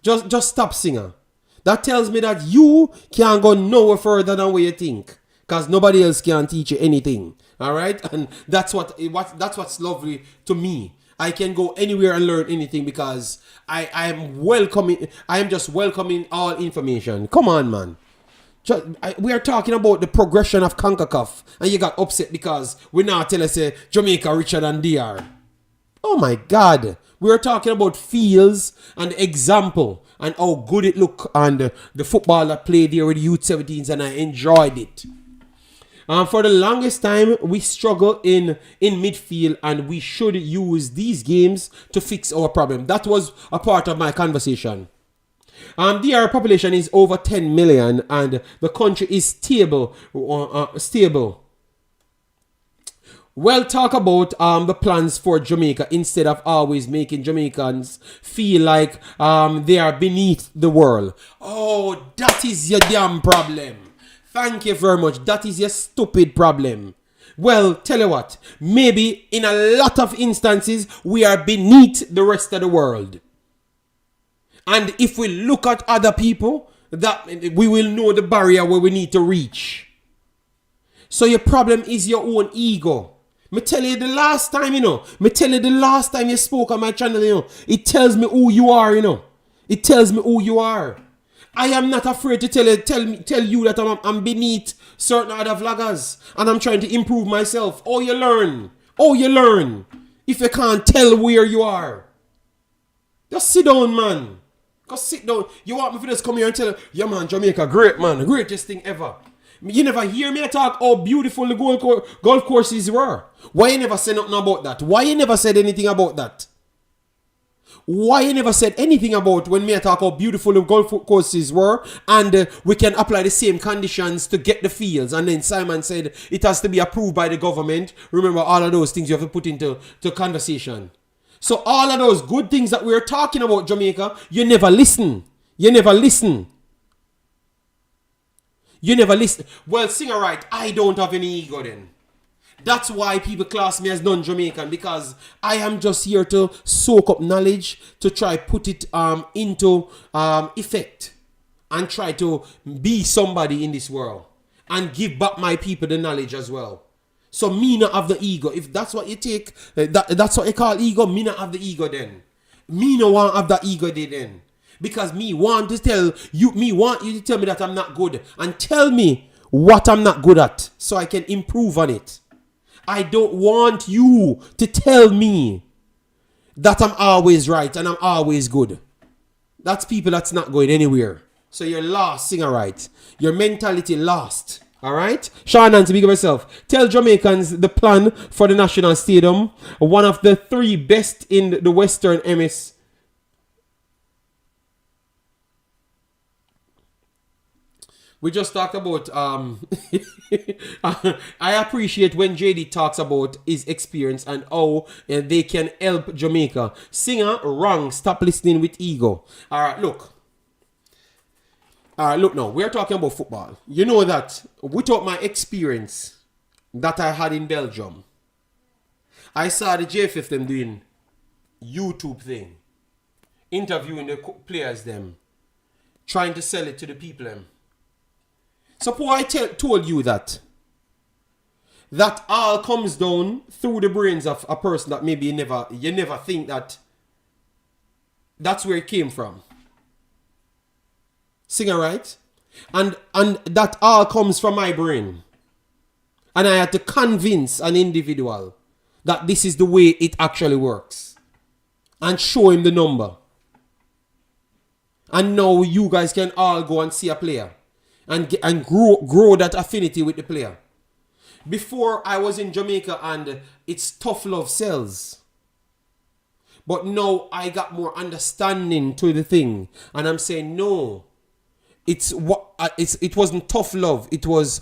Just stop, Singer. That tells me that you can't go nowhere further than where you think. Because nobody else can teach you anything. All right? And that's what's lovely to me. I can go anywhere and learn anything because I am just welcoming all information. Come on, man. We are talking about the progression of Concacaf, and you got upset because we now tell us Jamaica richer than DR. Oh my God. We are talking about fields and example and how good it looked and the football that played there with the Youth 17s, and I enjoyed it. For the longest time, we struggle in midfield, and we should use these games to fix our problem. That was a part of my conversation. DR population is over 10 million, and the country is stable. Well, talk about the plans for Jamaica instead of always making Jamaicans feel like they are beneath the world. Oh, that is your damn problem. Thank you very much. That is your stupid problem. Well, tell you what. Maybe in a lot of instances, we are beneath the rest of the world. And if we look at other people, that we will know the barrier where we need to reach. So your problem is your own ego. Me tell you the last time, you spoke on my channel, it tells me who you are, It tells me who you are. I am not afraid to tell you that I'm beneath certain other vloggers, and I'm trying to improve myself. Oh, you learn. If you can't tell where you are. Just sit down, man. Just sit down. You want me to just come here and tell you, yeah, man, Jamaica, great, man. Greatest thing ever. You never hear me talk how beautiful the golf courses were. Why you never said nothing about that? Why you never said anything about that? Why you never said anything about when me talk how beautiful the golf courses were, and we can apply the same conditions to get the fields? And then Simon said it has to be approved by the government. Remember, all of those things you have to put into conversation. So all of those good things that we're talking about Jamaica, you never listen. Well, Singer right, I don't have any ego then. That's why people class me as non-Jamaican, because I am just here to soak up knowledge, to try put it into effect, and try to be somebody in this world. and give back my people the knowledge as well. So me not have the ego. If that's what you take, that's what you call ego. Me not have the ego then. Me no want have that ego then. Because me want to tell you, me want you to tell me that I'm not good. And tell me what I'm not good at so I can improve on it. I don't want you to tell me that I'm always right and I'm always good. That's people that's not going anywhere. So you're lost, singer right. Your mentality lost. Alright? Sean Nancy, big of yourself. Tell Jamaicans the plan for the National Stadium. One of the 3 best in the Western MS. We just talked about I appreciate when JD talks about his experience and how they can help Jamaica. Singer, wrong. Stop listening with ego. Alright, look. Look now, we're talking about football. You know that without my experience that I had in Belgium, I saw the JFF them doing YouTube thing, interviewing the players them, trying to sell it to the people them. Suppose I told you that all comes down through the brains of a person that maybe you never think that that's where it came from. Singer, right? And that all comes from my brain. And I had to convince an individual that this is the way it actually works. And show him the number. And now you guys can all go and see a player. And grow that affinity with the player. Before I was in Jamaica and it's tough love sells. But now I got more understanding to the thing. And I'm saying no. It wasn't tough love. It was,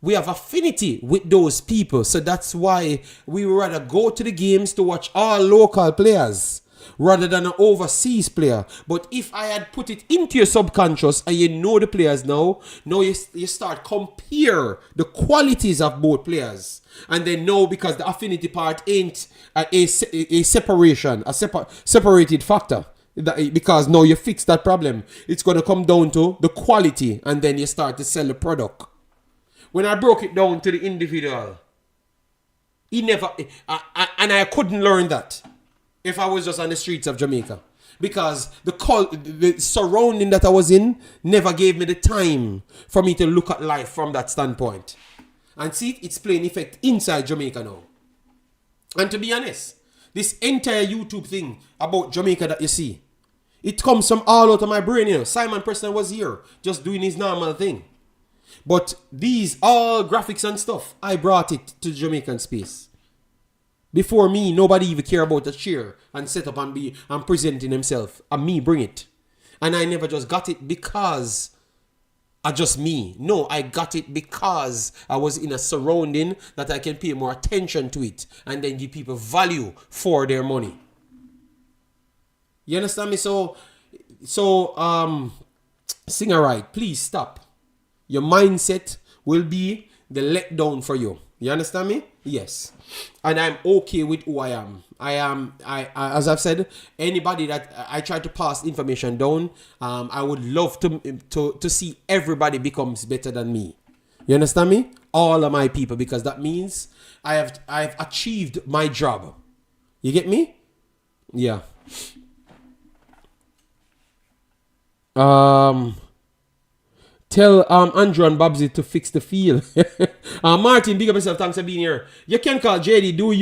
we have affinity with those people. So that's why we would rather go to the games to watch all local players rather than an overseas player. But if I had put it into your subconscious and you know the players now you start compare the qualities of both players. And then know because the affinity part ain't a separation, separated factor. Because now you fix that problem. It's going to come down to the quality and then you start to sell the product. When I broke it down to the individual, I couldn't learn that if I was just on the streets of Jamaica. Because the surrounding that I was in never gave me the time for me to look at life from that standpoint. And see, it's playing effect inside Jamaica now. And to be honest, this entire YouTube thing about Jamaica that you see, it comes from all out of my brain, you know. Simon Preston was here, just doing his normal thing. But these, all graphics and stuff, I brought it to the Jamaican space. Before me, nobody even care about a chair and set up and presenting himself. And me bring it. And I never just got it because I just me. No, I got it because I was in a surrounding that I can pay more attention to it. And then give people value for their money. You understand me? So, singer right, please stop. Your mindset will be the letdown for you. You understand me? Yes. And I'm okay with who I am. I as I've said, anybody that I try to pass information down, I would love to see everybody becomes better than me. You understand me? All of my people, because that means I've achieved my job. You get me? Yeah. Tell Andrew and Babsy to fix the field. Martin, big up yourself. Thanks for being here. You can call JD. Do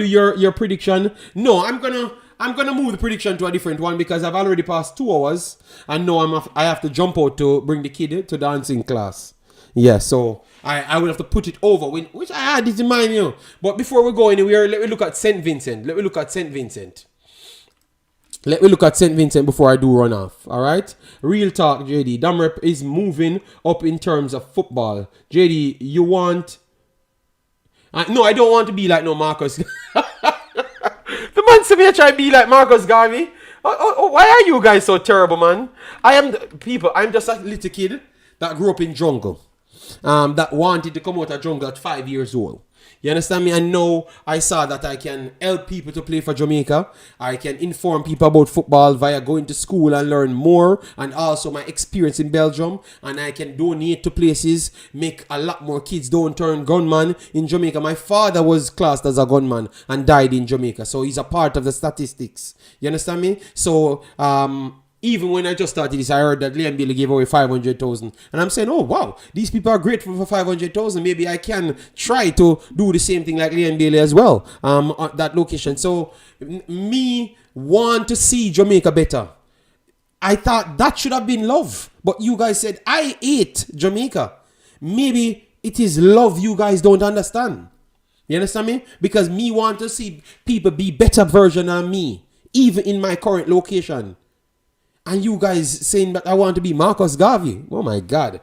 your prediction? No, I'm gonna move the prediction to a different one because I've already passed 2 hours and now I have to jump out to bring the kid to dancing class. Yeah, so I will have to put it over which I had it in mind, you know. But before we go anywhere, let me look at St. Vincent. Let me look at St. Vincent before I do run off. Alright? Real talk, JD. Damrep is moving up in terms of football. JD, you want... no, I don't want to be like no Marcus. The man said me I try to be like Marcus Garvey. Why are you guys so terrible, man? I'm just a little kid that grew up in jungle. That wanted to come out of jungle at 5 years old. You understand me? And now I saw that I can help people to play for Jamaica. I can inform people about football via going to school and learn more, and also my experience in Belgium. And I can donate to places, make a lot more kids don't turn gunman in Jamaica. My father was classed as a gunman and died in Jamaica, so he's a part of the statistics. You understand me? So even when I just started this, I heard that Liam Bailey gave away 500,000. And I'm saying, oh, wow, these people are grateful for 500,000. Maybe I can try to do the same thing like Liam Bailey as well at that location. So, me want to see Jamaica better. I thought that should have been love. But you guys said, I hate Jamaica. Maybe it is love you guys don't understand. You understand me? Because me want to see people be better version of me, even in my current location. And you guys saying that I want to be Marcus Garvey. Oh my God.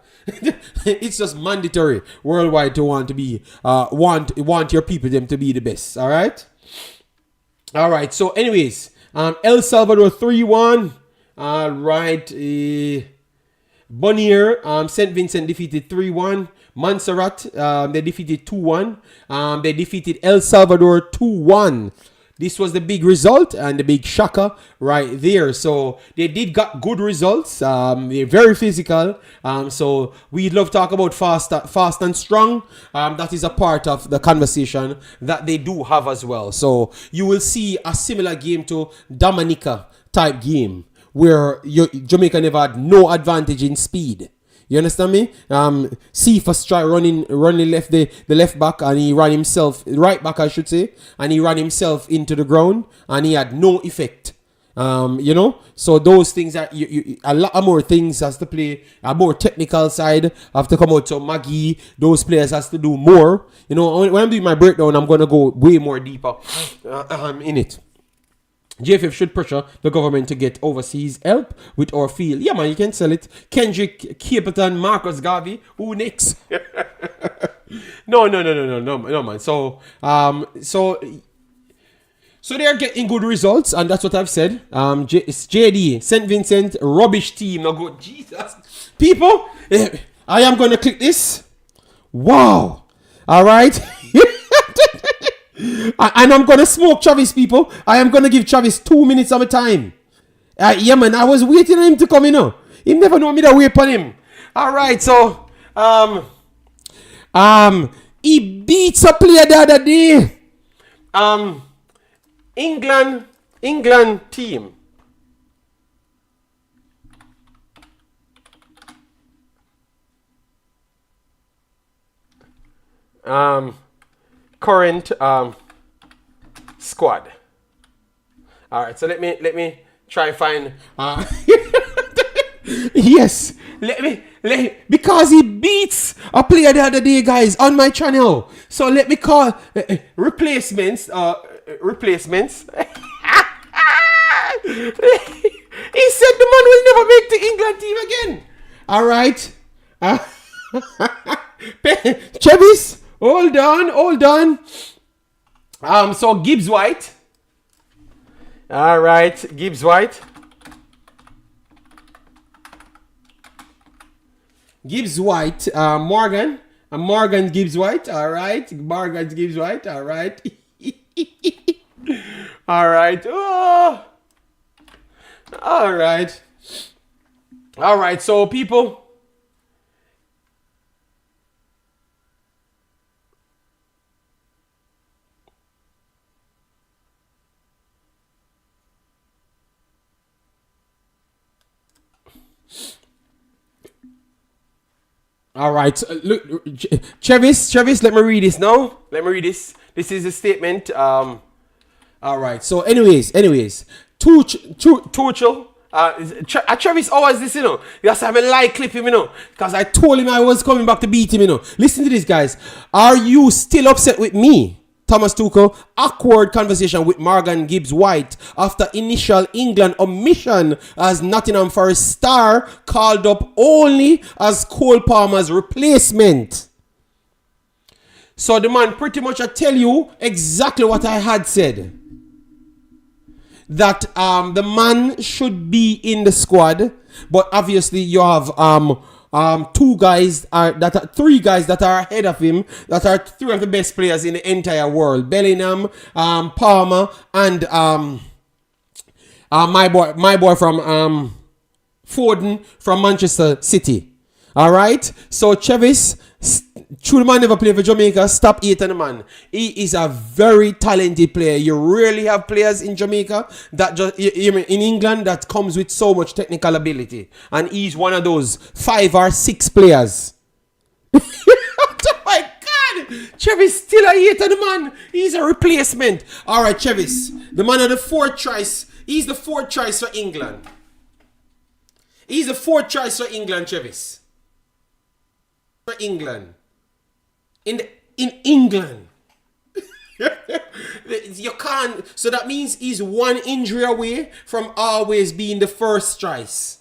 It's just mandatory worldwide to want to be, want your people them to be the best. All right. All right. So anyways, El Salvador 3-1. All right. Bonnier, St. Vincent defeated 3-1. Montserrat, they defeated 2-1. They defeated El Salvador 2-1. This was the big result and the big shocker right there. So they did got good results. They're very physical. So we love talk about fast and strong. That is a part of the conversation that they do have as well. So you will see a similar game to Dominica type game where Jamaica never had no advantage in speed. You understand me? Cephas tried running left the left back, and he ran himself right back, I should say, and he ran himself into the ground, and he had no effect. You know, so those things that a lot more things has to play, a more technical side have to come out. So Maggie, those players has to do more. You know, when I'm doing my breakdown, I'm gonna go way more deeper in it. JFF should pressure the government to get overseas help with our field. Yeah, man, you can sell it. Kendrick, Capleton, Marcus Garvey. Who next? No, man. So they are getting good results, and that's what I've said. It's JD, St. Vincent, rubbish team. Now go, Jesus. People, I am going to click this. Wow. All right. And I'm going to smoke Travis, people. I am going to give Travis 2 minutes of my time. Yeah, man, I was waiting on him to come in. He never know me to wait on him. All right, so he beats a player the other day. England team. Current squad. All right, so let me try and find. Yes, because he beats a player the other day, guys, on my channel. So let me call replacements. Replacements. He said the man will never make the England team again. All right. Chevis. Hold on. So Gibbs White. All right, Gibbs White. Morgan. Morgan Gibbs White. All right. Morgan Gibbs White. All right. All right. Oh. All right. All right. So people. All right, look, Travis, let me read this now. Let me read this. This is a statement. All right. So, anyways, Tuchel. Travis always this, you know. Yes, I'm a like clip him, you know, because I told him I was coming back to beat him, you know. Listen to this, guys. Are you still upset with me? Thomas Tuchel, awkward conversation with Morgan Gibbs White after initial England omission as Nottingham Forest star called up only as Cole Palmer's replacement. So the man pretty much I tell you exactly what I had said. That the man should be in the squad, but obviously you have three guys that are ahead of him, that are three of the best players in the entire world. Bellingham, Palmer, and my boy from Foden from Manchester City. All right. So Chevis, true the man never played for Jamaica. Stop eating the man. He is a very talented player. You rarely have players in Jamaica that just in England that comes with so much technical ability, and he's one of those 5 or 6 players. Oh my God, Chevis still a eating the man. He's a replacement. All right, Chevis, the man of the 4th choice. He's the 4th choice for England. He's the 4th choice for England, Chevis. For England. In England. You can't. So that means he's 1 injury away from always being the 1st choice.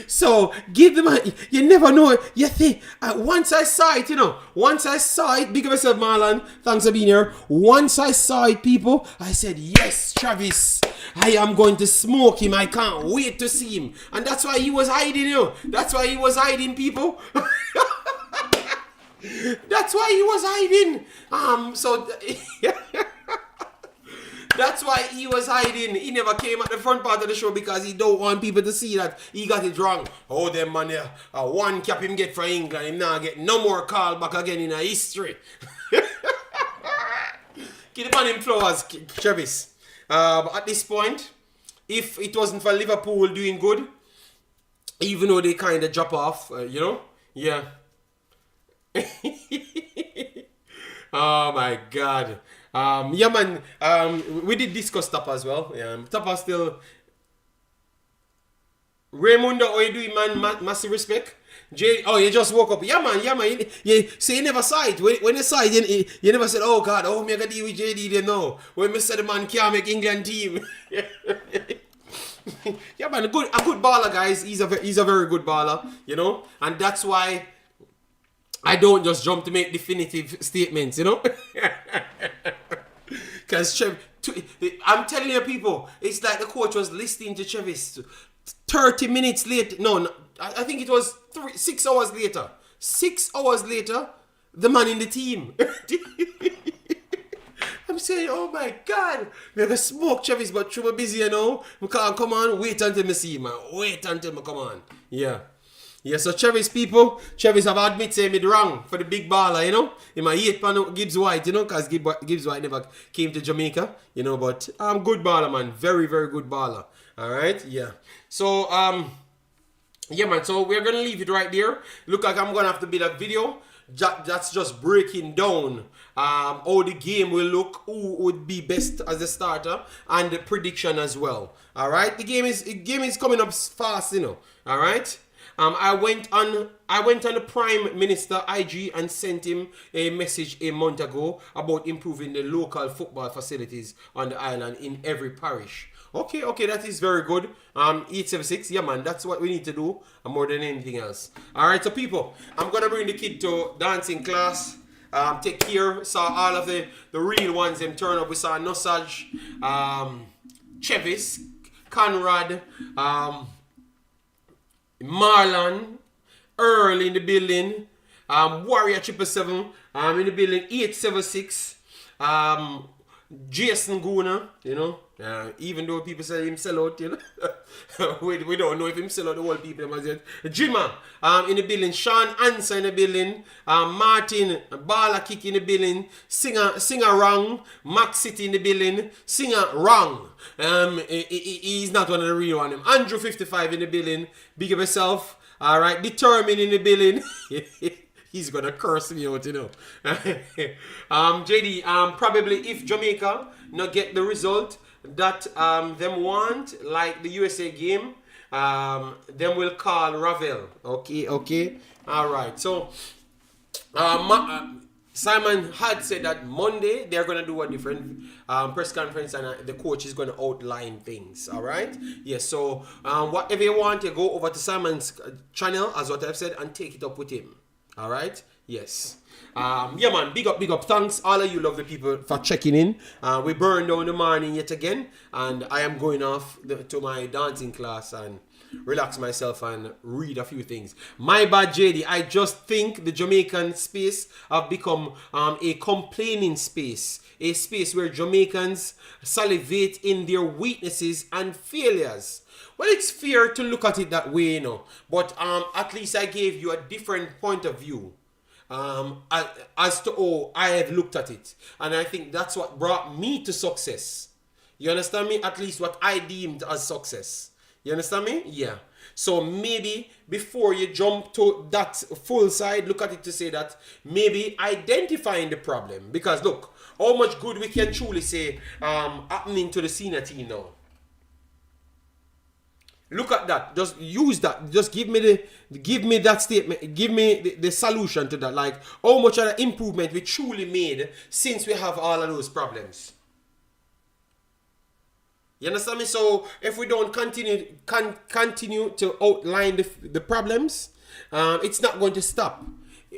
So give them a, you never know. You think once I saw it, big of yourself, Marlon. Thanks for being here. Once I saw it, people, I said, yes, Travis, I am going to smoke him. I can't wait to see him. And that's why he was hiding, That's why he was hiding, people. That's why he was hiding. That's why he was hiding. He never came at the front part of the show because he don't want people to see that he got it wrong. Oh, them man there. One cap him get for England. Him now get no more call back again in a history. Keep the man in flowers, Travis. At this point, if it wasn't for Liverpool doing good, even though they kind of drop off, yeah. Oh my God. Yeah, man. We did discuss Tapa as well. Tapa still. Raymundo, how you doing, man? Massive respect. You just woke up. Yeah, man. So you never saw it. When you saw it, you never said, oh God, me I got to deal with JD. They know. When me said the man can't make England team. Yeah, man. A good baller, guys. He's a very good baller, and that's why I don't just jump to make definitive statements, Because I'm telling you, people, it's like the coach was listening to Chevis 30 minutes later. No, I think it was 6 hours later. 6 hours later, the man in the team. I'm saying, oh my God, we're going to smoke Chevis, but too busy, We can't come on. Wait until me see, man. Wait until me come on. Yeah. Yeah, so Chevis people, Chevis have admit say me wrong for the big baller, In my 8 pan Gibbs White, because Gibbs White never came to Jamaica, but I'm good baller, man. Very, very good baller. Alright, yeah. So yeah, man, so we're gonna leave it right there. Look like I'm gonna have to build a video that's just breaking down how the game will look, who would be best as a starter, and the prediction as well. Alright, the game is coming up fast, Alright. I went on the Prime Minister IG and sent him a message a month ago about improving the local football facilities on the island in every parish. Okay, that is very good. 876, yeah, man, that's what we need to do more than anything else. All right, so people, I'm gonna bring the kid to dancing class. Take care. Saw all of the real ones. Them turn up. We saw Nosage, Chevis, Conrad, Marlon, Earl in the building, Warrior 777 in the building, 876, Jason Guna, even though people say him sell out, we don't know if him sell out the whole people. Jimma in the building, Sean Ansa in the building, Martin Bala Kick in the building, Singer Wrong, Maxit in the building, Singer Wrong. He's not one of the real one. Andrew 55 in the building, big of yourself. All right, Determined in the building. He's gonna curse me out, JD, probably if Jamaica not get the result that them want, like the USA game, then we'll call Ravel. Okay. All right. So, Simon had said that Monday they're gonna do a different press conference, and the coach is gonna outline things. All right. Yes. So, whatever you want, you go over to Simon's channel, as what I've said, and take it up with him. All right. Yes. Yeah, man. Big up, big up. Thanks, all of you lovely people, for checking in. We burned down the morning yet again, and I am going off to my dancing class and relax myself and read a few things. My bad, JD. I just think the Jamaican space have become a complaining space, a space where Jamaicans salivate in their weaknesses and failures. Well, it's fair to look at it that way, you know, but at least I gave you a different point of view as to how I have looked at it. And I think that's what brought me to success. You understand me? At least what I deemed as success. You understand me? Yeah. So maybe before you jump to that full side, look at it to say that maybe identifying the problem. Because look, how much good we can truly say happening to the senior team now. Look at that. Just use that. Just give me that statement. Give me the solution to that. Like how much of the improvement we truly made since we have all of those problems. You understand me? So if we don't continue to outline the problems, it's not going to stop.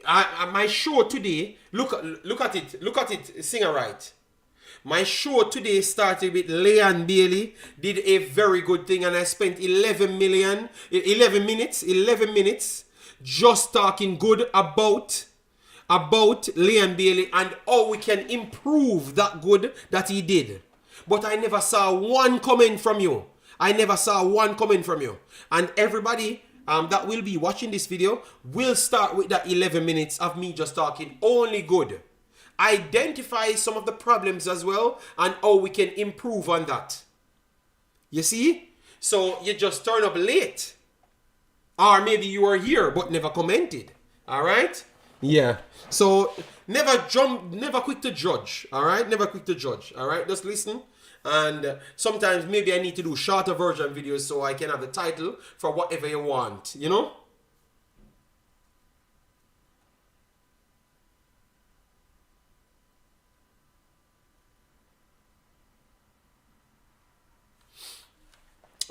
My show today, look at it, singer right. My show today started with Leon Bailey, did a very good thing, and I spent 11 minutes just talking good about Leon Bailey and how we can improve that good that he did. But I never saw one comment from you. And everybody that will be watching this video will start with that 11 minutes of me just talking only good. Identify some of the problems as well and how we can improve on that. You see? So you just turn up late. Or maybe you were here but never commented. Alright? Yeah. So never quick to judge. Alright? Never quick to judge. Alright? Just listen. And sometimes maybe I need to do shorter version videos so I can have the title for whatever you want. You know?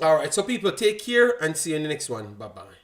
All right, so people, take care and see you in the next one. Bye-bye.